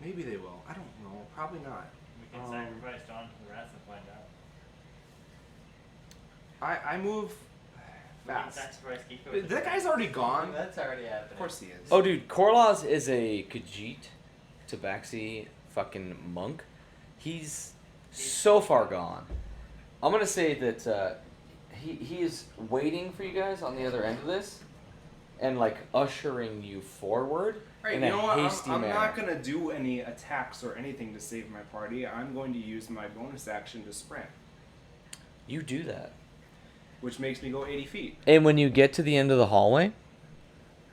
Maybe they will. I don't know. Probably not. We can sacrifice Dawn to the rats and find out. I move We can fast. sacrifice Kiko. to the That rats. guy's already gone. That's already happening. Of course he is. Oh, dude, Korlaz is a Khajiit Tabaxi fucking monk. He's so far gone. I'm gonna say that he is waiting for you guys on the other end of this, and like ushering you forward Right, in you a know what? hasty I'm manner. not gonna do any attacks or anything to save my party. I'm going to use my bonus action to sprint, You do that, which makes me go 80 feet. and when you get to the end of the hallway,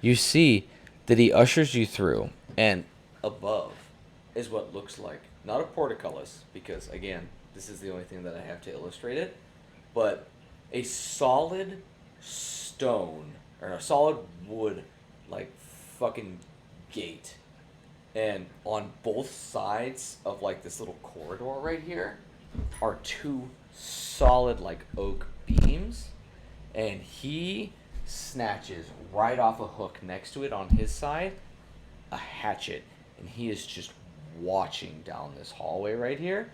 you see that he ushers you through, and above is what looks like not a portcullis, because again, this is the only thing that I have to illustrate it, but a solid stone or a solid wood like fucking gate. And on both sides of like this little corridor right here are two solid like oak beams, and he snatches right off a hook next to it on his side a hatchet, and he is just watching down this hallway right here,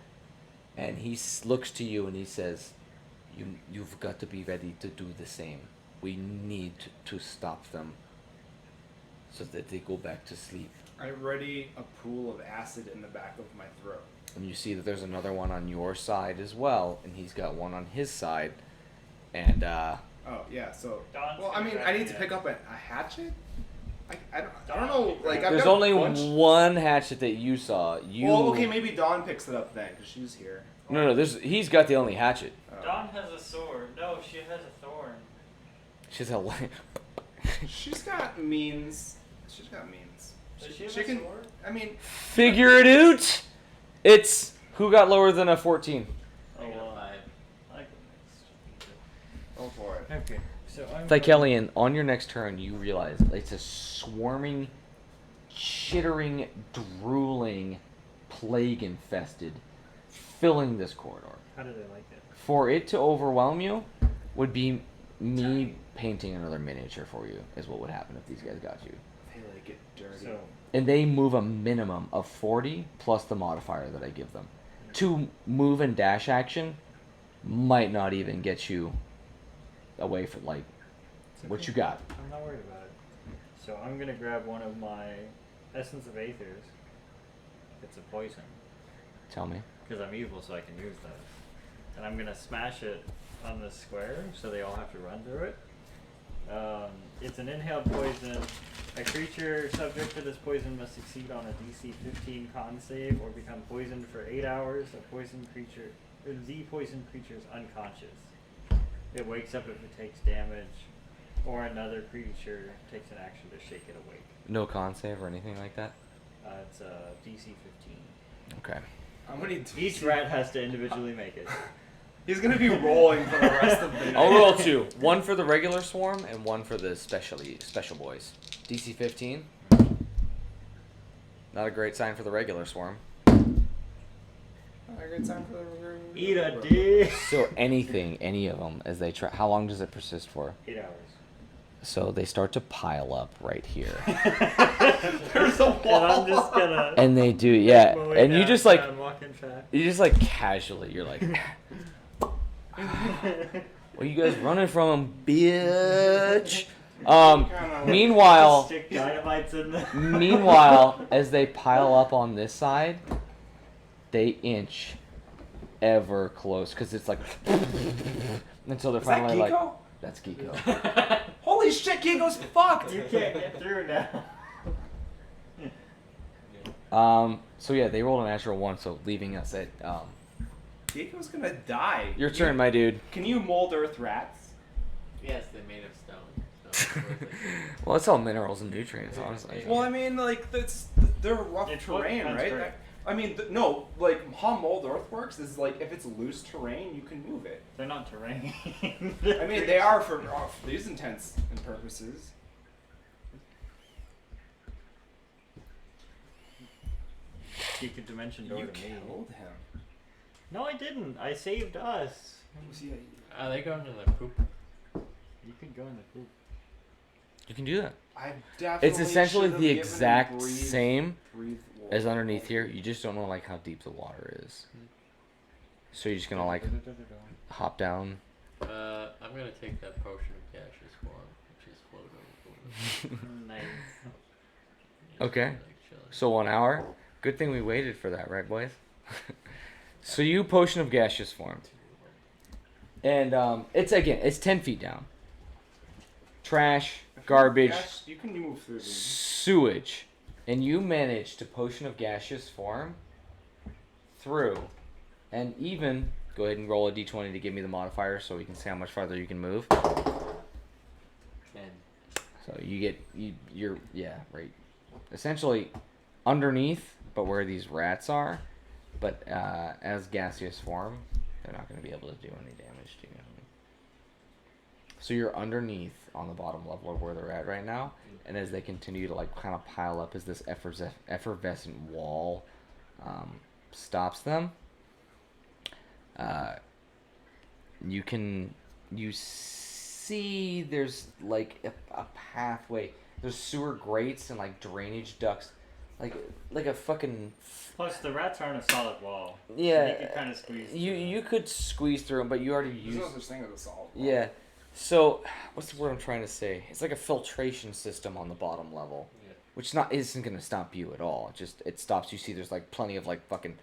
and he looks to you and he says, you've got to be ready to do the same. We need to stop them so that they go back to sleep. I ready a pool of acid in the back of my throat. And you see that there's another one on your side as well, and he's got one on his side, and Oh yeah, so Dawn's well, I gonna mean, grab I need the to pick up a hatchet. I don't know. Like I've there's got only a bunch. one hatchet that you saw. You Well, okay, maybe Dawn picks it up then, because she's here. no, he's got the only hatchet. Dawn has a sword. No, she has a thorn. She's a She's got means. She's got means. Does she have She a can. sword? I mean, Figure it out. It's who got lower than a 14. Oh, I got a well. 5. I can go for it. Okay, so I'm. Thykelian, on your next turn, you realize it's a swarming, chittering, drooling, plague-infested, filling this corridor. How do they like it? For it to overwhelm you would be me painting another miniature for you, is what would happen if these guys got you. They like it dirty. So, And they move a minimum of 40 plus the modifier that I give them. To move and dash action might not even get you away from like it's what okay. you got. I'm not worried about it. So I'm gonna grab one of my Essence of Aethers. It's a poison. Tell me. Because I'm evil, so I can use that. And I'm gonna smash it on the square, so they all have to run through it. It's an inhaled poison. A creature subject to this poison must succeed on a DC 15 con save or become poisoned for 8 hours. The poisoned creature is unconscious. It wakes up if it takes damage, or another creature takes an action to shake it awake. No con save or anything like that? It's DC 15. Okay. How many? Each rat has to individually make it. He's gonna be rolling for the rest of the night. I'll roll 2. 1 for the regular swarm and 1 for the special boys. DC 15. Not a great sign for the regular swarm. Not a good time for the Eat a dick. So any of them, as they try. How long does it persist for? 8 hours. So they start to pile up right here, There's a wall. And I'm just gonna. and they do, yeah. my way And you down just like, and walk in track. you just like casually, you're like, "What are you guys running from, bitch?" Meanwhile, Stick dynamites in the. Meanwhile, as they pile up on this side, they inch ever close because it's like until they're Is that finally like, Geeko? that's Geeko. Holy shit, Geeko's fucked! You can't get through now. So yeah, they rolled a natural 1, so leaving us at Geeko's gonna die. your turn, my dude. Can you mold earth rats? Yes, they're made of stone. So it's worth it. Well, it's all minerals and nutrients, honestly. Well, I mean, like, they're rough It's terrain, that's right? great. I mean, no, like, how mold earth works is, like, if it's loose terrain, you can move it. They're not terrain. I mean, they are for these intents and purposes. You could dimension door You to me. killed him. No, I didn't. I saved us. Are they going to the poop? You can go in the poop. You can do that. I definitely It's essentially should've the given him exact breathe same water. as underneath here. You just don't know like how deep the water is. So you're just gonna like hop down. I'm gonna take that potion of gaseous form, which is floating. Nice. Okay. Like chilling. So 1 hour. Good thing we waited for that, right, boys? So you potion of gaseous form, and it's 10 feet down. Trash, garbage, Yes, you can move through these. sewage, and you manage to potion of gaseous form through, and even go ahead and roll a d20 to give me the modifier so we can see how much farther you can move. 10. So you're right, essentially underneath, but where these rats are, but as gaseous form, they're not going to be able to do any damage to you. So you're underneath on the bottom level of where they're at right now, and as they continue to like kind of pile up as this effervescent wall stops them, you see there's like a pathway. There's sewer grates and like drainage ducts, like a fucking. Plus, the rats aren't a solid wall. Yeah, So you could kind of squeeze. you could squeeze through them, but you already There's used. no such thing as a solid. Yeah. So, what's the word I'm trying to say? It's like a filtration system on the bottom level, Yeah. which isn't gonna stop you at all. It stops. You see, there's like plenty of like fucking,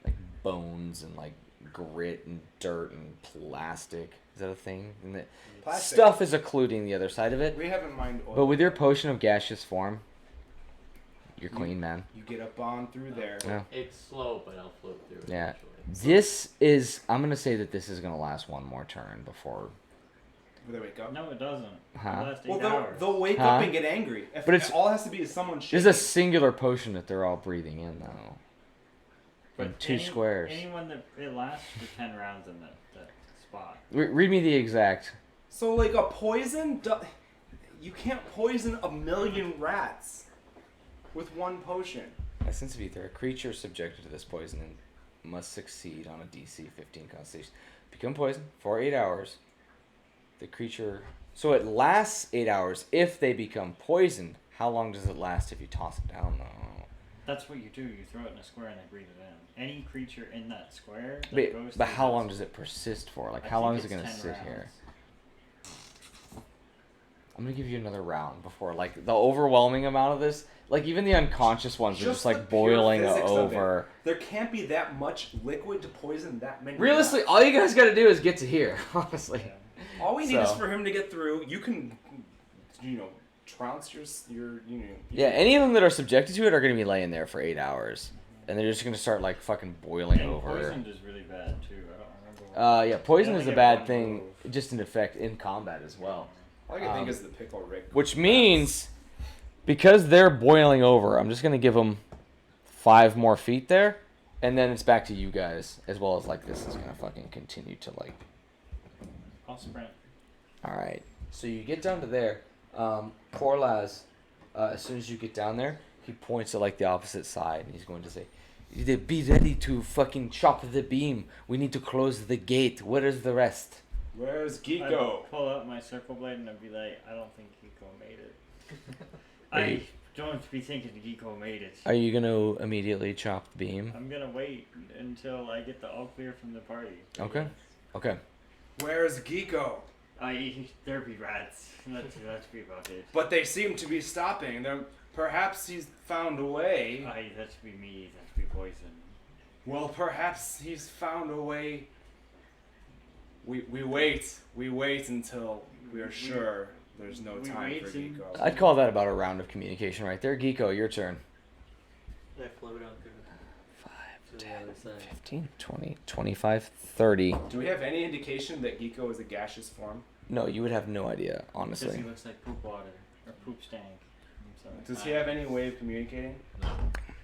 like bones and like grit and dirt and plastic. Is that a thing? And the Plastic. stuff is occluding the other side of it. We have in mind oil. But with your potion of gaseous form, you're clean, man. You get up on through there. Yeah. It's slow, but I'll float through it Yeah. eventually. I'm gonna say that this is gonna last one more turn before. Will they wake up? No, it doesn't. Huh? It lasts 8 Well, hours. they'll wake Huh? up and get angry. If But it's- all it has to be is someone shaking. There's a singular potion that they're all breathing in though. In two squares. Anyone that it lasts for 10 rounds in that spot. Read me the exact. So, like, a poison... You can't poison 1,000,000 rats with one potion. Essence of ether. A creature subjected to this poison must succeed on a DC 15 Constitution. Become poisoned for 8 hours. The creature. So it lasts 8 hours if they become poisoned. How long does it last if you toss it down though? That's what you do. You throw it in a square and they breathe it in. Any creature in that square that goes But through how that long does it persist for? Like I how think long is it it's gonna 10 sit rounds. here? I'm gonna give you another round before like the overwhelming amount of this. Like even the unconscious ones are just the like pure boiling physics of it. over. There can't be that much liquid to poison that many Realistically, rats. all you guys gotta do is get to here. Honestly. Yeah. All we need is So- for him to get through. You can, trounce your Yeah, any of them that are subjected to it are gonna be laying there for 8 hours, and they're just gonna start like fucking boiling And over. poisoned is really bad too. I don't remember Yeah, poison They is a only get bad one thing, move. just in effect in combat as well. All I can think is the pickle Rick. Which means, because they're boiling over, I'm just gonna give them 5 more feet there, and then it's back to you guys, as well as like this is gonna fucking continue to like. I'll sprint. All right, so you get down to there. Korlaz, as soon as you get down there, he points at like the opposite side, and he's going to say, "Be ready to fucking chop the beam. We need to close the gate. Where is the rest?" Where's I'd Geeko? pull out my circle blade and I'd be like, I don't think Geeko made it. Are I you- don't be thinking Geeko made it. Are you gonna immediately chop the beam? I'm gonna wait until I get the all clear from the party. Okay. Okay. Where's Geeko? There be rats. Let's be about it. But they seem to be stopping. Perhaps he's found a way. That should be me. That should be poison. Well, perhaps he's found a way. We wait. We wait until we are sure there's no we time wait for and- Geeko. I'd call that about a round of communication right there. Geeko, your turn. I float on through 5, to the 10, other side. 15, 20, 25, 30. Do we have any indication that Geeko is a gaseous form? No, you would have no idea, Because he honestly. looks like poop water or poop stank. So, Does he have any way of communicating?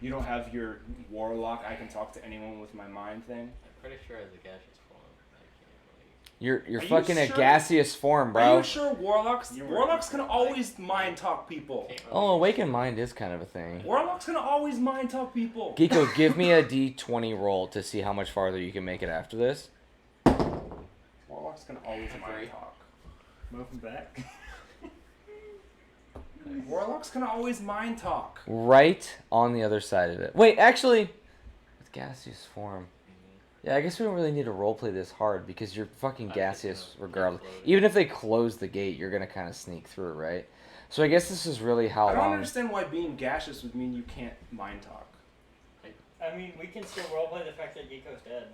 You don't have your warlock, I can talk to anyone with my mind thing? I'm pretty sure as a gaseous form, I can't You're Are you fucking a sure? gaseous form, Are bro. you sure warlocks You were- warlocks can always mind talk people? really. Oh, awakened mind is kind of a thing. Warlocks can always mind talk people. Geeko, give me a d20 roll to see how much farther you can make it after this. Warlocks can always mind talk. Move him back. Warlocks can always mind talk. Right on the other side of it. Wait, actually, with gaseous form. Yeah, I guess we don't really need to roleplay this hard because you're fucking I'm gaseous just gonna regardless. float. Even if they close the gate, you're gonna kind of sneak through, right? So I guess this is really how I don't long. understand why being gaseous would mean you can't mind talk. I mean, we can still roleplay the fact that Geeko's dead.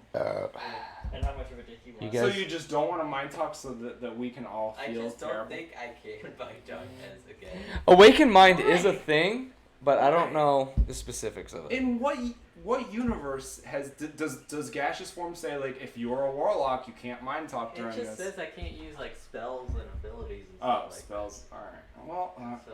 And how much of a dick he was. You So guys- you just don't want to mind talk so that we can all I feel just don't terrible? think I can bite dog as a game. Awakened mind is a Why? thing, but I don't Why? know the specifics of it. In what universe does gaseous form say like if you're a warlock you can't mind talk It during just this? says I can't use like spells and abilities and Oh, stuff like spells. All right. Well, So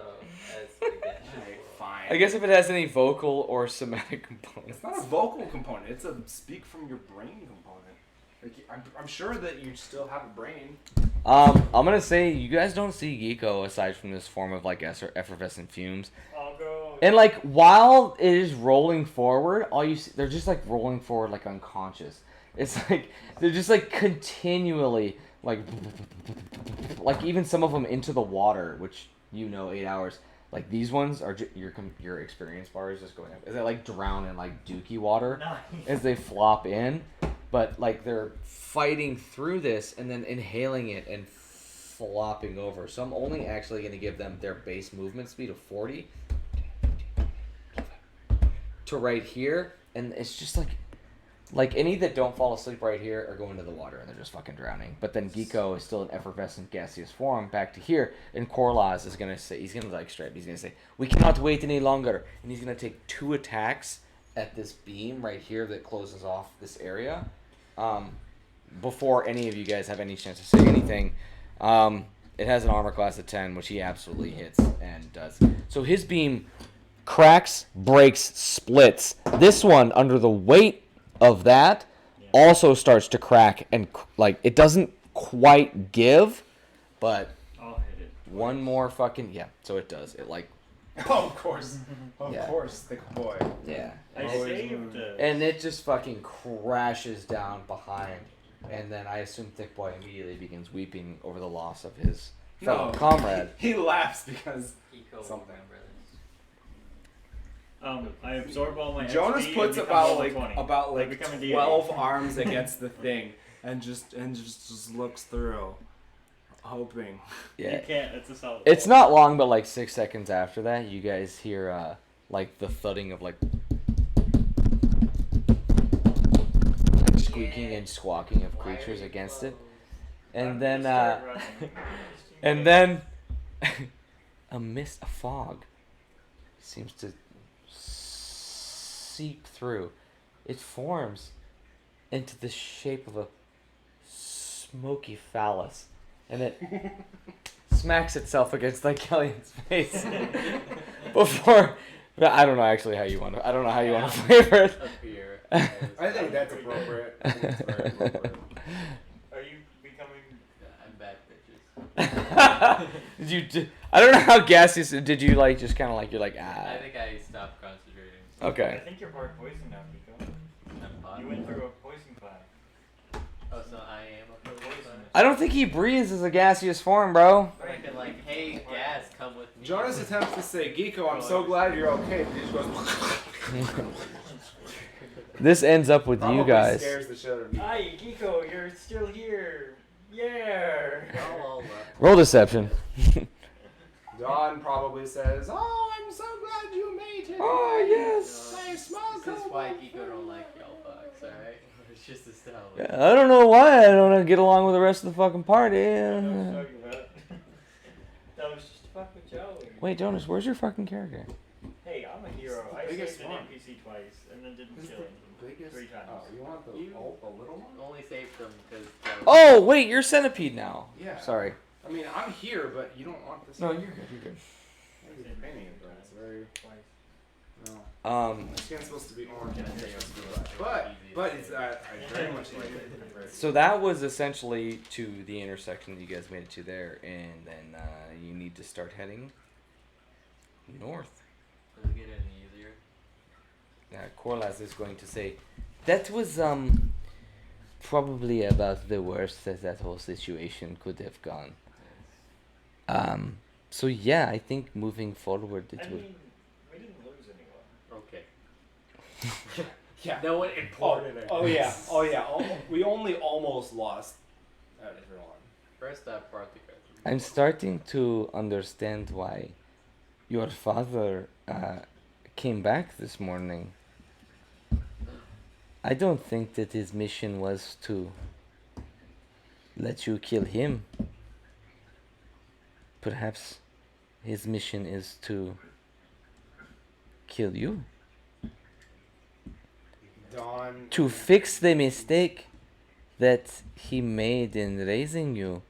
as the gaseous alright, form. fine. I guess if it has any vocal or somatic components. It's not a vocal component. It's a speak from your brain component. Like I'm sure that you still have a brain. I'm gonna say you guys don't see Geeko aside from this form of like effervescent fumes. I'll go. And like while it is rolling forward, all you see, they're just like rolling forward like unconscious. It's like they're just like continually like even some of them into the water, which 8 hours. Like these ones are your experience bar is just going up. Is it like drown in like dookie water Nice. as they flop in? But like they're fighting through this and then inhaling it and flopping over. So I'm only actually going to give them their base movement speed of 40 to right here, and it's just like any that don't fall asleep right here are going to the water and they're just fucking drowning. But then Geeko is still in effervescent gaseous form back to here, and Korlaz is gonna say he's gonna he's gonna say we cannot wait any longer, and he's gonna take 2 attacks at this beam right here that closes off this area. Before any of you guys have any chance to say anything, it has an armor class of 10, which he absolutely hits and does. So his beam cracks, breaks, splits. This one, under the weight of that, also starts to crack and like it doesn't quite give, but I'll hit it. one more fucking so it does. It like Oh, of course, of Yeah. course, thick boy. yeah. I Always saved moving. it. And it just fucking crashes down behind. And then I assume Thick Boy immediately begins weeping over the loss of his fellow No. comrade. He laughs because Eco will Something. remember this. I absorb all my Jonas XP puts and become level 20. about I like become a deity. 12 arms against the thing and just looks through, hoping. Yeah. You can't. It's a solid. It's not long, but like 6 seconds after that, you guys hear like the thudding of like squeaking and squawking of Why are creatures you against it. close? And then Start running. and then a fog seems to seep through. It forms into the shape of a smoky phallus, and it smacks itself against like Kellyan's face before. I don't know actually how you want to. I don't know how you want to flavor it. A beer. I think that's appropriate. I think it's very appropriate. Are you becoming? I'm bad bitches. I don't know how gaseous. Did you like just kind of like you're like I think I stopped concentrating. I Okay. think you're part poison now, Nico. I'm hot. You went through a poison class. Oh, so I am a poison. I don't think he breathes as a gaseous form, bro. I can like, hey, gas, come with me. Jonas attempts to say, Geeko, I'm so glad you're okay. But he just goes. This ends up with you Probably guys. scares the shit out of me. Hi, Geeko, you're still here. Yeah. Oh, Roll deception. Dawn probably says, "Oh, I'm so glad you made it." Oh, yes. My small This is cobalt why Geeko friend." don't like y'all fucks, alright? It's just established. I don't know why I don't get along with the rest of the fucking party. What I was talking about. That was just to fuck with Joey. Wait, Jonas, where's your fucking character? Hey, I'm a hero. I Biggest saved an one. NPC twice and then didn't This is kill the him. biggest. 3 times. Oh, you want the You- a little one? Only saved them because. Oh, wait, you're Centipede now. Yeah. Sorry. I mean, I'm here, but you don't want this. No, you're good. You're good. Maybe you're painting it, but it's very. Twice. No. Um, My skin's supposed to be orange. And it's supposed to be black. But it's I very much like it. so that was essentially to the intersection that you guys made it to there, and then you need to start heading north. Does it get any easier? Corlaz is going to say, that was probably about the worst that whole situation could have gone. So yeah, I think moving forward it I will. mean, we didn't lose anyone. Okay. Yeah. No one important. Oh yeah. Oh yeah. We only almost lost everyone. First up, Parthika. I'm starting to understand why your father came back this morning. I don't think that his mission was to let you kill him. Perhaps his mission is to kill you. Dawn. To fix the mistake that he made in raising you.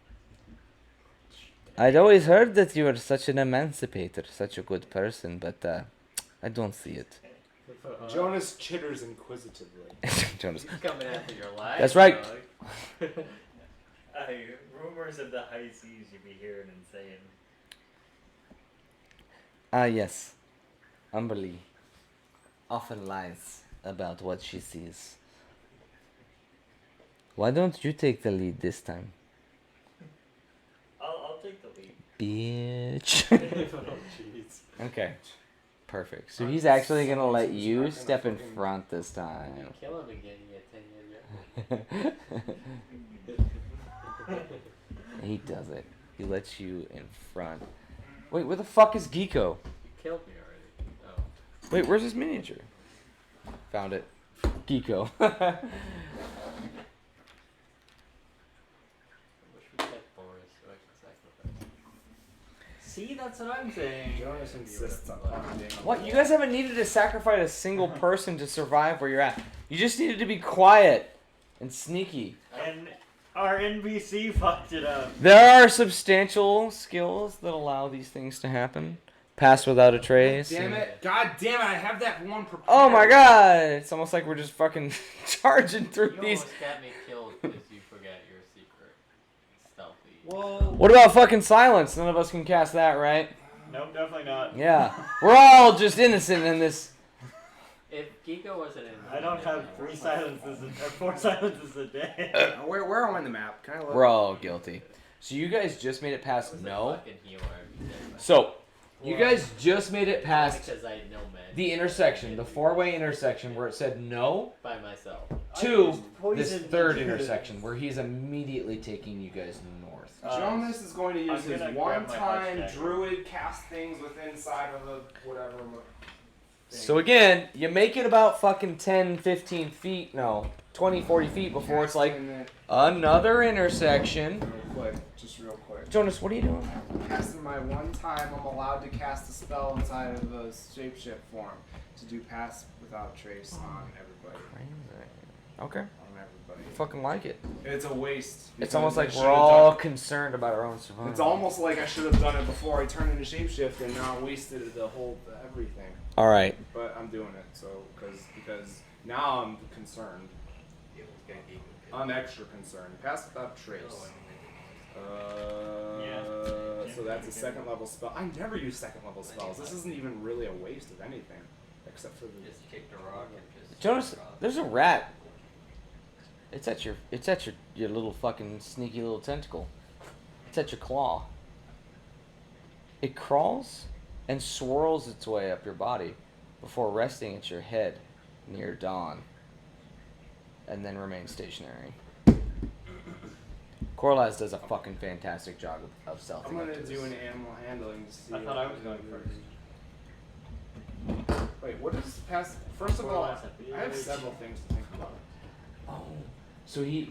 I'd always heard that you were such an emancipator, such a good person, but I don't see it. Jonas chitters inquisitively. Jonas. He's coming after your life. That's right. dog. Rumors of the high seas you be hearing and saying. Ah, yes. Umberly often lies about what she sees. Why don't you take the lead this time? I'll take the lead. Bitch. Oh jeez. Okay. Perfect. So he's actually gonna let He's you not gonna step in fucking- front this If time. you kill him again, you get 10 years. He does it. He lets you in front. Wait, where the fuck is Geeko? You killed me already. Oh. Wait, where's his miniature? Found it. Geeko. I wish we kept Boris so I could sacrifice him. See, that's what I'm saying. Jonas insists on being. What? You guys haven't needed to sacrifice a single person to survive where you're at. You just needed to be quiet and sneaky. And our NPC fucked it up. There are substantial skills that allow these things to happen. Pass without a trace. Damn it! God damn it! I have that one prepared. Oh my god! It's almost like we're just fucking charging through You these. almost got me killed because you forgot your secret. Stealthy. Whoa. What about fucking silence? None of us can cast that, right? Nope, definitely not. Yeah. We're all just innocent in this. If Geeko wasn't in. I don't have 4 silences a day. Where am I on the map? Can I look? We're all guilty. So you guys just made it past Was a no. fucking healer. So you guys just made it past Because I know magic. the intersection, the four-way intersection where it said no By myself. to Poison this third because- intersection where he's immediately taking you guys north. Jonas is going to use I'm his gonna grab my one-time hashtag. druid cast things within inside of a whatever. Thing. So again, you make it about fucking 10, 15 feet, no, 20, 40 feet before it's like Casting it another intersection. real quick, just real quick. Jonas, what are you doing? Casting my one time, I'm allowed to cast a spell inside of a shapeshift form to do pass without trace on everybody. Okay. I'm everybody. I fucking like it. It's a waste. It's because almost I like should've we're all done- concerned about our own survival. It's almost like I should have done it before I turned into shapeshift and now wasted the whole everything. All right. But I'm doing it because now I'm concerned. I'm extra concerned. Pass without trace. So that's a second level spell. I never use second level spells. This isn't even really a waste of anything, except for the. Just kick the rock and just. Jonas, there's a rat. It's at your little fucking sneaky little tentacle. It's at your claw. It crawls and swirls its way up your body before resting at your head near dawn, and then remains stationary. Corlaz does a fucking fantastic job of stealthing. I'm gonna up to do this. an animal handling to see. I thought I was going first. Wait, what is past? First of all, I have several things to think about. Oh, so you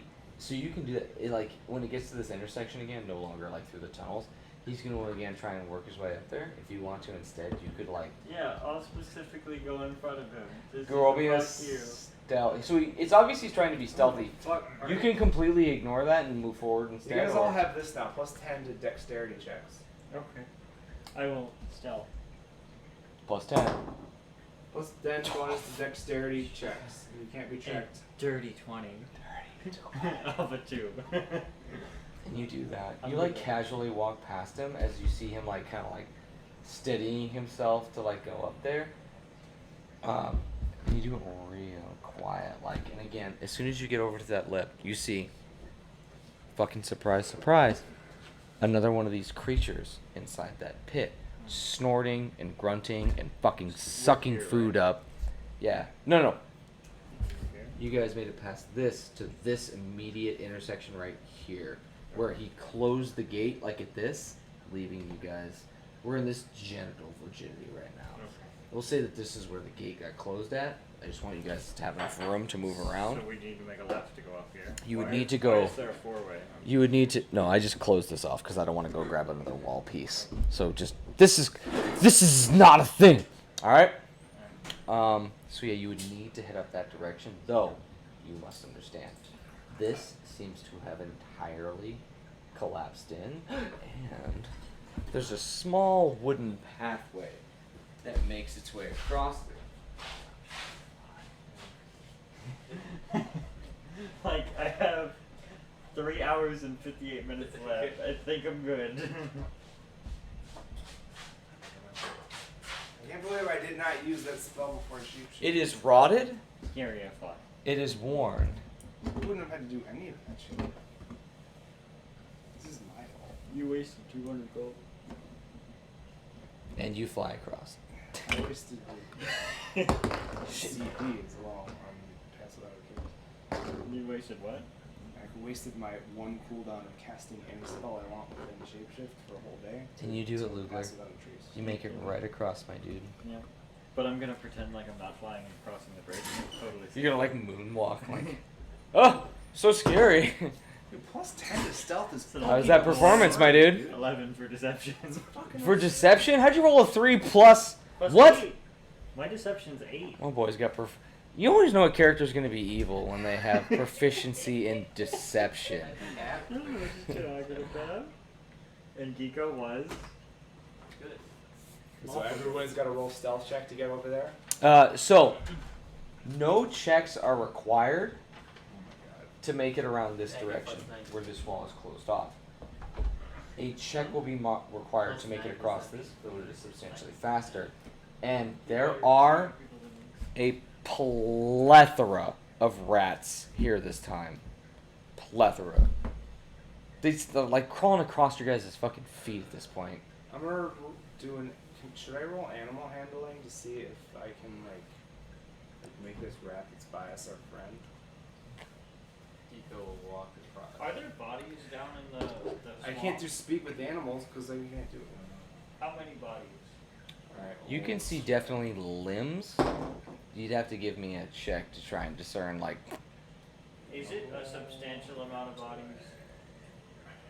can do that. Like when it gets to this intersection again, no longer like through the tunnels. He's gonna again try and work his way up there. If you want to, instead, you could like. Yeah, I'll specifically go in front of him. This Grobius is fuck you. stealth. So it's obvious he's trying to be stealthy. Fuck. You can completely ignore that and move forward You instead. guys or- all have this now, plus 10 to dexterity checks. Okay. I will stealth. plus 10. Plus 10 bonus to dexterity checks. You can't be checked. Dirty 20. Of a 2. And you do that. I'm You like with it. casually walk past him as you see him like kind of like steadying himself to like go up there. And you do it real quiet, like. And again, as soon as you get over to that lip, you see. Fucking surprise, surprise! Another one of these creatures inside that pit, snorting and grunting and fucking sucking here, food up. Yeah. No. You guys made it past this to this immediate intersection right here, where he closed the gate like at this, leaving you guys. We're in this genital virginity right now. We'll say that this is where the gate got closed at. I just want you guys to have enough room to move around. So we need to make a left to go up here. You would Why- need to why go- is there a 4-way? You would need to. No, I just closed this off because I don't want to go grab another wall piece. So just this is not a thing. All right. So yeah, you would need to head up that direction, though. You must understand, this seems to have entirely collapsed in, and there's a small wooden pathway that makes its way across there. Like, I have 3 hours and 58 minutes left. I think I'm good. I can't believe I did not use that spell before sheep. It is rotted. Here, yeah, fly. It is worn. You wouldn't have had to do any of that shit. This is my fault. You wasted 200 gold. And you fly across. I wasted the CD as well on Pass Without a Trace. You wasted what? I wasted my one cooldown of casting any spell I want within the shapeshift for a whole day. And you do So it, Luger. Pass Without a Trace. You make it right across, my dude. Yeah. But I'm gonna pretend like I'm not flying and crossing the bridge. Totally. You're gonna like moonwalk, like, oh, so scary. Dude, plus 10 to stealth is How's that performance, my dude? 11 for deception. For deception, how'd you roll a 3 plus? Plus What? 8. My deception's 8. Oh, boy's got You always know a character's gonna be evil when they have proficiency in deception. And Geeko was. So everyone's got to roll stealth check to get over there? So, no checks are required to make it around this direction where this wall is closed off. A check will be required to make it across this, though it is substantially faster. And there are a plethora of rats here this time. Plethora. They're like crawling across your guys' fucking feet at this point. I'm gonna do an. Should I roll animal handling to see if I can like make this rat that's by us our friend? Geeko will walk across. Are there bodies down in the I can't do speak with animals because I can't do it. How many bodies? Alright. You can see definitely limbs. You'd have to give me a check to try and discern, like, Is it a substantial amount of bodies?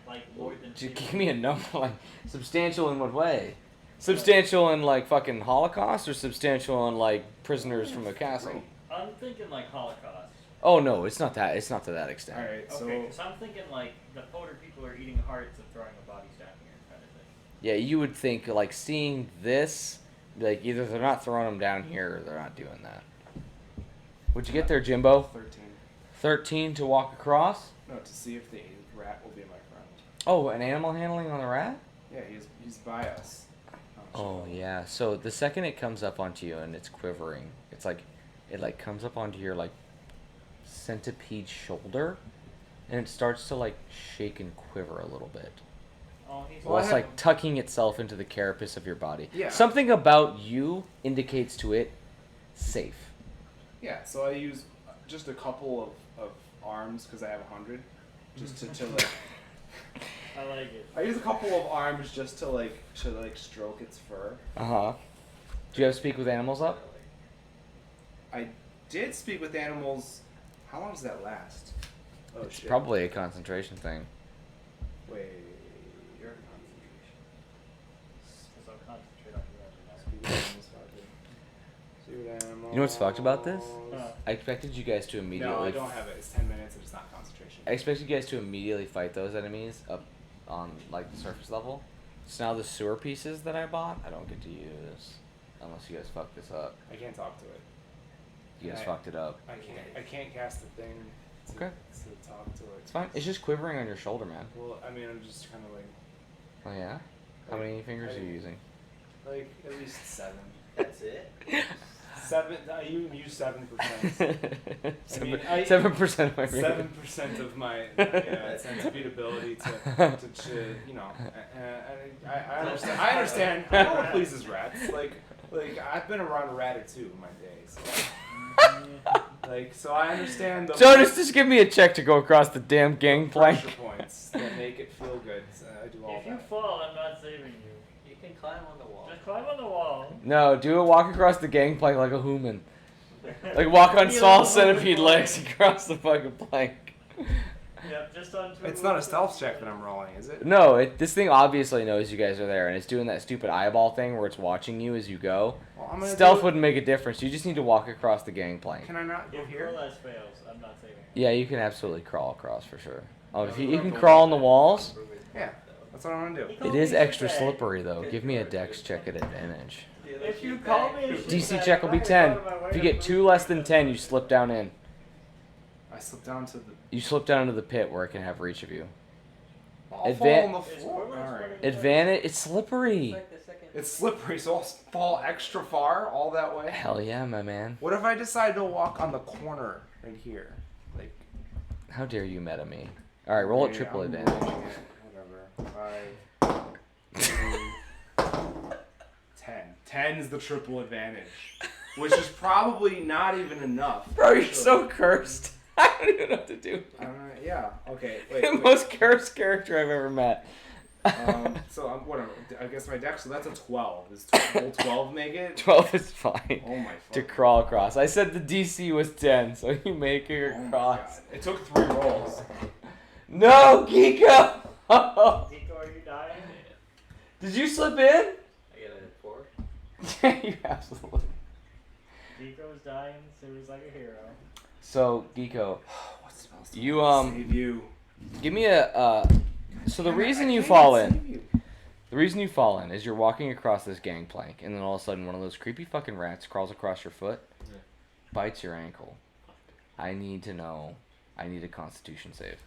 Like more than just 50? give me a number, like, substantial in what way? Substantial in, like, fucking Holocaust or substantial in, like, prisoners from a castle? I'm thinking like Holocaust. Oh no, it's not that. It's not to that extent. All right, so Okay, because I'm thinking like the older people are eating hearts and throwing the bodies down here, kind of thing. Yeah, you would think like seeing this, like either they're not throwing them down here or they're not doing that. Would you get there, Jimbo? 13. 13 to walk across. No, to see if the rat will be my friend. Oh, an animal handling on the rat? Yeah, he's by us. Oh yeah. So the second it comes up onto you and it's quivering, it's like it like comes up onto your like centipede shoulder, and it starts to like shake and quiver a little bit. Oh, he's Well, Well, I it's had- like tucking itself into the carapace of your body. Yeah. Something about you indicates to it safe. Yeah, so I use just a couple of arms because I have 100, just to like. I like it. I use a couple of arms just to like stroke its fur. Uh-huh. Do you have speak with animals up? I did speak with animals. How long does that last? Oh It's shit. probably a concentration thing. Wait, you're in concentration. So concentrate on you. Speak with animals, fuck it. Speak with animals. You know what's fucked about this? Huh. I expected you guys to immediately. No, I don't have it. It's 10 minutes and it's not concentration. I expected you guys to immediately fight those enemies up on like the surface level. So now the sewer pieces that I bought, I don't get to use unless you guys fuck this up. I can't talk to it. You guys I- fucked it up. I can't cast the thing to, Okay. to talk to it. It's fine. It's just quivering on your shoulder, man. Well, I mean, I'm just kind of Oh yeah. How many fingers are you using? like at least 7. That's it? 7. I even use 7%. mean, I- 7% of my fingers. 7% of my centipede ability to you know. I understand. I understand. I know what pleases rats. Like I've been around a rat or two in my day. So I understand the Jonas, just give me a check to go across the damn gangplank. pressure points that make it feel good. So I do all If you that. fall, I'm not saving you. You can climb on the wall. Just climb on the wall. No, do a walk across the gangplank like a human. Like walk on small centipede legs across the fucking plank. Yep, just on two. It's not a stealth check that I'm rolling, is it? No, this thing obviously knows you guys are there, and it's doing that stupid eyeball thing where it's watching you as you go. Well, I'm gonna Stealth do it. wouldn't make a difference. You just need to walk across the gangplank. Can I not go If here? Corliss fails, I'm not saving you. Yeah, you can absolutely crawl across for sure. Oh, if No, you no, can no, crawl on no. the walls. Yeah, that's what I'm gonna do. It is extra slippery though. Give me a dex check at advantage. If you call me a DC shitbag, check will be I'm 10. out of my way If you to get 2 less than 10, you slip down in. I slipped down to the. You slip down into the pit where it can have reach of you. I'll Advan- fall on the Is floor. Corliss All right. running Advantage. It's slippery. Like the second. It's slippery, so I'll fall extra far all that way. Hell yeah, my man. What if I decide to walk on the corner right here? Like. How dare you meta me? All right, roll at okay, triple I'm advantage. rolling it, Whatever. 5, 10. 10 is the triple advantage, which is probably not even enough. Bro, you're actually. so cursed. I don't even know what to do. Yeah. Okay. Wait. The wait. most cursed character I've ever met. So I'm whatever. I guess my deck. So that's a 12. Does will 12 make it? 12 is fine Oh my. to fucking crawl God. across. I said the DC was 10, so you make it Oh my across. God. It took 3 rolls. No, Geeko! Nico, are you dying? Did you slip in? I get a 4. Yeah, you absolutely. Nico's dying, so he's like a hero. So, Geeko, What spells? you Save you. give me a so the Damn it, reason I you can't fall even in, save you. the reason you fall in is you're walking across this gangplank, and then all of a sudden one of those creepy fucking rats crawls across your foot, Yeah. bites your ankle. I need to know. I need a Constitution save.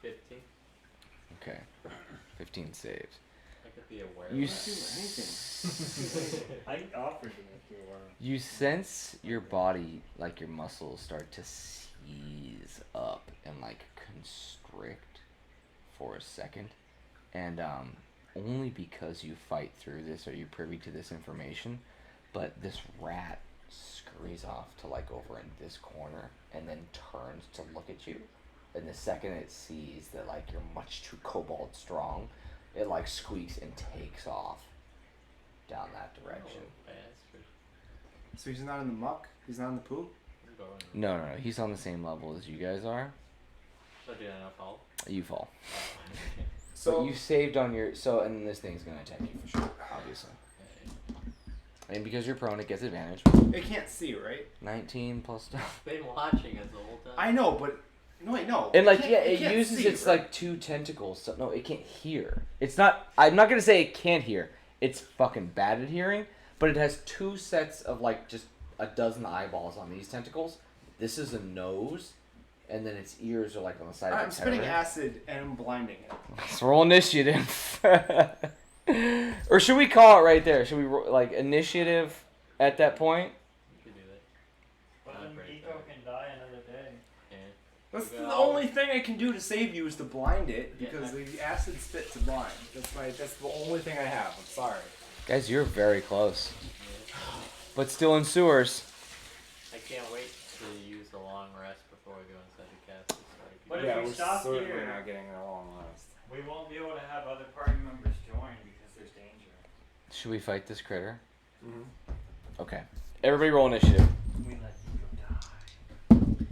15. Okay, 15 saves. I could be aware. You of that. I offered to make you one. You sense your body, like your muscles, start to seize up and like constrict for a second, and only because you fight through this are you privy to this information. But this rat scurries off to like over in this corner and then turns to look at you. And the second it sees that like you're much too kobold strong, it like squeaks and takes off down that direction. Oh, bastard. So he's not in the muck. He's not in the poop. I'm going. No, he's on the same level as you guys are. So did I not fall? You fall. Oh, So But you saved on your and this thing's gonna attack you for sure, obviously. okay. And because you're prone, it gets advantage. It can't see, right? 19 plus stuff. Been watching us the whole time. I know, but no, wait, no. And like, can't- yeah, it can't uses see, its right? like 2 tentacles. So no, it can't hear. It's not. I'm not gonna say it can't hear. It's fucking bad at hearing. But it has 2 sets of like just a dozen eyeballs on these tentacles. This is a nose, and then its ears are like on the side of I'm its spitting head. acid and I'm blinding it. Let's roll initiative. Or should we call it right there? Should we like initiative at that point? You could do that. But then Pretty Geeko fair. can die another day. Yeah. That's Well- the only thing I can do to save you is to blind it Yeah, because the acid spits a blind. That's the only thing I have. I'm sorry. Guys, you're very close, but still in sewers. I can't wait to use the long rest before we go inside the castle. So I can But yeah, if we we're stop certainly here- not getting a long last. We won't be able to have other party members join because there's danger. Should we fight this critter? Mm-hmm. Okay. Everybody roll initiative. We let Geeko die.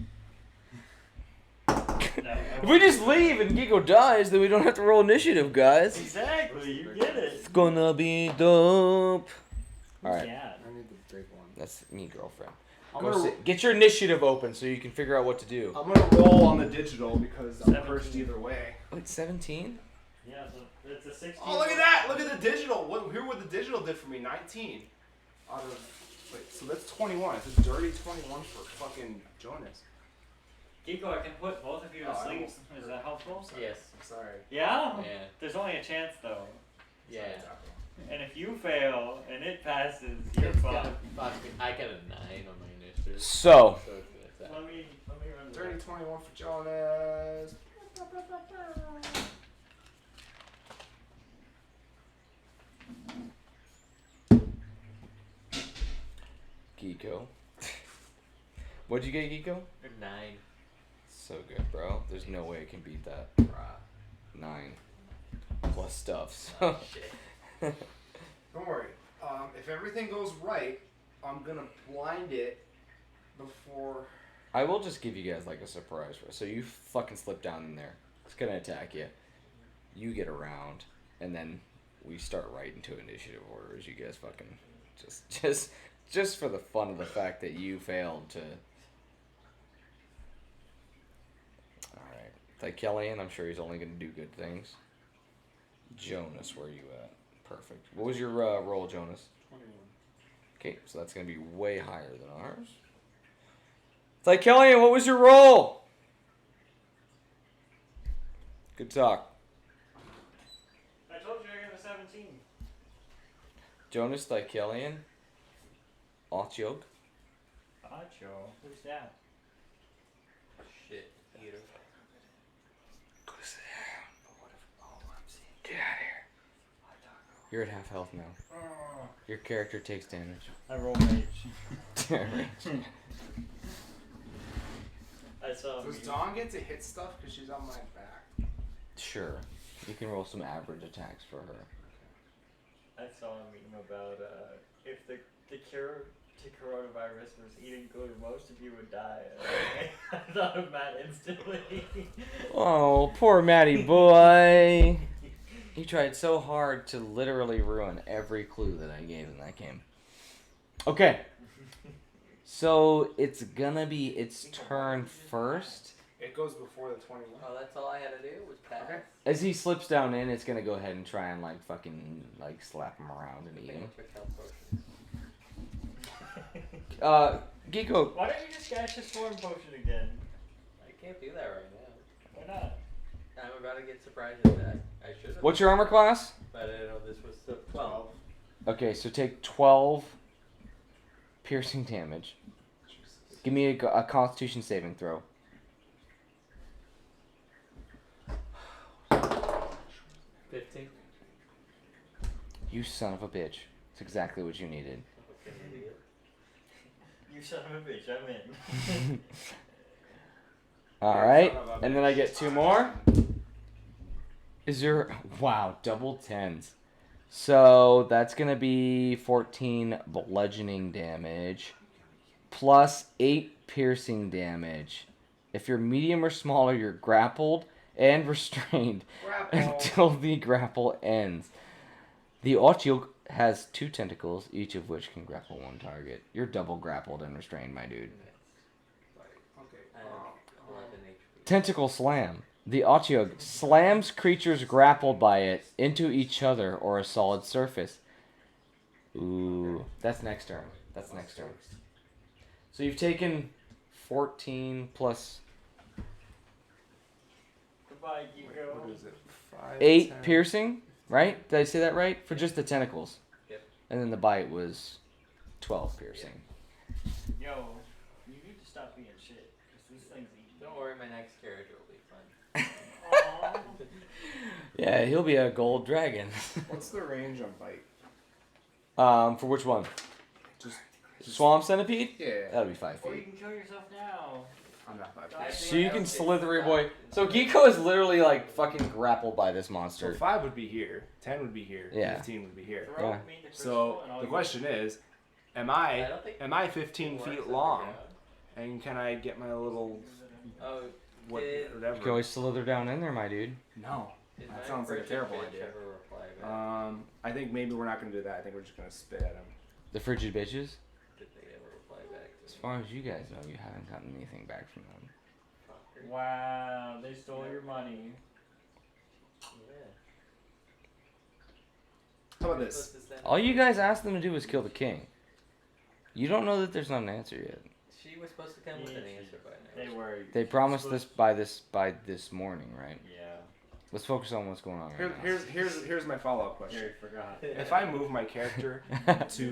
No, I If we won't. just leave and Gigo dies, then we don't have to roll initiative, guys. Exactly, you get it. It's gonna be dope. Alright, Yeah. I need the big one. that's me, girlfriend. I'm Go gonna, sit. Get your initiative open so you can figure out what to do. I'm gonna roll on the digital because I'm 17. cursed either way. Wait, 17? Yeah, it's a 16. Oh, look at that! Look at the digital. Hear what the digital did for me. 19 out of. Wait, so that's 21. It's a dirty 21 for fucking Jonas. Geeko, I can put both of you to Oh, I sleep. almost- Is that helpful? Yes. I'm sorry. Yeah? Yeah. There's only a chance though. Yeah. And if you fail and it passes, you're It's fucked. gonna fucking. I got a 9 on my initiative. So, So it's gonna Let me run the Dirty 21 for Jonas. Geeko. What'd you get, Geeko? 9. So good, bro. There's no way it can beat that. 9 plus stuff. So. Shit. Don't worry. If everything goes right, I'm gonna blind it before. I will just give you guys like a surprise. So you fucking slip down in there. It's gonna attack you. You get around, and then we start right into initiative order as you guys fucking just for the fun of the fact that you failed to. All right, like Kellyanne, I'm sure he's only gonna do good things. Jonas, where are you at? Perfect. What was your roll, Jonas? 21. Okay, so that's gonna be way higher than ours. It's like Kellyanne, what was your roll? Good talk. I told you I got a 17. Jonas Thykelian. Otyog. Acho. Who's that? Shit. Eater. Go sit down. Get out of here. You're at half health now. Oh. Your character takes damage. I roll rage. I saw Does me. Dawn get to hit stuff because she's on my back? Sure. You can roll some average attacks for her. I saw a meme about if the cure to coronavirus was eating good, most of you would die. I thought of Matt instantly. Oh, poor Matty boy. He tried so hard to literally ruin every clue that I gave in that game. Okay. So it's gonna be its turn first. It goes before the 21. Oh, that's all I had to do was pass. Okay. As he slips down in, it's gonna go ahead and try and like fucking like slap him around and eat him. Quick health potion. Geeko, Why don't you just cast a storm potion again? I can't do that right now. Why not? I'm about to get surprised at that. I should have. what's your armor class? But I didn't know this was the 12. Okay, so take 12 piercing damage. Give me a Constitution saving throw. 15. You son of a bitch. It's exactly what you needed. Okay, idiot. You son of a bitch, I'm in. Alright, Son of a and then I get 2 more. Is there... Wow, double 10s. So that's going to be 14 bludgeoning damage. Plus 8 piercing damage. If you're medium or smaller, you're grappled and restrained Grapple. until the grapple ends. The Otyok has 2 tentacles, each of which can grapple 1 target. You're double grappled and restrained, my dude. Okay. I have 11 HP. Tentacle Slam. The Otyugh slams creatures grappled by it into each other or a solid surface. Ooh, that's next turn. That's next turn. So you've taken 14 plus Goodbye, Wait, Geeko. what is it? 5, 8 10. piercing, right? Did I say that right? For just the tentacles. Yep. And then the bite was 12 piercing. Yo, you need to stop being shit. Because this thing's eating. Don't worry, my next character will be fun. Aw. Yeah, he'll be a gold dragon. What's the range on bite? For which one? Just Swamp Centipede? yeah. That'll be 5 Or you feet. can kill yourself now. I'm not 5 Die. feet. So you can slither your boy. So Geeko is literally like fucking grappled by this So monster. 5 would be here. 10 would be here. Yeah. 15 would be here. Throw Yeah. me the crystal So and I'll the use question is, am I I don't think am I 15 it works feet over long? now. And can I get my little Oh, what, Did- You can whatever? always slither down in there, my dude. No. did That my sounds like a frigid terrible bitch idea. ever reply back? I think maybe we're not gonna do that. I think we're just gonna spit at him. The frigid bitches. Did they ever reply back As to me? far as you guys know, you haven't gotten anything back from them. Fucker. Wow, they stole your money. Yeah. How about We're this? supposed to send All her- you guys asked them to do was kill the king. You don't know that there's not an answer yet. She was supposed to come with an Yeah, answer by now. They were. They promised this by this morning, right? Yeah. Let's focus on what's going on right Here's my follow-up question. Jerry forgot. If I move my character now. to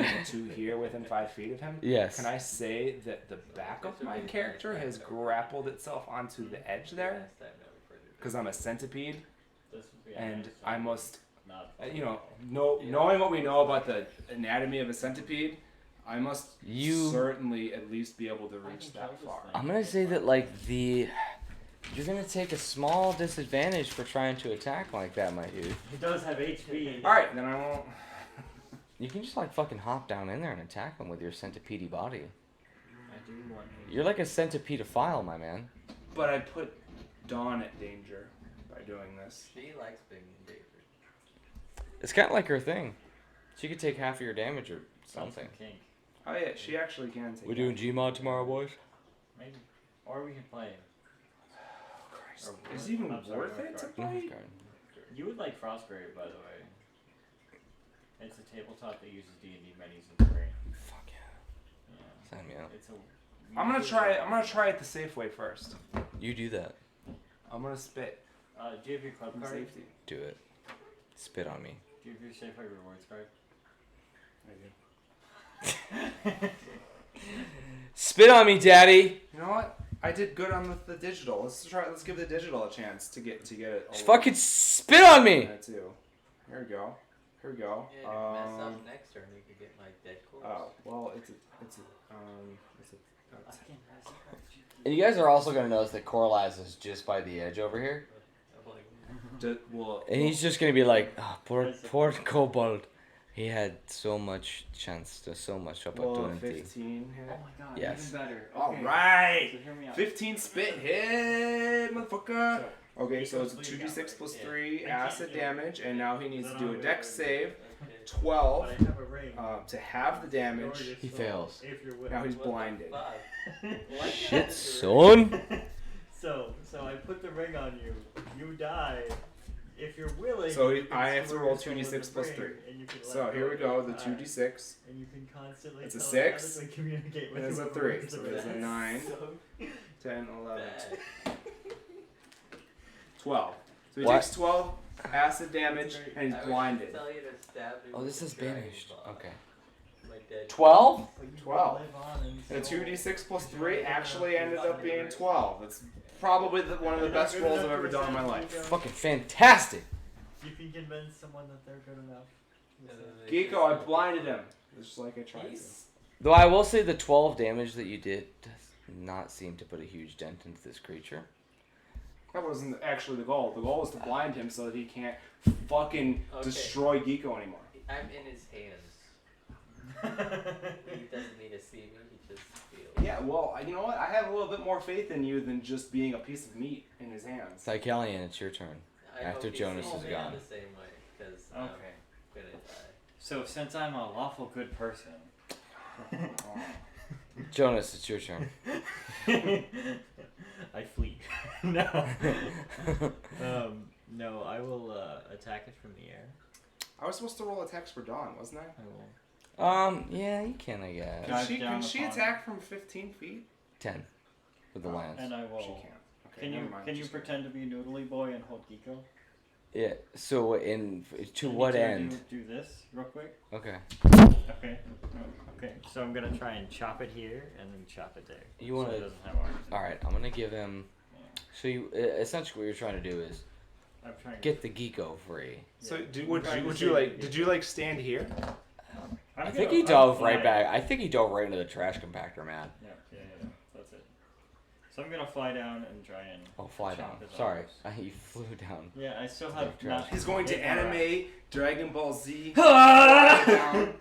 here within 5 feet of him, Yes. can I say that the back of my character has grappled itself onto the edge there? Last time that we figured it Because I'm a centipede, This would be and honest, I must, Not. knowing what we know about the anatomy of a centipede, I must You- certainly at least be able to I reach can that kill this far. thing. I'm gonna say that you're gonna take a small disadvantage for trying to attack like that, my dude. He does have HP. All right, then I won't. You can just like fucking hop down in there and attack him with your centipede body. I do want. You're like a centipedophile, my man. But I put Dawn at danger by doing this. She likes being in danger. It's kind of like her thing. She could take half of your damage or something. Kink. Oh yeah, she actually can take. We're doing Gmod tomorrow, boys. Maybe. Or we can play. Christ. Or Is it even I'm sorry, worth it to Northgard. play? You would like Frostberry, by the way. It's a tabletop that uses D&D menus and terrain. Fuck yeah. Yeah. Sign me up. It's a. I'm gonna try it. I'm gonna try it the safe way first. You do that. I'm gonna spit Do you have your club for card? safety. Do it. Spit on me. Do you have your Safeway rewards card? I do. Spit on me, daddy. You know what? I did good on the digital. Let's try. Let's give the digital a chance to get it. Just fucking spit on me. That too. Here we go. Here we go. Yeah, if you mess up next turn, you could get my dead corpse. Oh well, it's a. And you guys are also gonna notice that Corlaz is just by the edge over here, I'm like, Well, and he's just gonna be like, oh, poor Kobold. He had so much chance, so much well, opportunity. 15 hit. Oh my god, Yes. even better. All Okay. right. So hear me out. 15 spit hit, motherfucker. So, Okay, so it's Nico's 2d6 leading plus Yeah. 3 I acid can't do it. damage, and now he needs to do a No, dex save. okay. 12 But I have a ring. to have the damage. Glorious He soul, fails. If you're willing. Now he's What the blinded. fuck? Why Shit, can't you- son. So I put the ring on you. You die. If you're willing. So you can I have to screw roll yourself with 2d6 the plus ring, 3. and you can let So here we go, the die. 2d6. And you can constantly It's a telepathically 6. communicate with And it's a whoever 3. wins So the it's a race. 9, So 10, 11, bad. 12. So he What? takes 12 acid damage, and I he's would blinded. Tell you to stab me Oh, with this a is dragon banished. claw. Okay. My dead 12? But you 12. live on and And a so- 2d6 plus 3 actually ended up being 12. It's probably one of the best rolls I've ever done in my life. Fucking fantastic. You can convince someone that they're good enough. And then they Geeko, I blinded him. Just like I tried to. He's- Though I will say the 12 damage that you did does not seem to put a huge dent into this creature. That wasn't actually the goal. The goal was to blind him so that he can't fucking Okay. destroy Geeko anymore. I'm in his hands. He doesn't need to see me. He just feels. Yeah, well, you know what? I have a little bit more faith in you than just being a piece of meat in his hands. Psychalian, it's your turn. I After hope he Jonas sees is me gone. the same way, because I'm Okay. gonna die. So since I'm a lawful good person, Jonas, it's your turn. I flee. No. No, I will attack it from the air. I was supposed to roll attacks for Dawn, wasn't I? I will. Yeah, you can, I guess. Dive Can down she upon attack from 15 feet? 10 with the lance. And I She will. can't. Okay, Can you never mind. can you Just kidding. pretend to be Noodly Boy and hold Geeko? Yeah. So to Can what you end? Do this real quick. Okay. Okay. Okay. So I'm gonna try and chop it here and then chop it there. You so wanna- it doesn't have arms. All right. I'm gonna give him. So you essentially what you're trying to do is I'm trying. get the Geeko free. So Yeah. would Trying to you save like? the Did Geeko. you like stand here? I I'm think gonna- he dove I'm right flying. back. I think he dove right into the trash compactor, man. Yeah. That's it. So I'm gonna fly down and try and. Oh, fly down. chop his Sorry, arms. he flew down. Yeah, I still It's have like trash. not. He's going to hit my rock. animate Dragon Ball Z. Ah! down.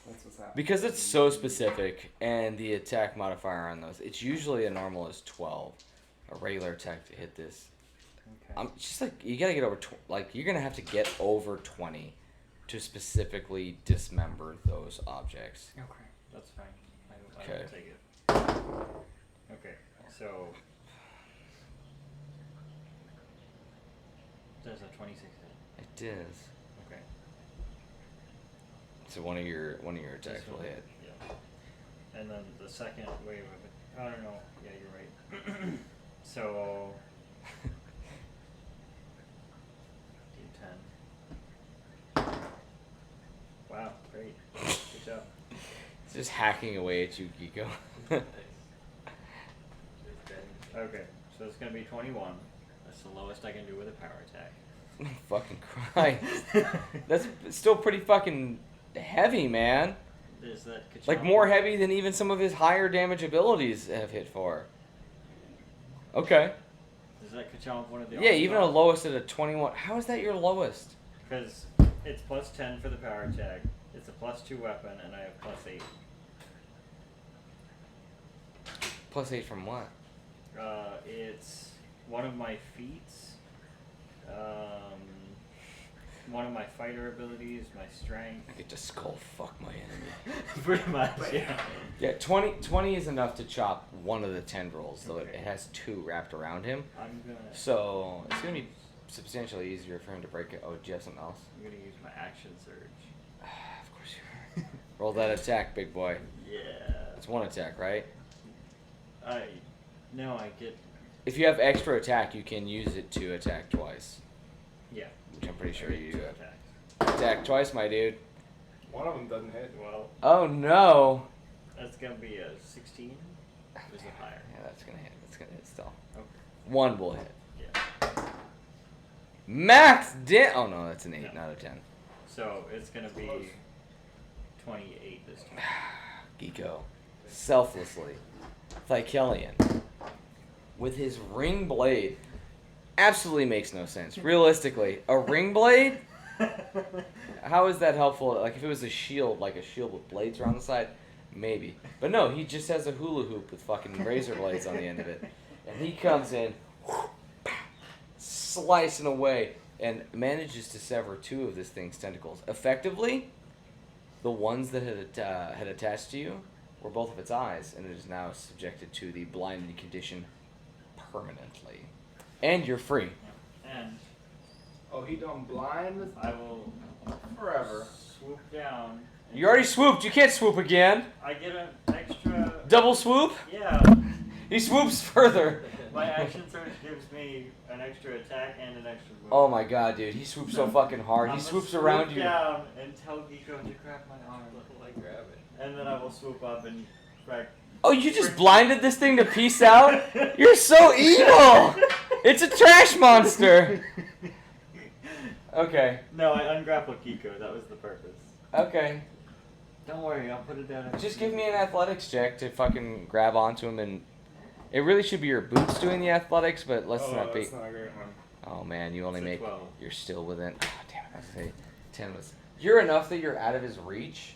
That's what's happening. Because it's so specific, and the attack modifier on those, it's usually a normal is 12. A regular attack to hit this. Okay. I'm just like you gotta get over you're gonna have to get over 20 to specifically dismember those objects. Okay, that's fine. I Okay. will take it. Okay, so there's a 26 hit. It is. Okay. So one of your attacks This will one, hit. Yeah. And then the second wave of it. I don't know. Yeah, you're right. So D10. Wow, great. Good job. It's just hacking away at you, Geeko. Okay, so it's gonna be 21. That's the lowest I can do with a power attack. Fucking Christ. That's still pretty fucking heavy, man. Is that Like Kachama? more heavy than even some of his higher damage abilities have hit for. Okay. Is that Kachama one of the Yeah, even a lowest at a 21. How is that your lowest? Because it's plus 10 for the power attack. It's a plus 2 weapon, and I have plus 8. Plus 8 from what? It's one of my feats, one of my fighter abilities, my strength. I get to skull fuck my enemy. Pretty much, yeah. Yeah, 20 is enough to chop one of the tendrils, though it has 2 wrapped around him. I'm gonna. So it's gonna be substantially easier for him to break it. Oh, do you have something else? I'm gonna use my action surge. Of course you are. Roll that attack, big boy. Yeah. It's one attack, right? I get. If you have extra attack, you can use it to attack twice. Yeah. Which I'm pretty sure you Two do. attacks. Attack twice, my dude. One of them doesn't hit. Well, Oh no! that's gonna be a 16. Or is it higher? Yeah, that's gonna hit. That's gonna hit still. Okay. 1 will hit. Yeah. Max Oh no, that's an 8, No. not a 10. So it's gonna be Close. 28 this time. Geeko. Selflessly. Thykelion. With his ring blade. Absolutely makes no sense. Realistically, a ring blade? How is that helpful? Like if it was a shield with blades around the side, maybe. But no, he just has a hula hoop with fucking razor blades on the end of it. And he comes in, slicing away, and manages to sever 2 of this thing's tentacles. Effectively, the ones that had attached to you were both of its eyes, and it is now subjected to the blinded condition permanently. And you're free. And Oh, he done blind I will forever. swoop down. and- You already swooped. You can't swoop again. I get an extra. Double swoop. Yeah. He swoops further. My action surge gives me an extra attack and an extra move. Oh my god, dude. He swoops so fucking hard. He I'ma swoops swoop around you. down and tell Geeko to grab my arm, Like grab it. and then I will swoop up and grab. Oh, you just blinded this thing to peace out? You're so evil! It's a trash monster! Okay. No, I ungrappled Geeko. That was the purpose. Okay. Don't worry, I'll put it down. Just give me an athletics check to fucking grab onto him, and it really should be your boots doing the athletics, but let's not be. That's not a great one. Oh man, you only It's a make. 12. You're still within. Oh, damn it! I was gonna say 10 was. You're enough that you're out of his reach.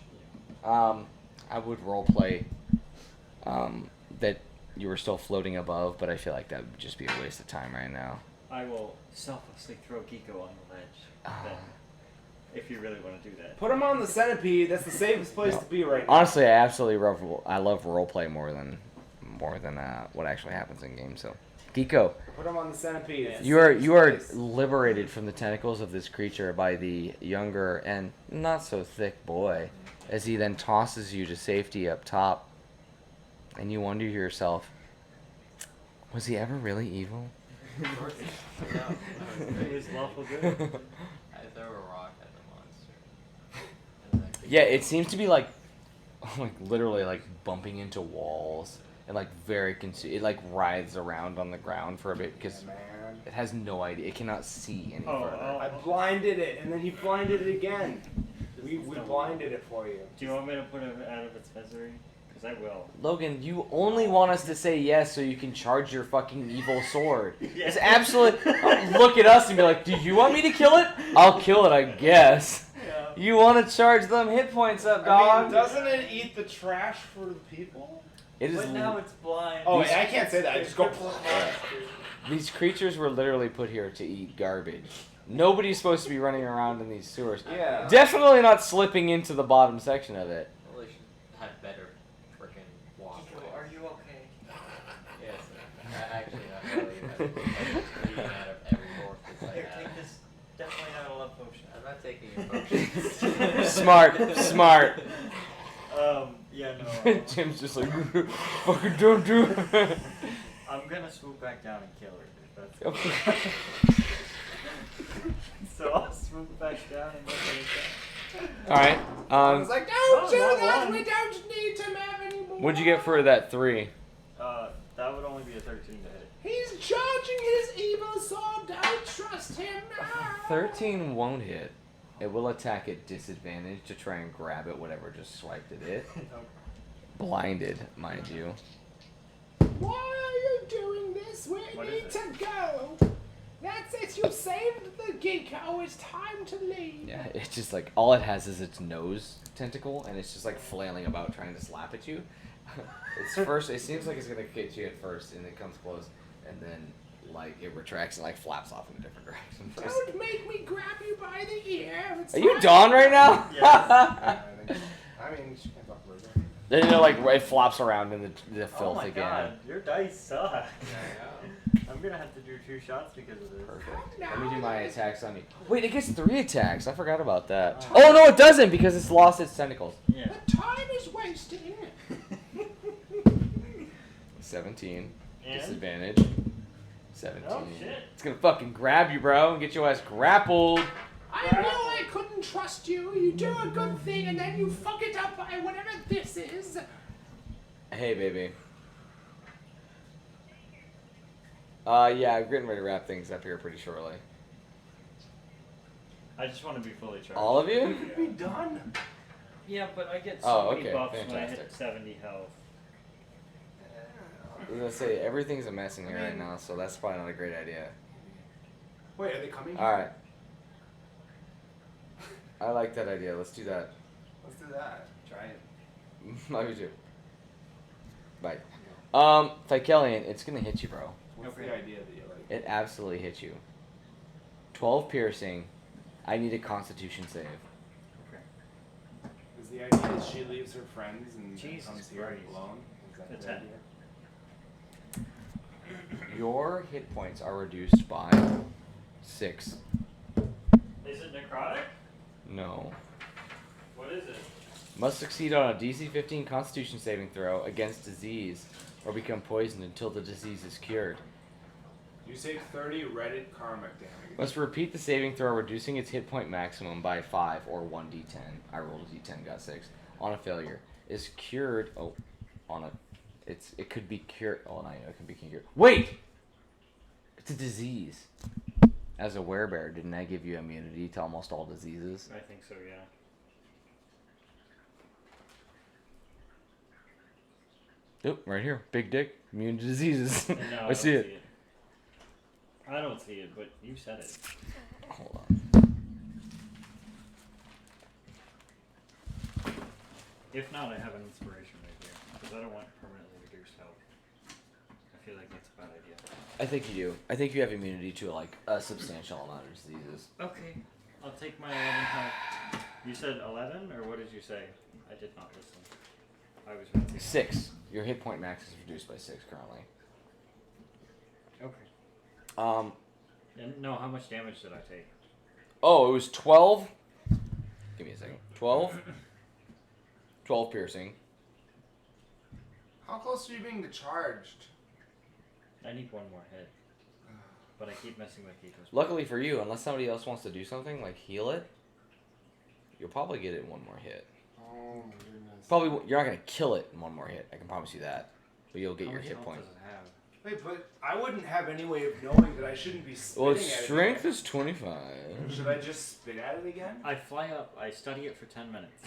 I would role play. That you were still floating above, but I feel like that would just be a waste of time right now. I will selflessly throw Geeko on the ledge. Ah. Then If you really want to do that. Put him on the centipede. That's the safest place to be right now. Honestly, I absolutely love roleplay more than what actually happens in game. So, Geeko, Put him on the centipede. It's the you are safest place. liberated from the tentacles of this creature by the younger and not so thick boy, as he then tosses you to safety up top, and you wonder to yourself, was he ever really evil? It was lawful good. I throw a rock at the monster. And then Yeah, it seems to be like literally like bumping into walls and like it like writhes around on the ground for a bit because Man. it has no idea. It cannot see any Oh, further. I blinded it, and then he blinded it again. We blinded it for you. Do you want me to put it out of its misery? Because I will. Logan, you only want us to say yes so you can charge your fucking evil sword. Yeah. It's absolutely. Look at us and be like, do you want me to kill it? I'll kill it, I guess. Yeah. You want to charge them hit points up, I dog? mean, doesn't it eat the trash for the people? It is. But now it's blind. Oh, These- I can't say that. I just go. These creatures were literally put here to eat garbage. Nobody's supposed to be running around in these sewers. Yeah. Definitely not slipping into the bottom section of it. well, they should have better freaking walkways. Are you okay? Yes, I actually not really. I'm bleeding out of every orifice I Here, have. take this. Definitely not a love potion. I'm not taking your potions. Smart. Yeah, no. Tim's just like, fucking don't do it. I'm gonna swoop back down and kill her. If that's so I'll swoop back down and look at it. Alright. I was like, Oh, don't do not that. one. We don't need to have any more. What'd you get for that 3? That would only be a 13 to hit. He's charging his evil sword. Don't trust him. 13 won't hit. It will attack at disadvantage to try and grab it, whatever just swiped at it. Blinded, mind you. Why are you doing this? We What need is to go. That's it. You saved the Geeko. It's time to leave. Yeah, it's just like, all it has is its nose tentacle, and it's just like flailing about trying to slap at you. It seems like it's gonna hit you at first, and it comes close, and then like it retracts and like flaps off in a different direction. Don't make me grab you by the ear. It's Are you time- Dawn right now? Yes. I mean, she can't talk about it. Then like it flops around in the filth Oh my again. god, your dice suck. Yeah, I'm gonna have to do 2 shots because of this. Perfect. Let me do my attacks on you. Wait, it gets 3 attacks. I forgot about that. Oh no, it doesn't because it's lost its tentacles. Yeah. The time is wasting. 17. And? Disadvantage. 17. Oh shit. It's gonna fucking grab you, bro, and get your ass grappled. I know I couldn't trust you. You do a good thing and then you fuck it up by whatever this is. Hey, baby. Yeah, I'm getting ready to wrap things up here pretty shortly. I just want to be fully charged. All of you? Be done. Yeah, but I get so Oh, many okay, buffs when I hit fantastic. 70 health. I was gonna say, everything's a mess in here right now, so that's probably not a great idea. Wait, are they coming? Alright. I like that idea. Let's do that. Let's do that. Try it. Love you too. Bye. Thykelion, it's gonna hit you, bro. What's Okay. the idea that you like? It absolutely hit you. 12 piercing. I need a constitution save. Is the idea that she leaves her friends and Jesus comes here Christ. alone? Is that A the 10. idea? Your hit points are reduced by 6. Is it necrotic? No. What is it? Must succeed on a DC 15 constitution saving throw against disease or become poisoned until the disease is cured. You take 30 Reddit karmic damage. Must repeat the saving throw, reducing its hit point maximum by 5 or 1d10. I rolled a d10, got 6. On a failure. Is cured. Oh, on a. It could be cured. Oh, no, it can be cured. Wait! It's a disease. As a werebear, didn't I give you immunity to almost all diseases? I think so, yeah. Yep, right here. Big dick. Immune to diseases. No, I don't see it. I don't see it, but you said it. Hold on. If not, I have an inspiration right here. Because I don't want permanently reduced health. I feel like that's a bad idea. I think you do. I think you have immunity to like a substantial amount of diseases. Okay. I'll take my 11 health. You said 11, or what did you say? I did not listen. I was wrong. 6. Your hit point max is reduced by 6 currently. Okay. And no, how much damage did I take? Oh, it was 12. Give me a second. 12. 12 piercing. How close are you being to charged? I need one more hit. But I keep messing with Kiko's. Luckily for you, unless somebody else wants to do something, like heal it, you'll probably get it in one more hit. Oh my goodness. Probably, you're not going to kill it in one more hit. I can promise you that. But you'll get How your much hit health point. does it have? Wait, but I wouldn't have any way of knowing that I shouldn't be spitting Well, at its it. strength again. is 25. Should I just spit at it again? I fly up, I study it for 10 minutes.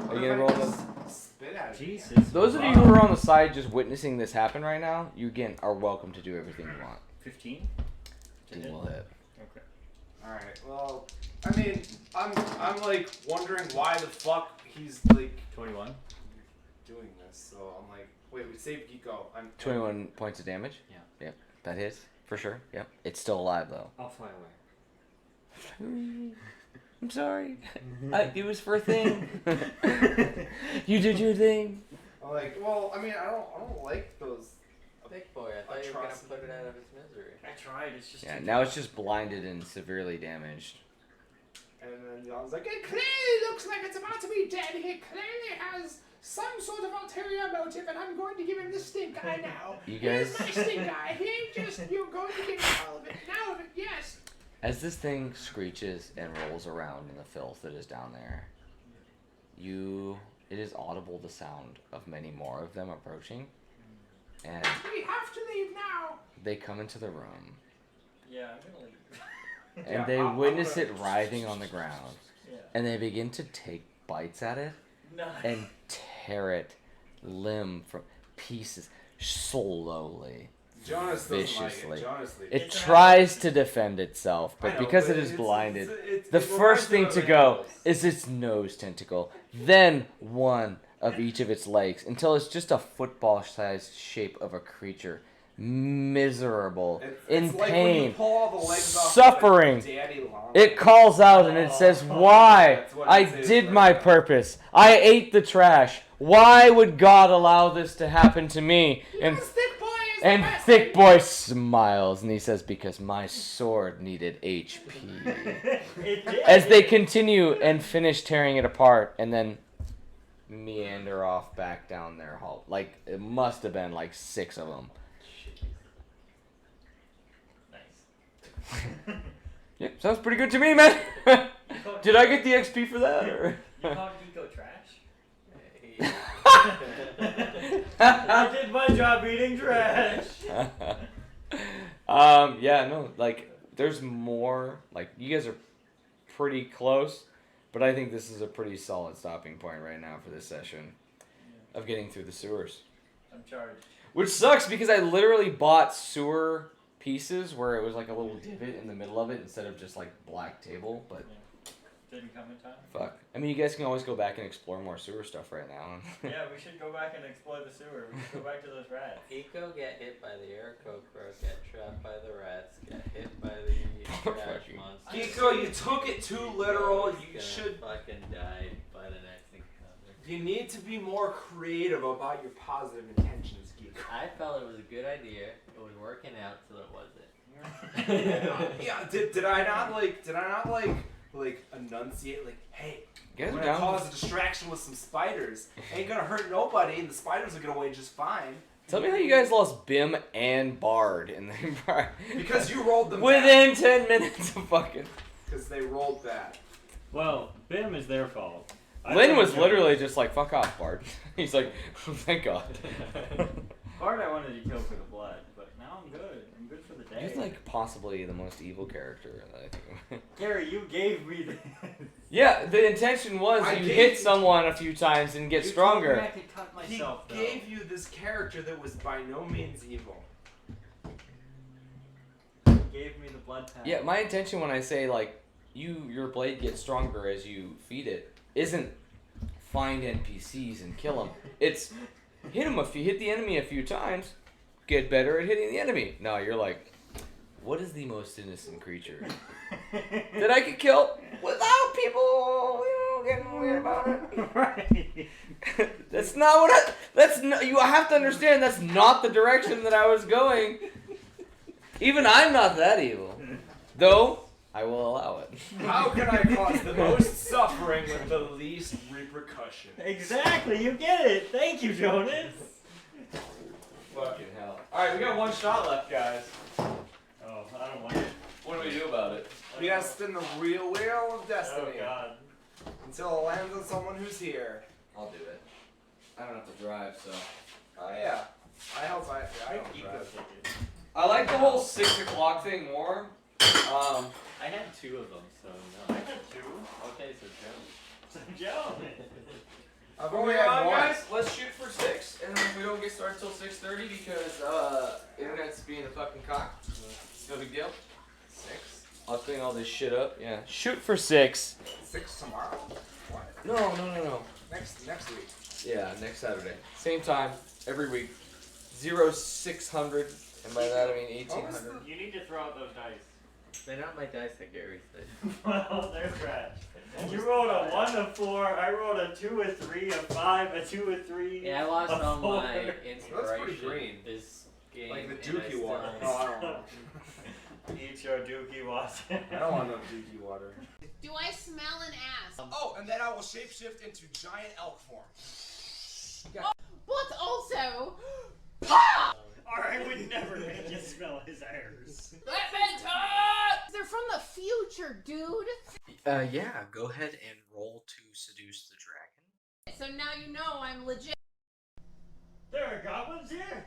Are you going to roll this? the... Spit at it. Jesus. Again? Those of you who are on the side just witnessing this happen right now, you again are welcome to do everything you want. 15? To You hit? will hit. Okay. Alright, well, I mean, I'm like wondering why the fuck he's like 21? doing this. So I'm like, wait, we saved Geeko. I'm 21 points of damage? Yeah. Yep. That hits, for sure. Yep. It's still alive, though. I'll fly away. I'm sorry. It was for a thing. You did your thing. I'm like, well, I mean, I don't like those. Big boy, I thought you were gonna Atrocity. put it out of its misery. I tried, it's just Yeah, too now tough. it's just blinded and severely damaged. And then Jan's like, it clearly looks like it's about to be dead. He clearly has some sort of ulterior motive, and I'm going to give him the stink eye now. You Here's guys, my stink eye. You're going to give me all of it. Now of it, yes. as this thing screeches and rolls around in the filth that is down there, it is audible the sound of many more of them approaching. And We have to leave now. they come into the room, Yeah, I'm gonna leave. and Yeah, they I'm witness gonna- it writhing on the ground, Yeah. and they begin to take bites at it Nice. and tear it limb from pieces slowly. Jonas Viciously. Jonas leaves. It It's an tries to defend itself, I but know, because but it is it's- blinded, it's- the it first thing reminds to me of go animals. is its nose tentacle, then one of each of its legs, until it's just a football-sized shape of a creature, miserable, in It's like when you pain, pull all the legs off of a suffering. daddy long It calls out and it says, "Why? That's what I it says did right my now. purpose. I ate the trash. Why would God allow this to happen to me?" And Thick boy is the and best. Thick Boy smiles and he says, "Because my sword needed HP." It did. As they continue and finish tearing it apart and then meander off back down their hall. Like, it must have been like 6 of them. Nice. Yep, sounds pretty good to me, man. Did I get the XP for that? Or? You called Geeko trash? Hey. I did my job eating trash. Yeah, no, like, there's more. Like, you guys are pretty close, but I think this is a pretty solid stopping point right now for this session of getting through the sewers. I'm charged. Which sucks because I literally bought sewer pieces where it was like a little divot in the middle of it instead of just like black table, but Didn't come in time. fuck. I mean, you guys can always go back and explore more sewer stuff right now. Yeah, we should go back and explore the sewer. We should go back to those rats. Eco get hit by the Aarakocra, get trapped by the rats, get hit by the trash Fucking- monster. Geeko, you took it too literal. Geeko's You gonna should. fucking die by the next encounter. You need to be more creative about your positive intentions, Geeko. I felt it was a good idea. It was working out till it wasn't. Yeah, did I not like enunciate like, hey, You guys I'm are gonna down. cause a distraction with some spiders. Ain't gonna hurt nobody, and the spiders will get away just fine. Tell me how you guys lost Bim and Bard in the Because you rolled them within 10 minutes of fucking. Because they rolled bad. Well, Bim is their fault. I Lynn think was it's literally just like, "Fuck off, Bard." He's like, "Thank God." Bard I wanted to kill for the blood, but now I'm good. I'm good for the day. He's like possibly the most evil character that I think. Gary, you gave me this. Yeah, the intention was I you gave hit you- someone a few times and get You told me stronger. I could cut He myself, though. gave you this character that was by no means evil. He gave me the blood pack. Yeah, my intention when I say like your blade gets stronger as you feed it isn't find NPCs and kill them. It's hit the enemy a few times, get better at hitting the enemy. No, you're like, what is the most innocent creature? that I could kill without people, getting weird about it. Right. That's not what I. That's no, you have to understand. That's not the direction that I was going. Even I'm not that evil, though. I will allow it. How can I cause the most suffering with the least repercussion? Exactly, you get it. Thank you, Jonas. Fucking hell. Alright, we got one shot left, guys. Oh, I don't like it. What do we do about it? We gotta spin the real wheel of destiny. Oh god. Until it lands on someone who's here. I'll do it. I don't have to drive, so. Oh yeah. I help I don't Eco drive. ticket. I like the whole 6 o'clock thing more. I had 2 of them, so I no. had 2. Okay, so So Joe. Joe. I've only had one. guys, let's shoot for 6, and then we don't get started till 6:30 because internet's being a fucking cock. No big deal. 6? I'll clean all this shit up. Yeah. Shoot for 6. 6 tomorrow? What? No. Next week. Yeah, next Saturday. Same time, every week. 0600, and by that I mean 1800. You need to throw out those dice. They're not my dice that Gary said. Well, they're trash. You rolled a 1, a 4, I rolled a 2, a 3, a 5, a 2, a 3. Yeah, I lost a all 4. my That's inspiration pretty green. this game. Like the and I Dookie still- water. No, I don't know. Eat your dookie water. I don't want no Dookie water. Do I smell an ass? Oh, and then I will shapeshift into giant elk form. But also, Or I would never make you smell his airs. they're from the future, dude. Yeah, go ahead and roll to seduce the dragon. So now you know I'm legit. There are goblins here?